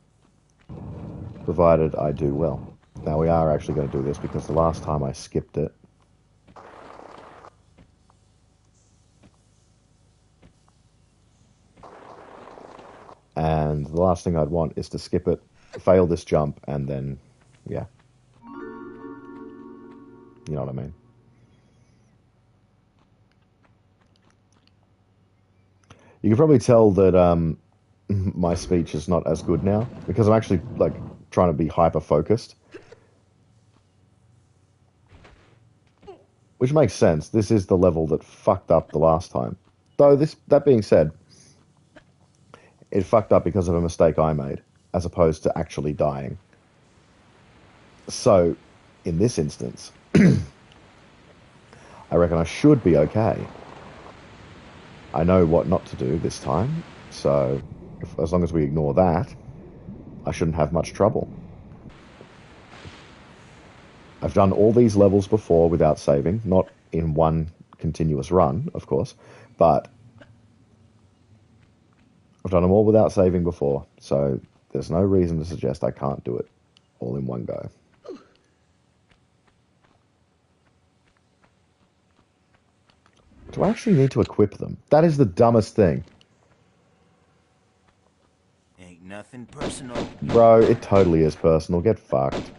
provided I do well. Now we are actually going to do this because the last time I skipped it. And the last thing I'd want is to skip it, fail this jump, and then, yeah. You know what I mean? You can probably tell that my speech is not as good now because I'm actually like trying to be hyper focused, which makes sense. This is the level that fucked up the last time. Though that being said, it fucked up because of a mistake I made, as opposed to actually dying. So, in this instance, I reckon I should be okay. I know what not to do this time, so as long as we ignore that, I shouldn't have much trouble. I've done all these levels before without saving, not in one continuous run, of course, but I've done them all without saving before, so there's no reason to suggest I can't do it all in one go. Do I actually need to equip them? That is the dumbest thing.
Ain't nothing personal.
Bro, it totally is personal. Get fucked.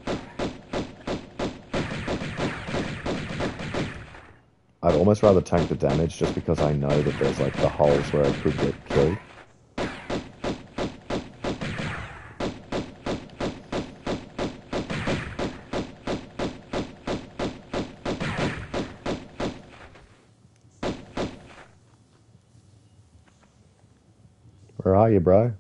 I'd almost rather tank the damage just because I know that there's like the holes where I could get killed. Where are you, bro?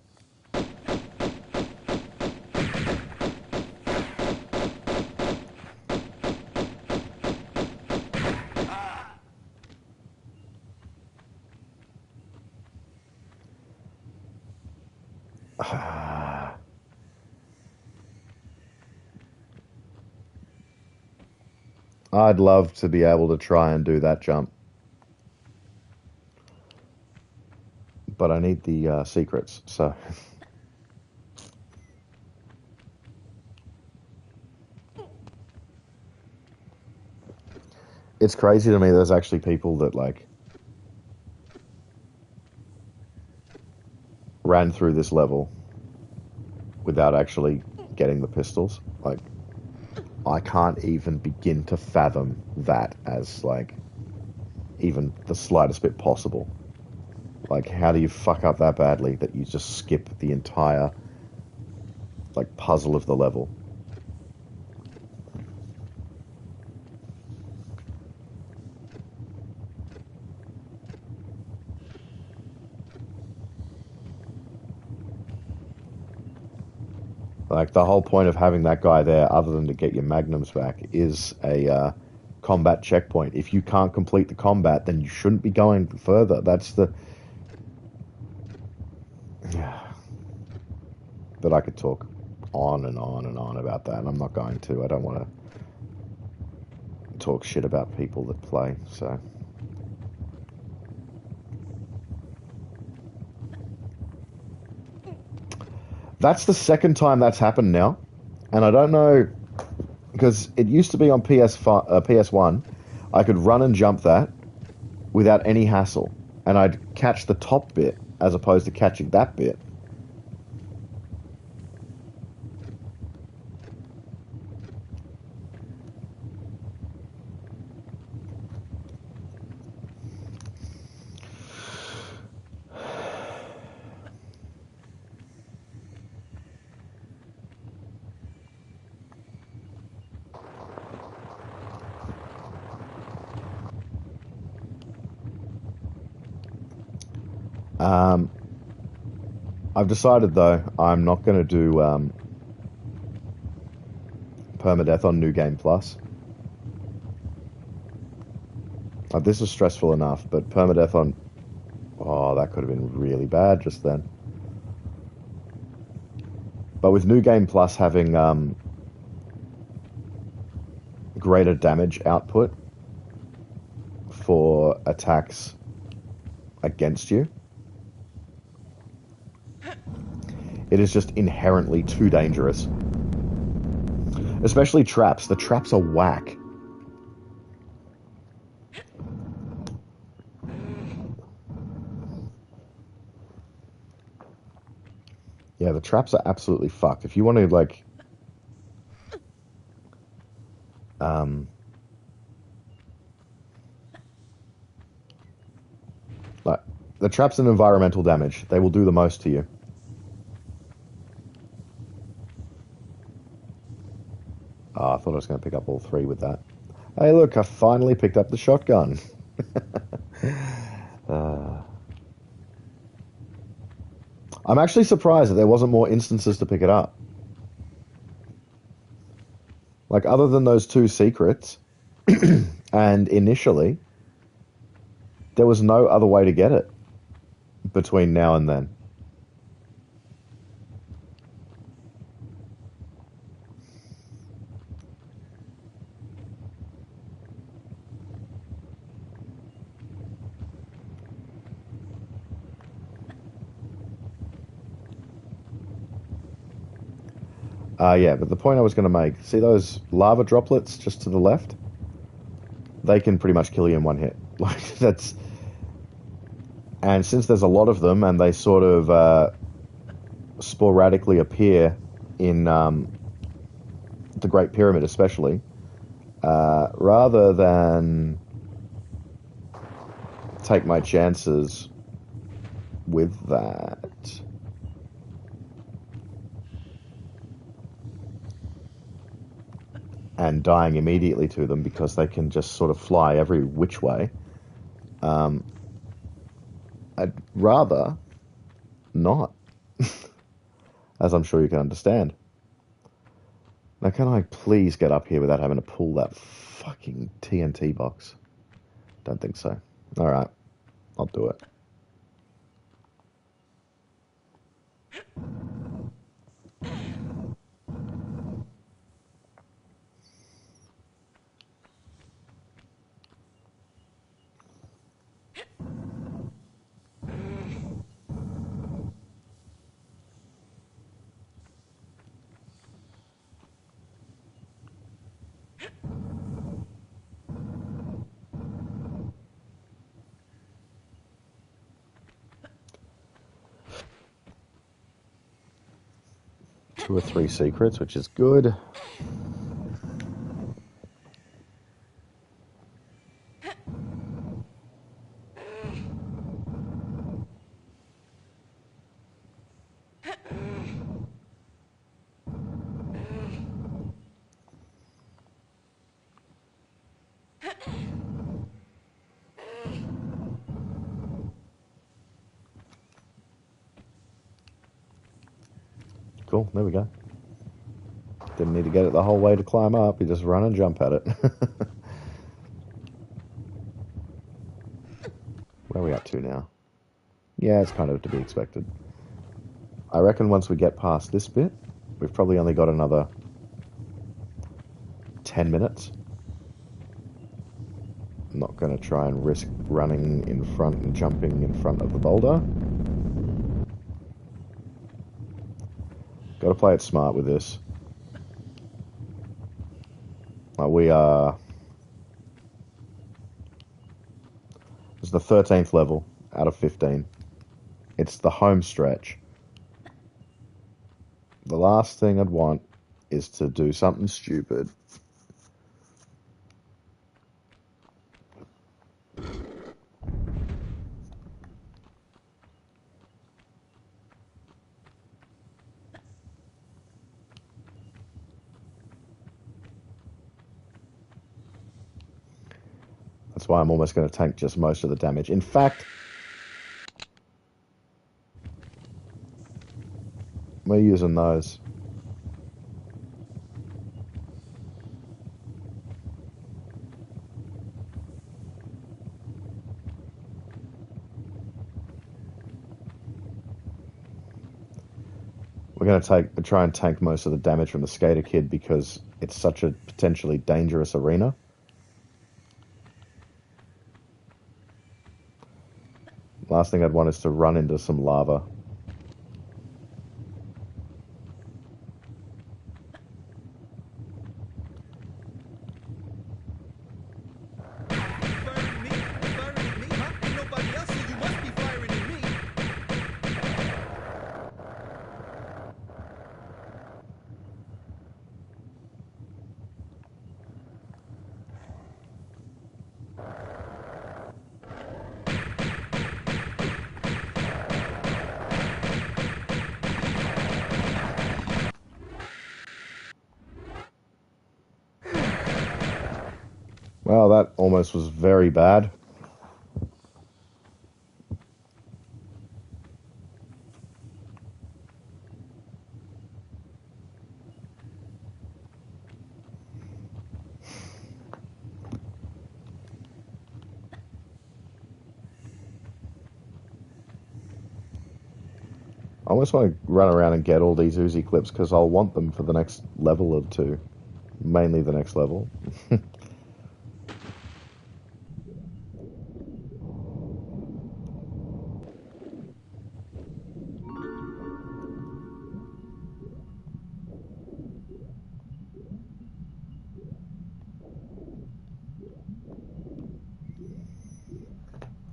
I'd love to be able to try and do that jump. But I need the secrets, so... It's crazy to me there's actually people that, like, ran through this level without actually getting the pistols. Like, I can't even begin to fathom that as, like, even the slightest bit possible. Like, how do you fuck up that badly that you just skip the entire, like, puzzle of the level? Like, the whole point of having that guy there, other than to get your magnums back, is a combat checkpoint. If you can't complete the combat, then you shouldn't be going further. That's the... But I could talk on and on and on about that, and I'm not going to. I don't want to talk shit about people that play, so... That's the second time that's happened now, and I don't know, because it used to be on PS1, I could run and jump that without any hassle, and I'd catch the top bit as opposed to catching that bit. I've decided, though, I'm not going to do Permadeath on New Game Plus. Like, this is stressful enough, but Permadeath on... Oh, that could have been really bad just then. But with New Game Plus having greater damage output for attacks against you, it is just inherently too dangerous. Especially traps. The traps are whack. Yeah, the traps are absolutely fucked. If you want to, like... like, the traps and environmental damage, they will do the most to you. Oh, I thought I was going to pick up all three with that. Hey, look, I finally picked up the shotgun. I'm actually surprised that there wasn't more instances to pick it up. Like, other than those two secrets, and initially, there was no other way to get it between now and then. Yeah, but the point I was going to make, see those lava droplets just to the left? They can pretty much kill you in one hit. Like, that's... And since there's a lot of them, and they sort of sporadically appear in the Great Pyramid especially, rather than take my chances with that... and dying immediately to them because they can just sort of fly every which way, I'd rather not, as I'm sure you can understand. Now, can I please get up here without having to pull that fucking TNT box? Don't think so. Alright, I'll do it. 2 or 3 secrets, which is good. Cool, there we go. Didn't need to get it the whole way to climb up. You just run and jump at it. Where are we up to now? Yeah, it's kind of to be expected. I reckon once we get past this bit, we've probably only got another 10 minutes. I'm not going to try and risk running in front and jumping in front of the boulder. Got to play it smart with this. We are... It's the 13th level out of 15. It's the home stretch. The last thing I'd want is to do something stupid. That's why I'm almost going to tank just most of the damage. In fact, we're using those. We're going to try and tank most of the damage from the Skater Kid because it's such a potentially dangerous arena. Last thing I'd want is to run into some lava.
Firing me? Firing at me, huh? Ain't nobody else, so you must be firing at me.
Well, that almost was very bad. I almost want to run around and get all these Uzi clips because I'll want them for the next level or two. Mainly the next level.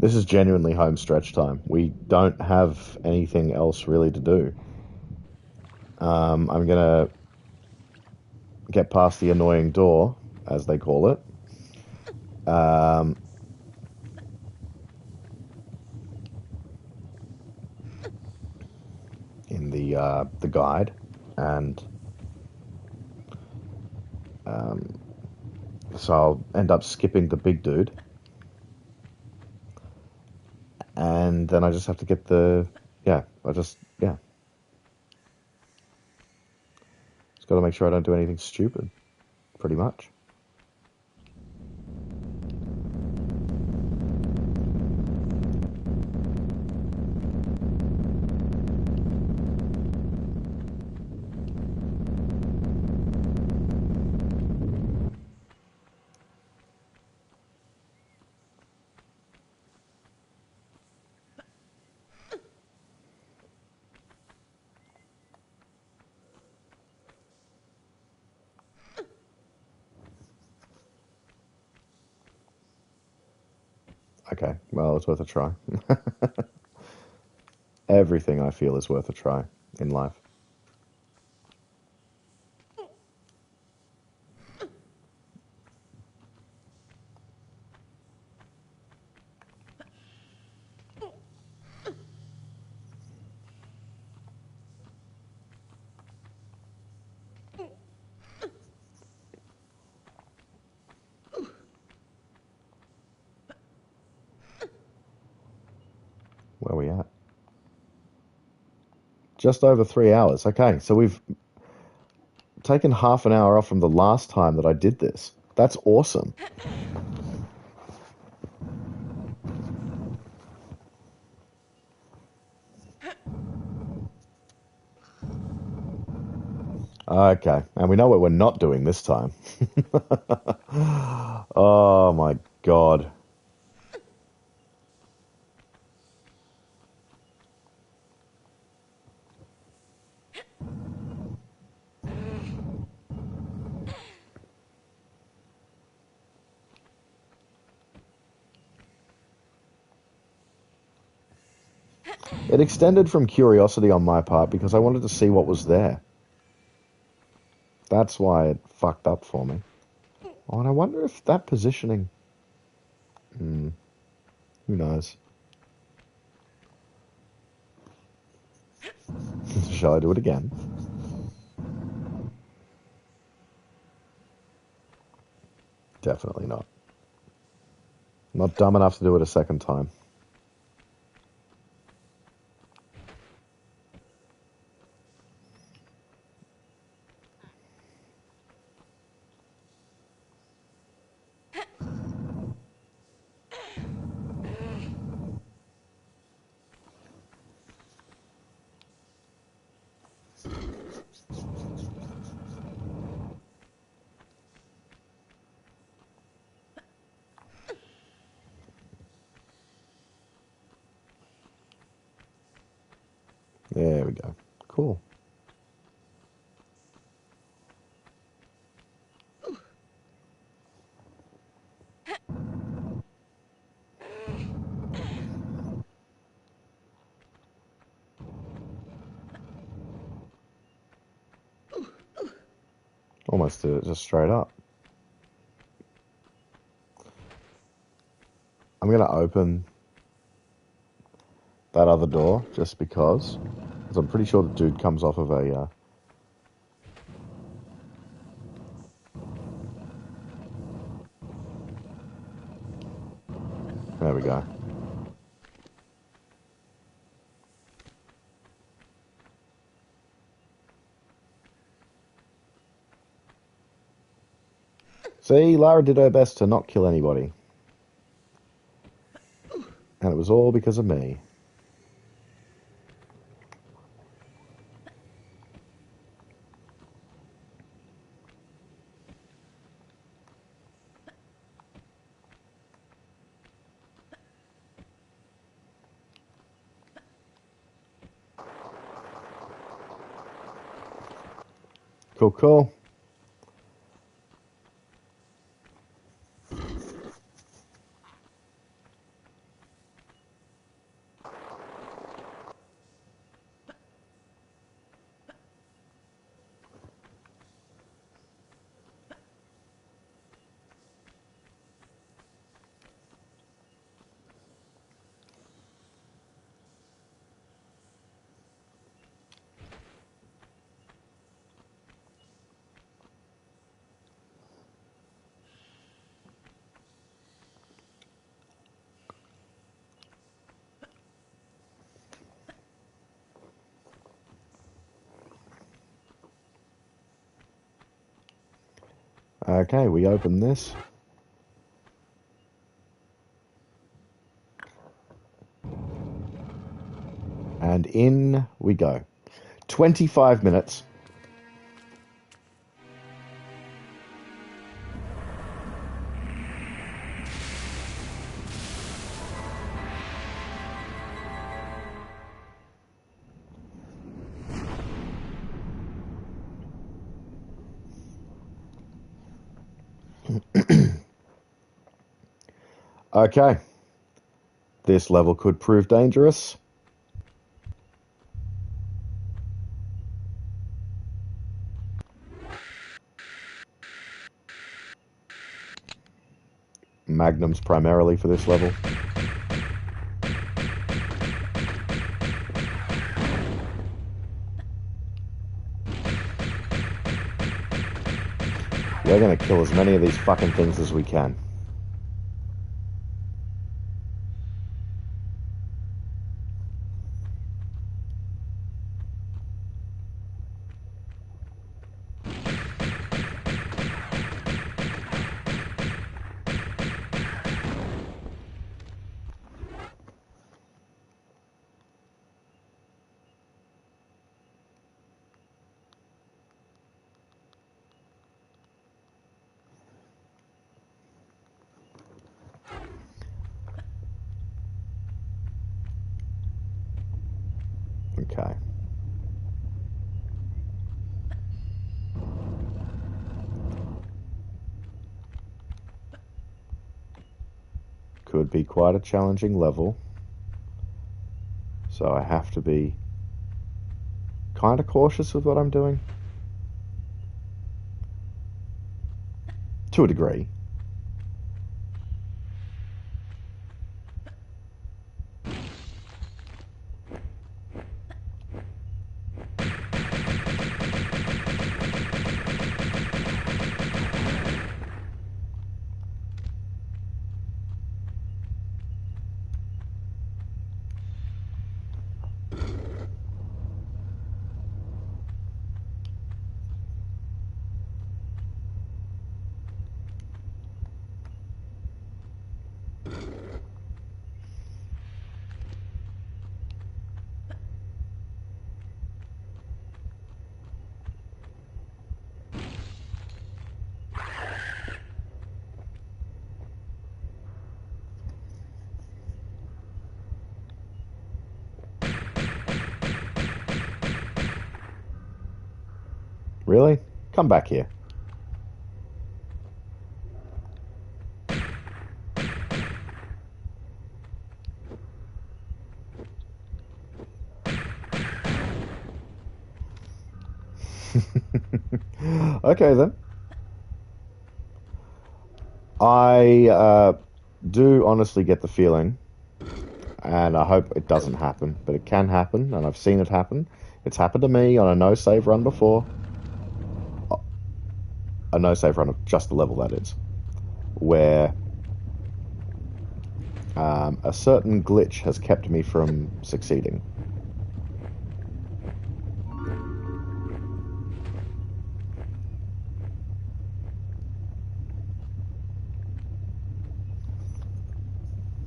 This is genuinely home stretch time. We don't have anything else really to do. I'm going to get past the annoying door, as they call it. In the guide, and so I'll end up skipping the big dude, and then I just have to get the just got to make sure I don't do anything stupid, pretty much. Okay, well, it's worth a try. Everything I feel is worth a try in life. Where are we at? Just over 3 hours. Okay, so we've taken half an hour off from the last time that I did this. That's awesome. Okay, and we know what we're not doing this time. Oh my god. It extended from curiosity on my part because I wanted to see what was there. That's why it fucked up for me. Oh, and I wonder if that positioning... who knows? Shall I do it again? Definitely not. Not dumb enough to do it a second time. There we go. Cool. Almost did it just straight up. I'm going to open that other door just because I'm pretty sure the dude comes off of a... There we go. See, Lara did her best to not kill anybody. And it was all because of me. Cool, cool. Okay, we open this. And in we go. 25 minutes. Okay. This level could prove dangerous. Magnums primarily for this level. We're gonna kill as many of these fucking things as we can. Okay. Could be quite a challenging level. So I have to be kind of cautious with what I'm doing. To a degree. Really? Come back here. Okay then. I do honestly get the feeling, and I hope it doesn't happen, but it can happen, and I've seen it happen. It's happened to me on a no-save run before. A no-save run of just the level, that is. Where a certain glitch has kept me from succeeding.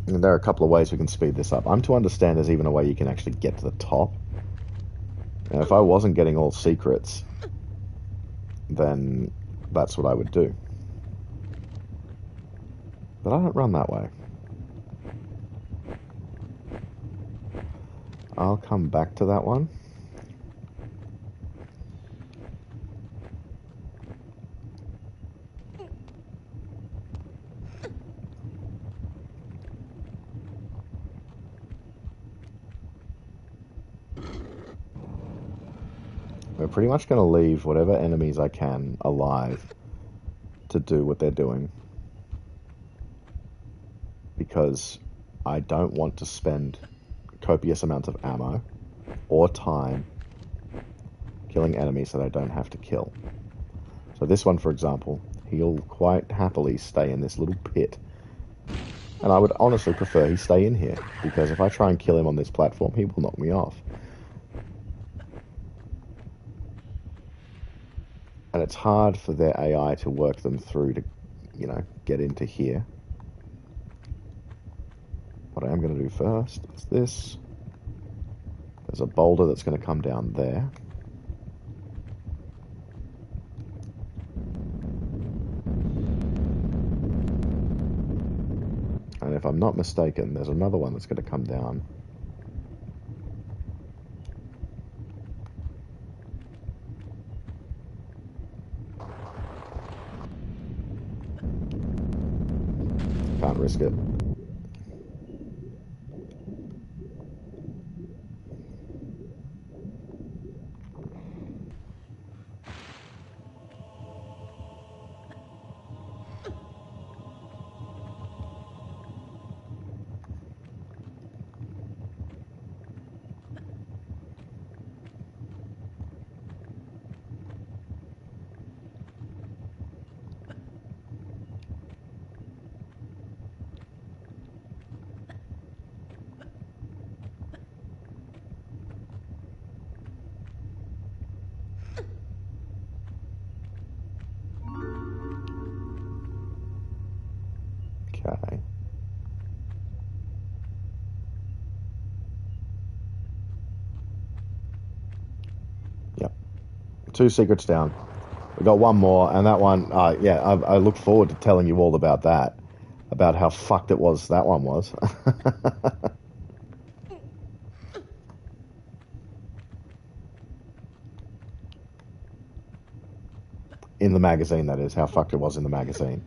And there are a couple of ways we can speed this up. I'm to understand there's even a way you can actually get to the top. And if I wasn't getting all secrets, then that's what I would do. But I don't run that way. I'll come back to that one. We're pretty much going to leave whatever enemies I can alive to do what they're doing. Because I don't want to spend copious amounts of ammo or time killing enemies that I don't have to kill. So this one, for example, he'll quite happily stay in this little pit. And I would honestly prefer he stay in here, because if I try and kill him on this platform, he will knock me off. And it's hard for their AI to work them through to, you know, get into here. What I am going to do first is this. There's a boulder that's going to come down there. And if I'm not mistaken, there's another one that's going to come down. Can't risk it. 2 secrets down. We got one more, and that one, yeah, I look forward to telling you all about that. About how fucked it was that one was. In the magazine, that is. How fucked it was in the magazine.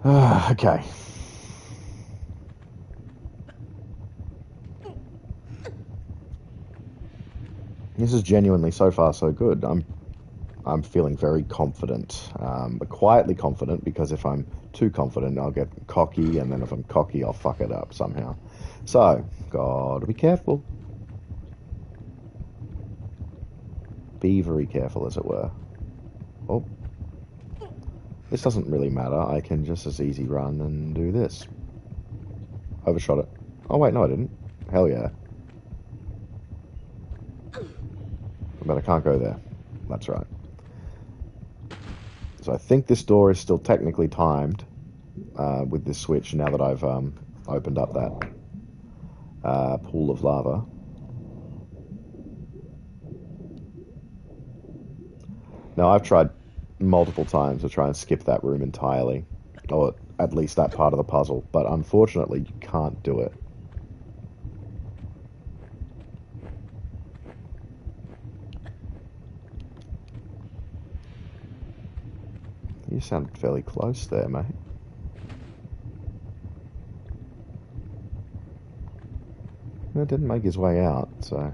Okay. This is genuinely so far so good. I'm feeling very confident, but quietly confident, because if I'm too confident, I'll get cocky, and then if I'm cocky, I'll fuck it up somehow. So, gotta be careful. Be very careful, as it were. Oh. This doesn't really matter. I can just as easy run and do this. Overshot it. Oh, wait, no, I didn't. Hell yeah. But I can't go there. That's right. So I think this door is still technically timed with this switch now that I've opened up that pool of lava. Now, I've tried multiple times to try and skip that room entirely, or at least that part of the puzzle, but unfortunately you can't do it. You sound fairly close there, mate. It didn't make his way out, so...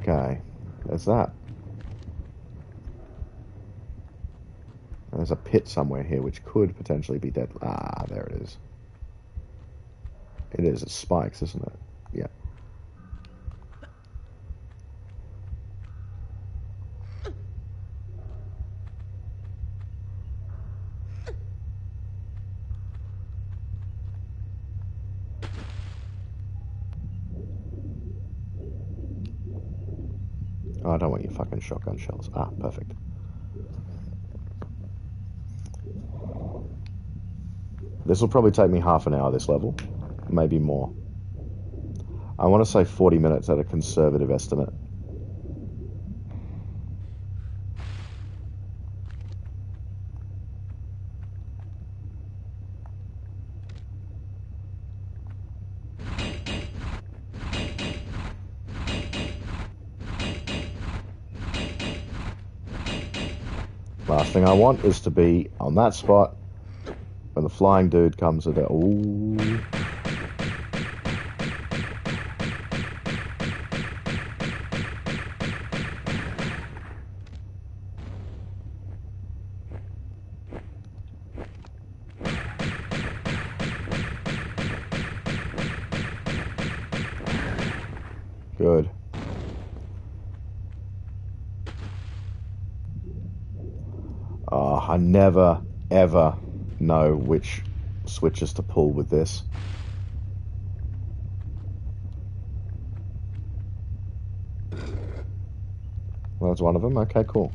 Okay, there's that. There's a pit somewhere here which could potentially be dead. Ah, there it is. It is. It's spikes, isn't it? Yeah. Oh, I don't want your fucking shotgun shells. Ah, perfect. This will probably take me half an hour, this level. Maybe more. I want to say 40 minutes at a conservative estimate. Last thing I want is to be on that spot when the flying dude comes at it. Ooh. Good. I never, ever know which switches to pull with this. Well, that's one of them. Okay, cool.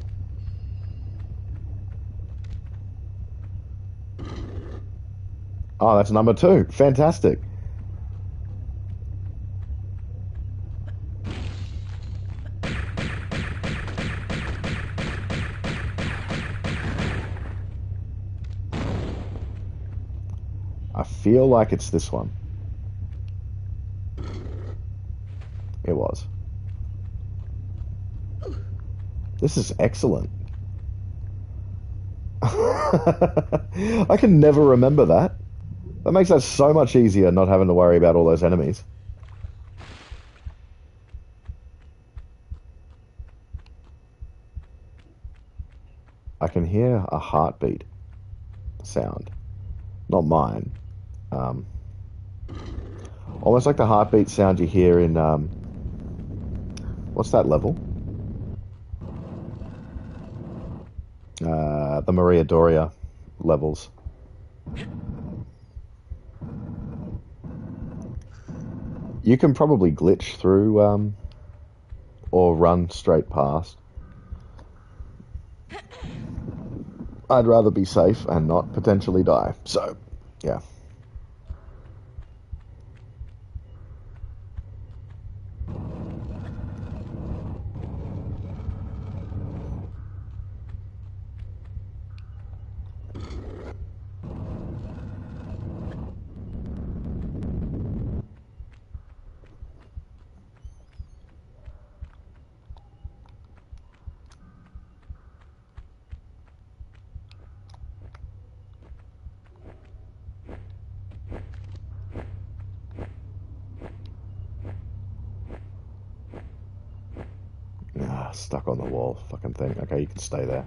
Oh, that's number 2. Fantastic. I feel like it's this one. It was. This is excellent. I can never remember that. That makes that so much easier, not having to worry about all those enemies. I can hear a heartbeat sound. Not mine. Almost like the heartbeat sound you hear in, what's that level? The Maria Doria levels. You can probably glitch through or run straight past. I'd rather be safe and not potentially die. So, yeah. Ah, stuck on the wall. Fucking thing. Okay, you can stay there.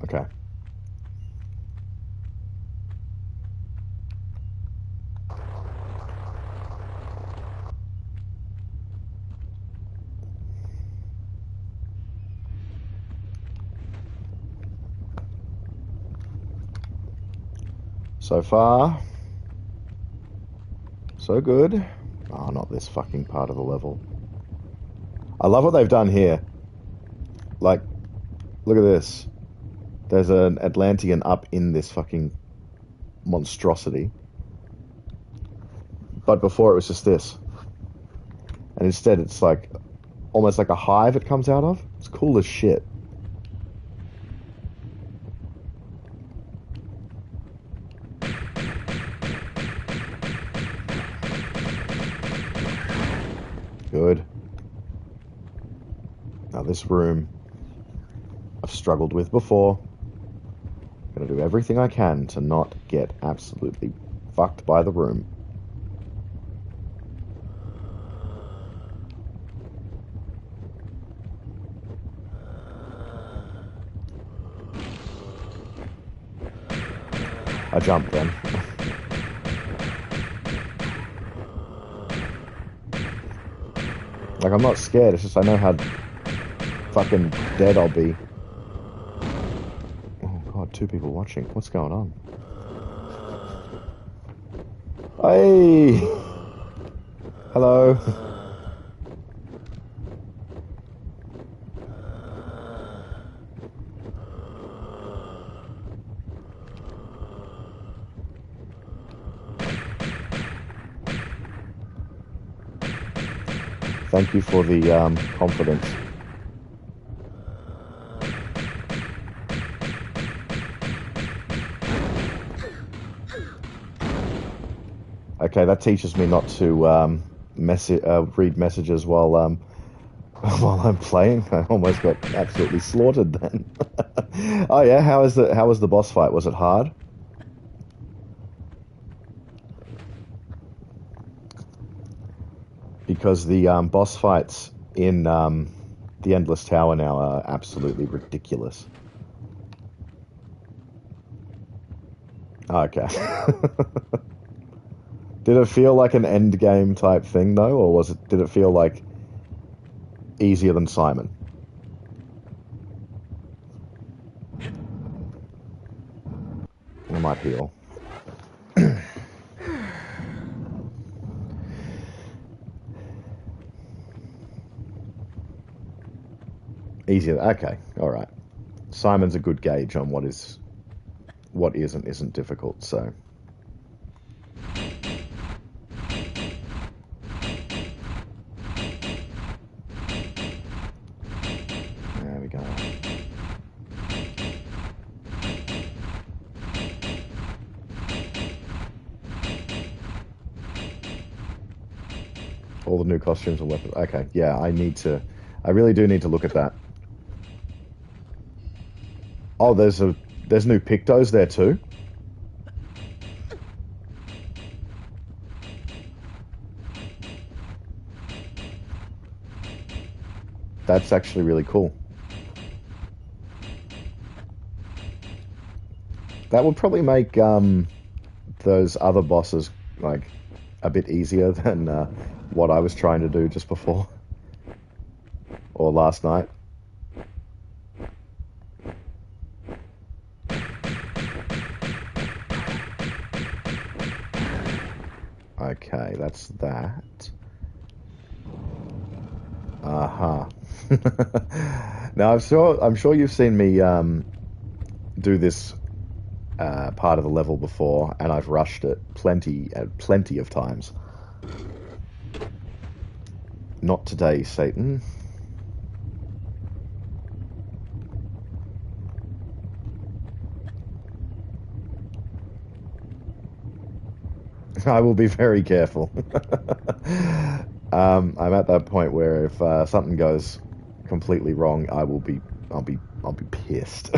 Okay. So far, so good. Oh, not this fucking part of the level. I love what they've done here. Like, look at this. There's an Atlantean up in this fucking monstrosity. But before it was just this. And instead it's like, almost like a hive it comes out of. It's cool as shit. Good. Now this room I've struggled with before. Gonna do everything I can to not get absolutely fucked by the room. I jumped then. Like, I'm not scared, it's just I know how fucking dead I'll be. Oh god, 2 people watching. What's going on? Hey! Hello. Thank you for the confidence. Okay, that teaches me not to read messages while while I'm playing. I almost got absolutely slaughtered then. Oh yeah, how was the boss fight? Was it hard? Because the boss fights in the Endless Tower now are absolutely ridiculous. Okay. Did it feel like an end game type thing though, or did it feel like easier than Simon? I might heal. Easier. Okay, all right. Simon's a good gauge on what is and isn't difficult. So. There we go. All the new costumes and weapons. Okay, yeah, I really do need to look at that. Oh, there's a There's new pictos there too. That's actually really cool. That would probably make those other bosses like a bit easier than what I was trying to do just before or last night. Okay, that's that. Aha. Now I'm sure you've seen me do this part of the level before, and I've rushed it plenty of times. Not today, Satan. I will be very careful. I'm at that point where if something goes completely wrong, I'll be pissed.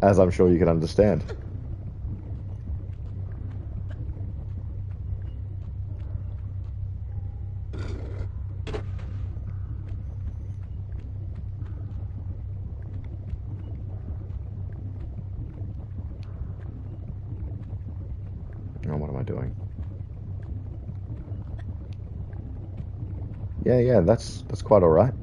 As I'm sure you can understand. Oh, what am I doing? Yeah, that's quite all right.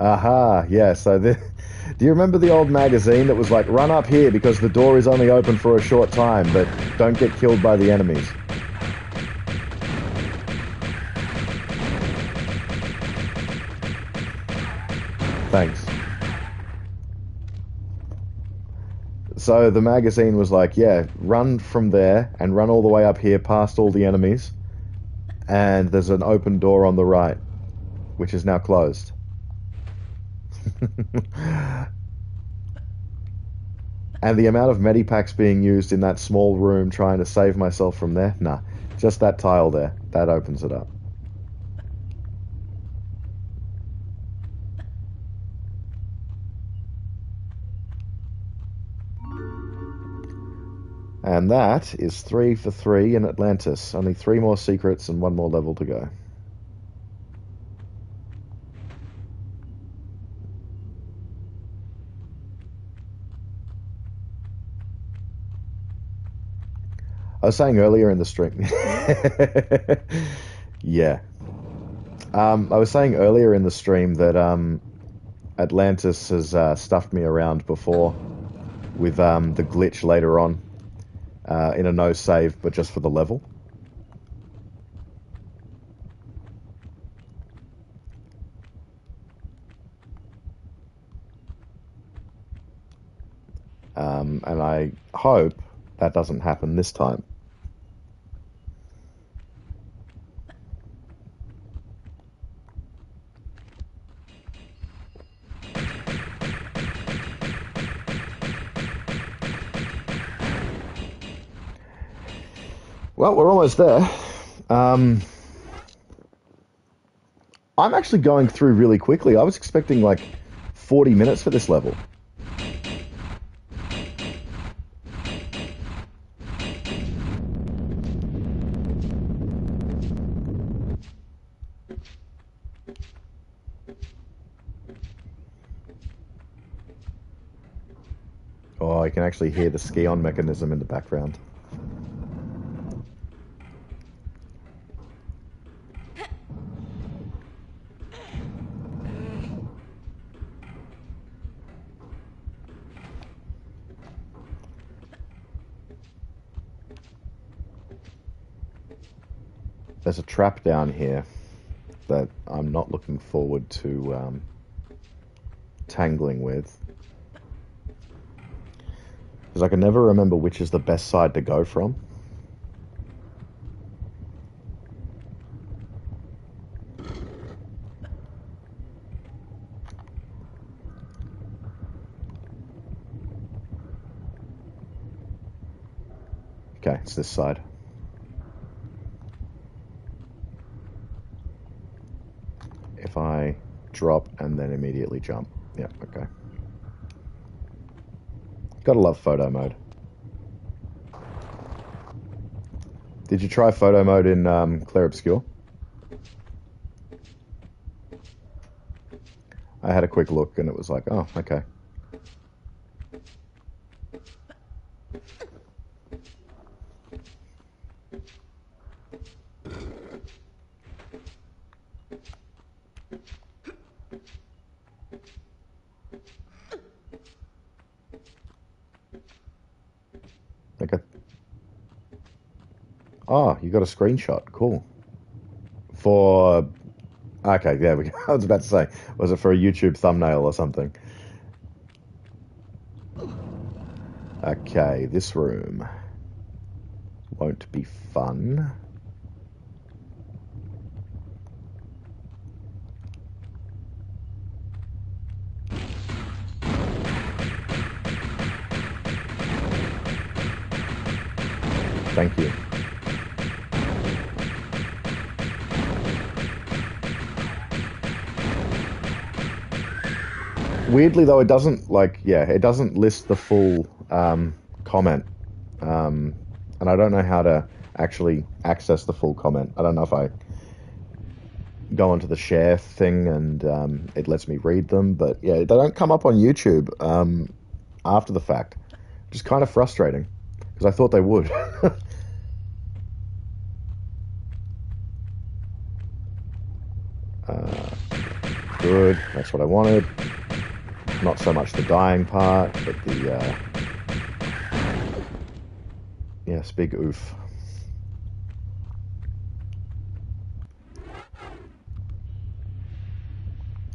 Aha, yeah, so do you remember the old magazine that was like, run up here because the door is only open for a short time, but don't get killed by the enemies? Thanks. So the magazine was like, yeah, run from there and run all the way up here past all the enemies, and there's an open door on the right, which is now closed. And the amount of medipacks being used in that small room trying to save myself from there, nah, just that tile there, that opens it up. And that is 3 for 3 in Atlantis. Only 3 more secrets and 1 more level to go. I was saying earlier in the stream. Yeah. I was saying earlier in the stream that Atlantis has stuffed me around before with the glitch later on in a no save, but just for the level. And I hope that doesn't happen this time. Well, we're almost there. I'm actually going through really quickly. I was expecting like 40 minutes for this level. Oh, I can actually hear the ski-on mechanism in the background. There's a trap down here that I'm not looking forward to tangling with. Because I can never remember which is the best side to go from. Okay, it's this side. If I drop and then immediately jump. Yeah, okay. Gotta love photo mode. Did you try photo mode in Clair Obscur? I had a quick look and it was like, oh, okay. Okay. Oh, you got a screenshot. Cool. For... Okay, there we go. I was about to say, was it for a YouTube thumbnail or something? Okay, this room won't be fun. Thank you. Weirdly, though, it doesn't, like, yeah, it doesn't list the full comment. And I don't know how to actually access the full comment. I don't know if I go onto the share thing and it lets me read them, but yeah, they don't come up on YouTube after the fact, which is kind of frustrating because I thought they would. Good, that's what I wanted. Not so much the dying part, but the yes, big oof.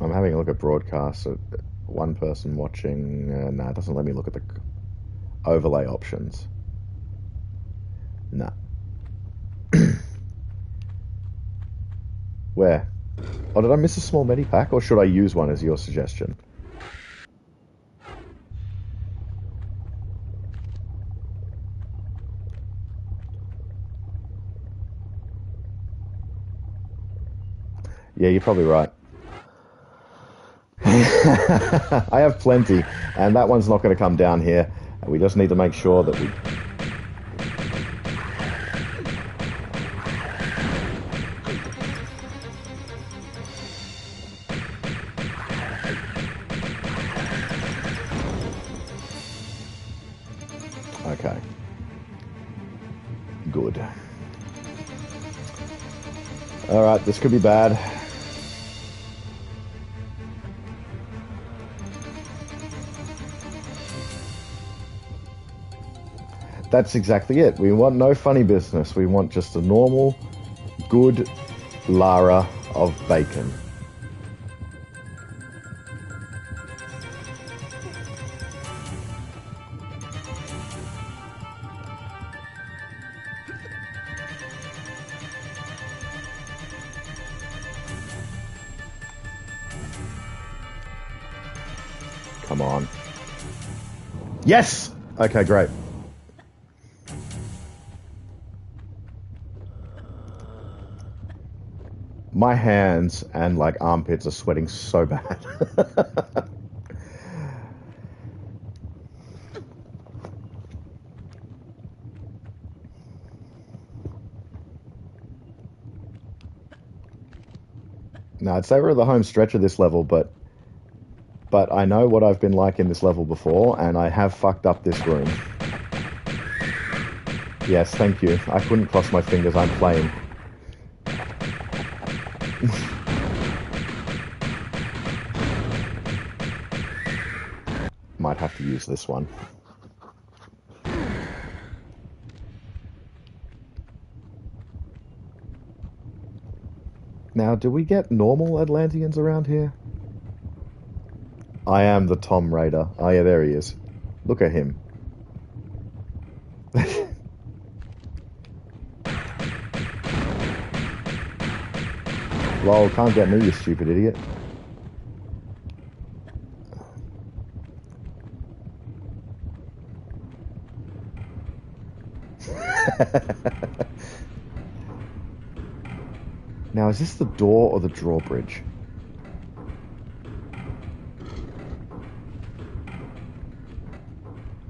I'm having a look at broadcasts. One person watching. Nah, it doesn't let me look at the overlay options. Nah. Where? Oh, did I miss a small medipack, or should I use one as your suggestion? Yeah, you're probably right. I have plenty, and that one's not going to come down here. We just need to make sure that we... Okay. Good. Alright, this could be bad. That's exactly it. We want no funny business. We want just a normal, good Lara of bacon. Come on. Yes! Okay, great. My hands and like armpits are sweating so bad. No, I'd say we're at the home stretch of this level, but I know what I've been like in this level before, and I have fucked up this room. Yes, thank you. I couldn't cross my fingers, I'm playing. Might have to use this one. Now, do we get normal Atlanteans around here? I am the Tom Raider. Oh yeah, there he is. Look at him. Lol, can't get me, you stupid idiot. Now, is this the door or the drawbridge?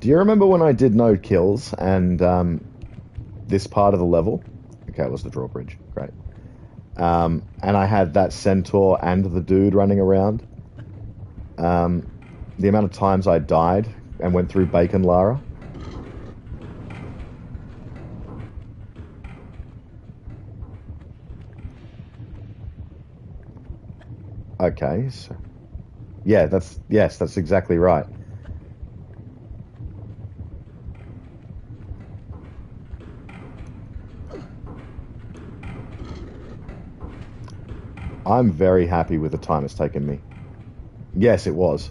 Do you remember when I did no kills and this part of the level? Okay, it was the drawbridge. Great. And I had that centaur and the dude running around. The amount of times I died and went through Bacon Lara. Okay, so yeah, that's exactly right. I'm very happy with the time it's taken me. Yes, it was.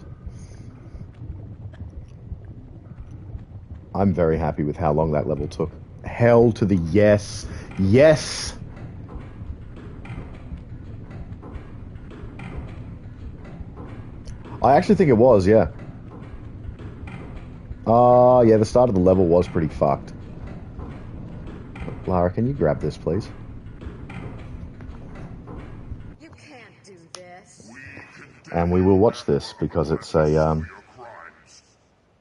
I'm very happy with how long that level took. Hell to the yes. Yes! I actually think it was, yeah. Yeah, the start of the level was pretty fucked. Lara, can you grab this, please?
You can't do this.
And we will watch this because it's a,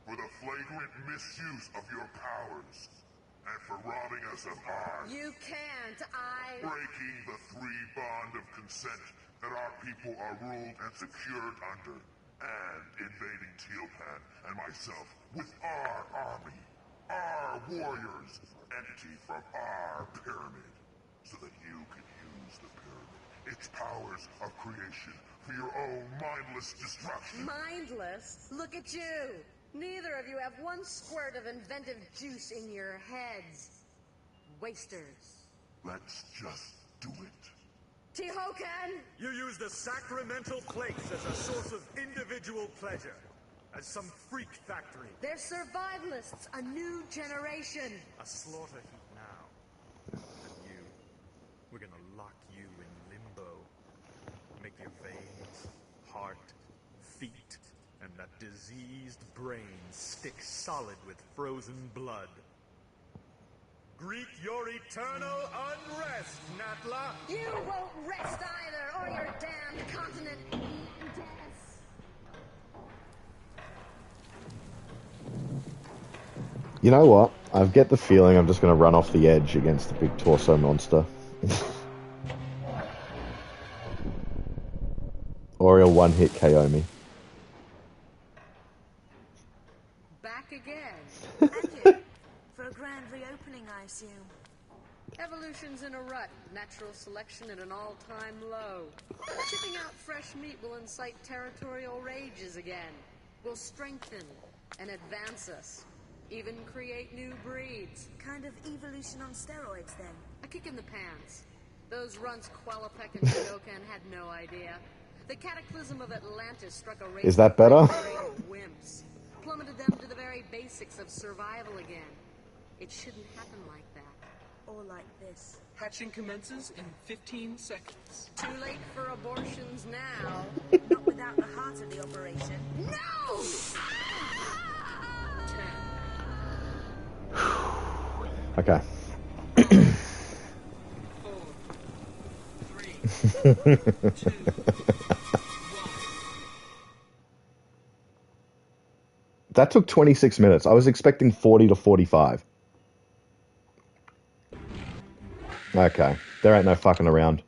For the flagrant misuse of your powers, and for robbing us of ours.
You can't.
Breaking the three bond of consent that our people are ruled and secured under, and invading Tealpan and myself with our army, our warriors, entity from our pyramid, so that you can use the pyramid, its powers of creation, for your own mindless destruction.
Mindless? Look at you. Neither of you have one squirt of inventive juice in your heads. Wasters.
Let's just do it.
Tihokan!
You use the sacramental place as a source of individual pleasure. As some freak factory.
They're survivalists, a new generation.
A slaughter heap now. And you. We're gonna lock you in limbo. Make your veins, heart, feet, and that diseased brain stick solid with frozen blood. Greet your eternal unrest, Natla!
You won't rest either, or your damned continent death.
you know what? I get the feeling I'm just going to run off the edge against the big torso monster. Or he'll one-hit KO me.
Back again.
And you? For a grand reopening, I assume.
Evolution's in a rut. Natural selection at an all-time low. Shipping out fresh meat will incite territorial rages again. Will strengthen and advance us. Even create new breeds.
Kind of evolution on steroids, then.
A kick in the pants. Those runts Qualapec and Shokan had no idea. The cataclysm of Atlantis struck a race
Is that better?
of wimps. Plummeted them to the very basics of survival again. It shouldn't happen like that.
Or like this.
Hatching commences in 15 seconds.
Too late for abortions now.
Not without the heart of the operation.
No! 10.
Okay.
4, 3, 2, 1.
That took 26 minutes. I was expecting 40 to 45. Okay. There ain't no fucking around.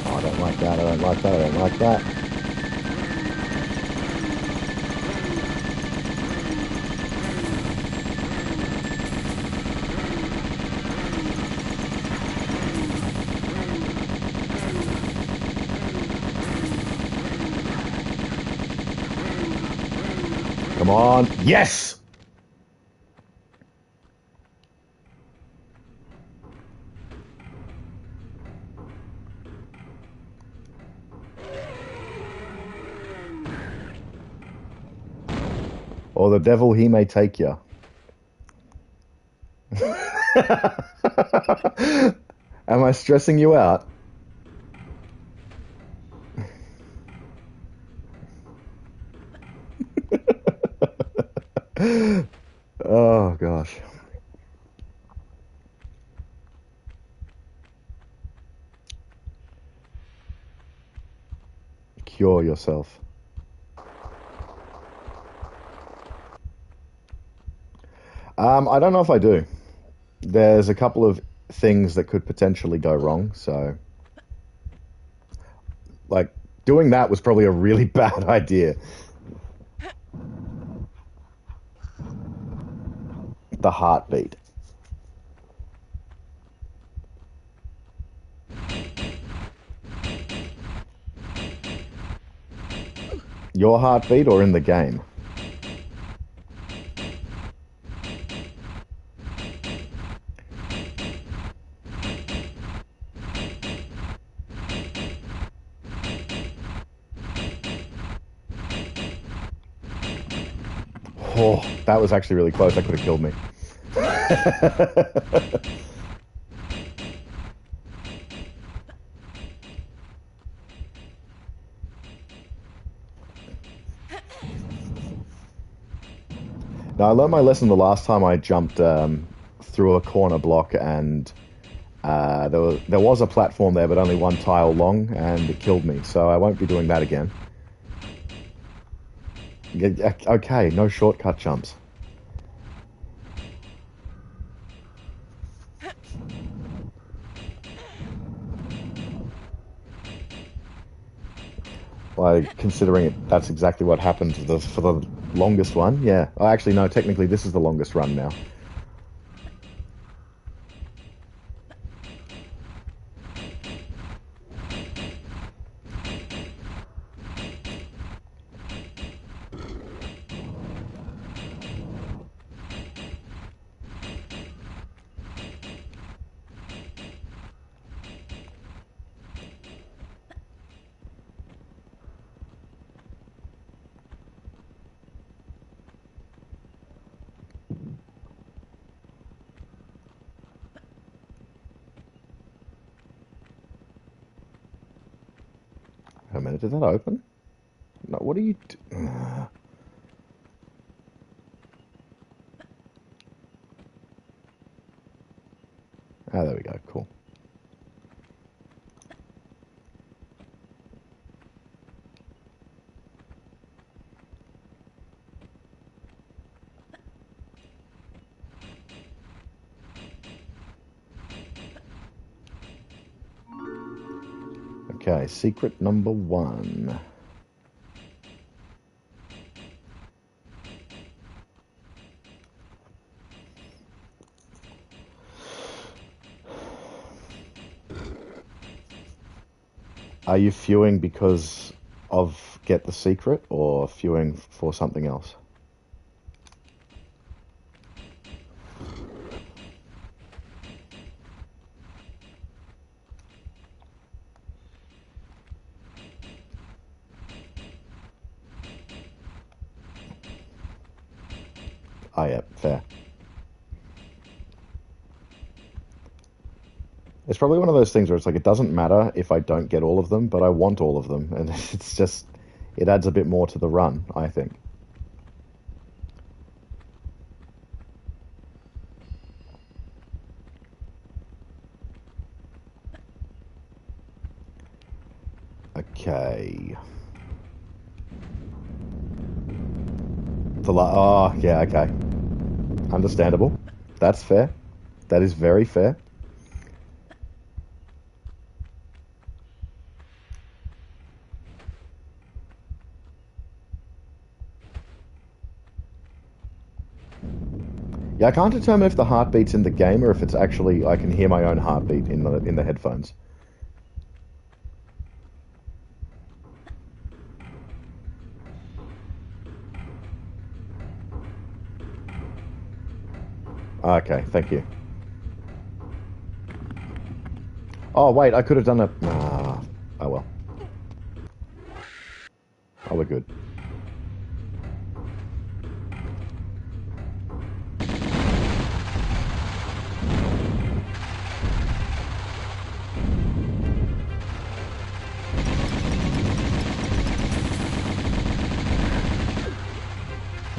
I don't like that, I don't like that, I don't like that. Come on. Yes! Or the devil, he may take you. Am I stressing you out? Oh, gosh. Cure yourself. I don't know if I do. There's a couple of things that could potentially go wrong, so... Like, doing that was probably a really bad idea. The heartbeat. Your heartbeat or in the game? Oh, that was actually really close. That could have killed me. Now, I learned my lesson the last time I jumped through a corner block, and there was a platform there, but only one tile long, and it killed me. So I won't be doing that again. Okay, no shortcut jumps. Like, considering that's exactly what happened for the longest one. Yeah. Oh, actually, no, technically this is the longest run now. Wait a minute, did that open? No, what are you... Ah, there we go, cool. Okay, secret number 1. Are you fewing because of get the secret, or fewing for something else? Oh yeah, fair. It's probably one of those things where it's like, it doesn't matter if I don't get all of them, but I want all of them, and it's just, it adds a bit more to the run, I think. Okay. Oh, yeah, okay. Understandable. That's fair. That is very fair. Yeah, I can't determine if the heartbeat's in the game or if it's actually I can hear my own heartbeat in the headphones. Okay, thank you. Oh, wait, I could have done a... oh, well. Oh, we're good.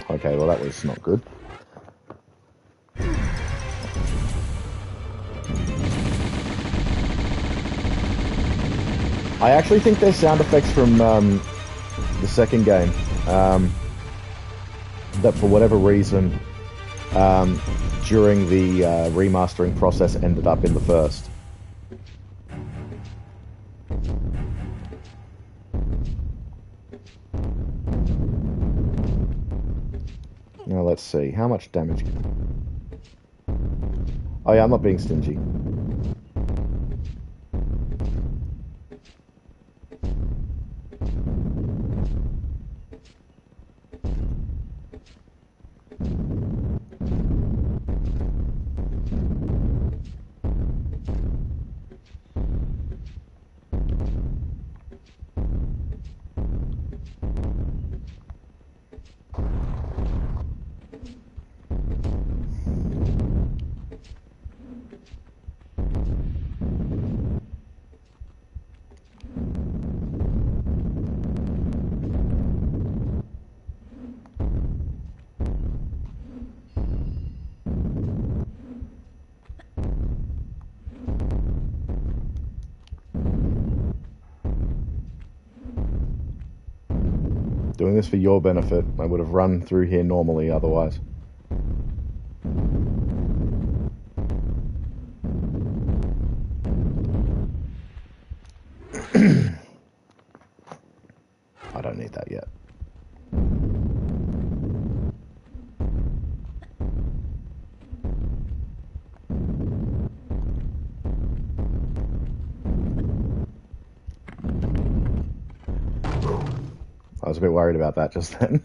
Okay, well, that was not good. I actually think there's sound effects from the second game that, for whatever reason, during the remastering process, ended up in the first. Now, let's see. How much damage... Oh, yeah, I'm not being stingy. Doing this for your benefit. I would have run through here normally otherwise. I don't need that yet. I was a bit worried about that just then.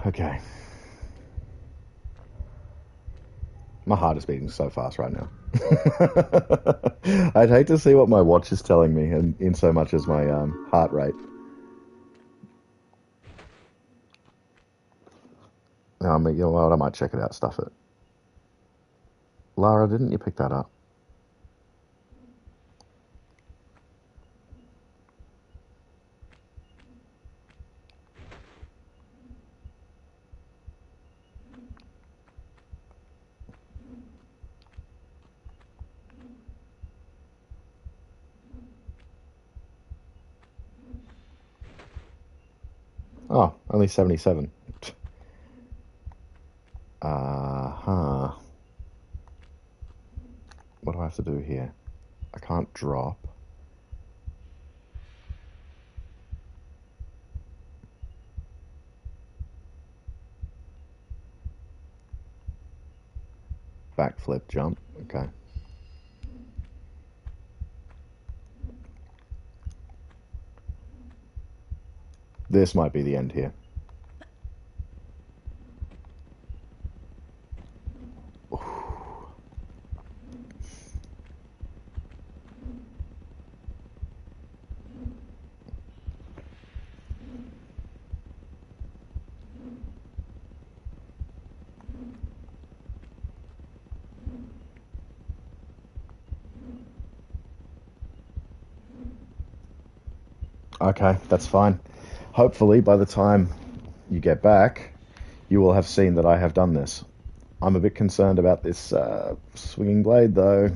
Okay. My heart is beating so fast right now. I'd hate to see what my watch is telling me, and in so much as my heart rate. I mean, you know what? I might check it out. Stuff it. Lara, didn't you pick that up? Oh, only 77. Uh-huh. What do I have to do here? I can't drop. Backflip jump. Okay. This might be the end here. Okay, that's fine. Hopefully, by the time you get back, you will have seen that I have done this. I'm a bit concerned about this swinging blade, though.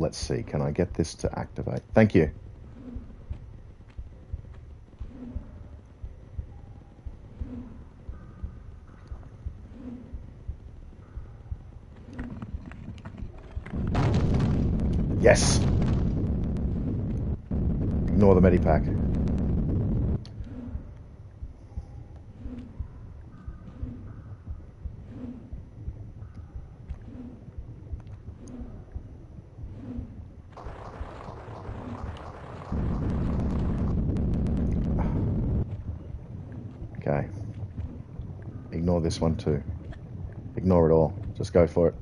let's see. Can I get this to activate? Thank you. Yes. Ignore the medipack. Okay. Ignore this one too. Ignore it all. Just go for it.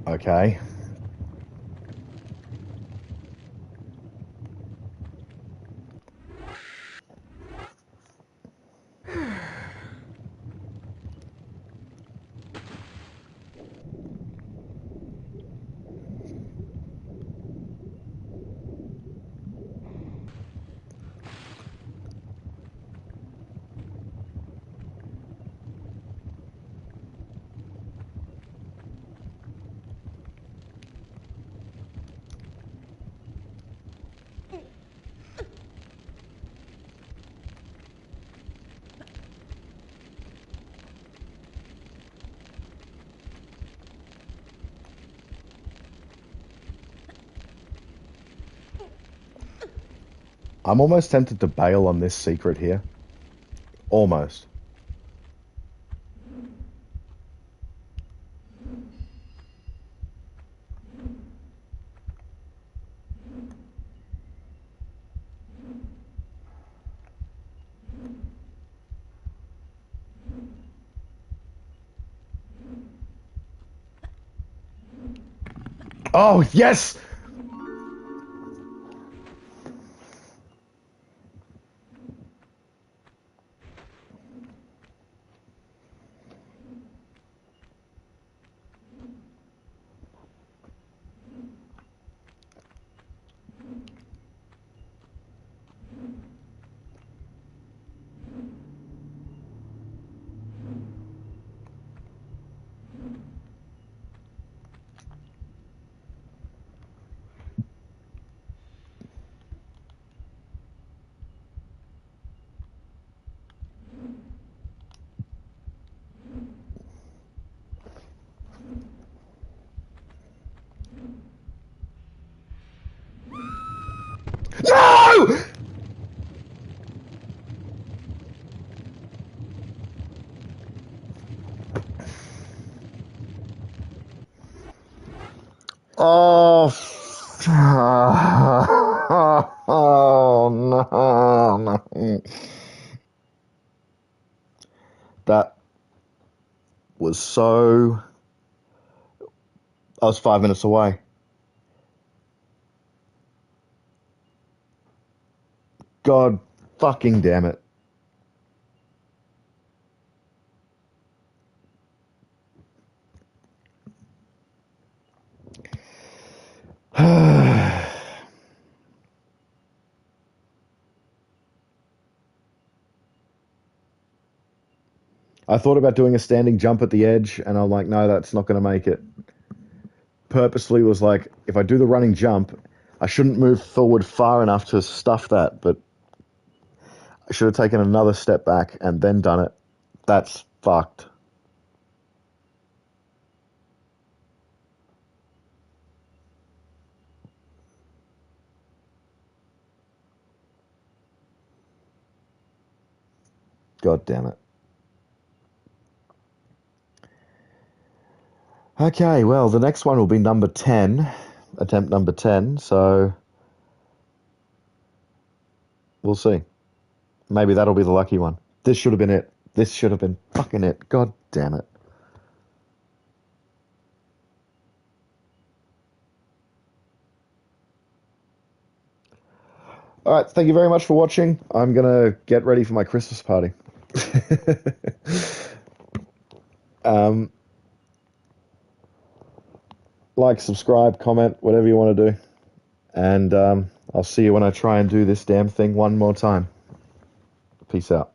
Okay. I'm almost tempted to bail on this secret here. Almost. Oh, yes! No! Oh, oh no. That was so... I was 5 minutes away. God fucking damn it. I thought about doing a standing jump at the edge, and I'm like, no, that's not going to make it. Purposely was like, if I do the running jump, I shouldn't move forward far enough to stuff that, but I should have taken another step back and then done it. That's fucked. God damn it. Okay, well, the next one will be number 10, attempt number 10, so we'll see. Maybe that'll be the lucky one. This should have been it. This should have been fucking it. God damn it. All right, thank you very much for watching. I'm going to get ready for my Christmas party. um, like, subscribe, comment, whatever you want to do. And I'll see you when I try and do this damn thing one more time. Peace out.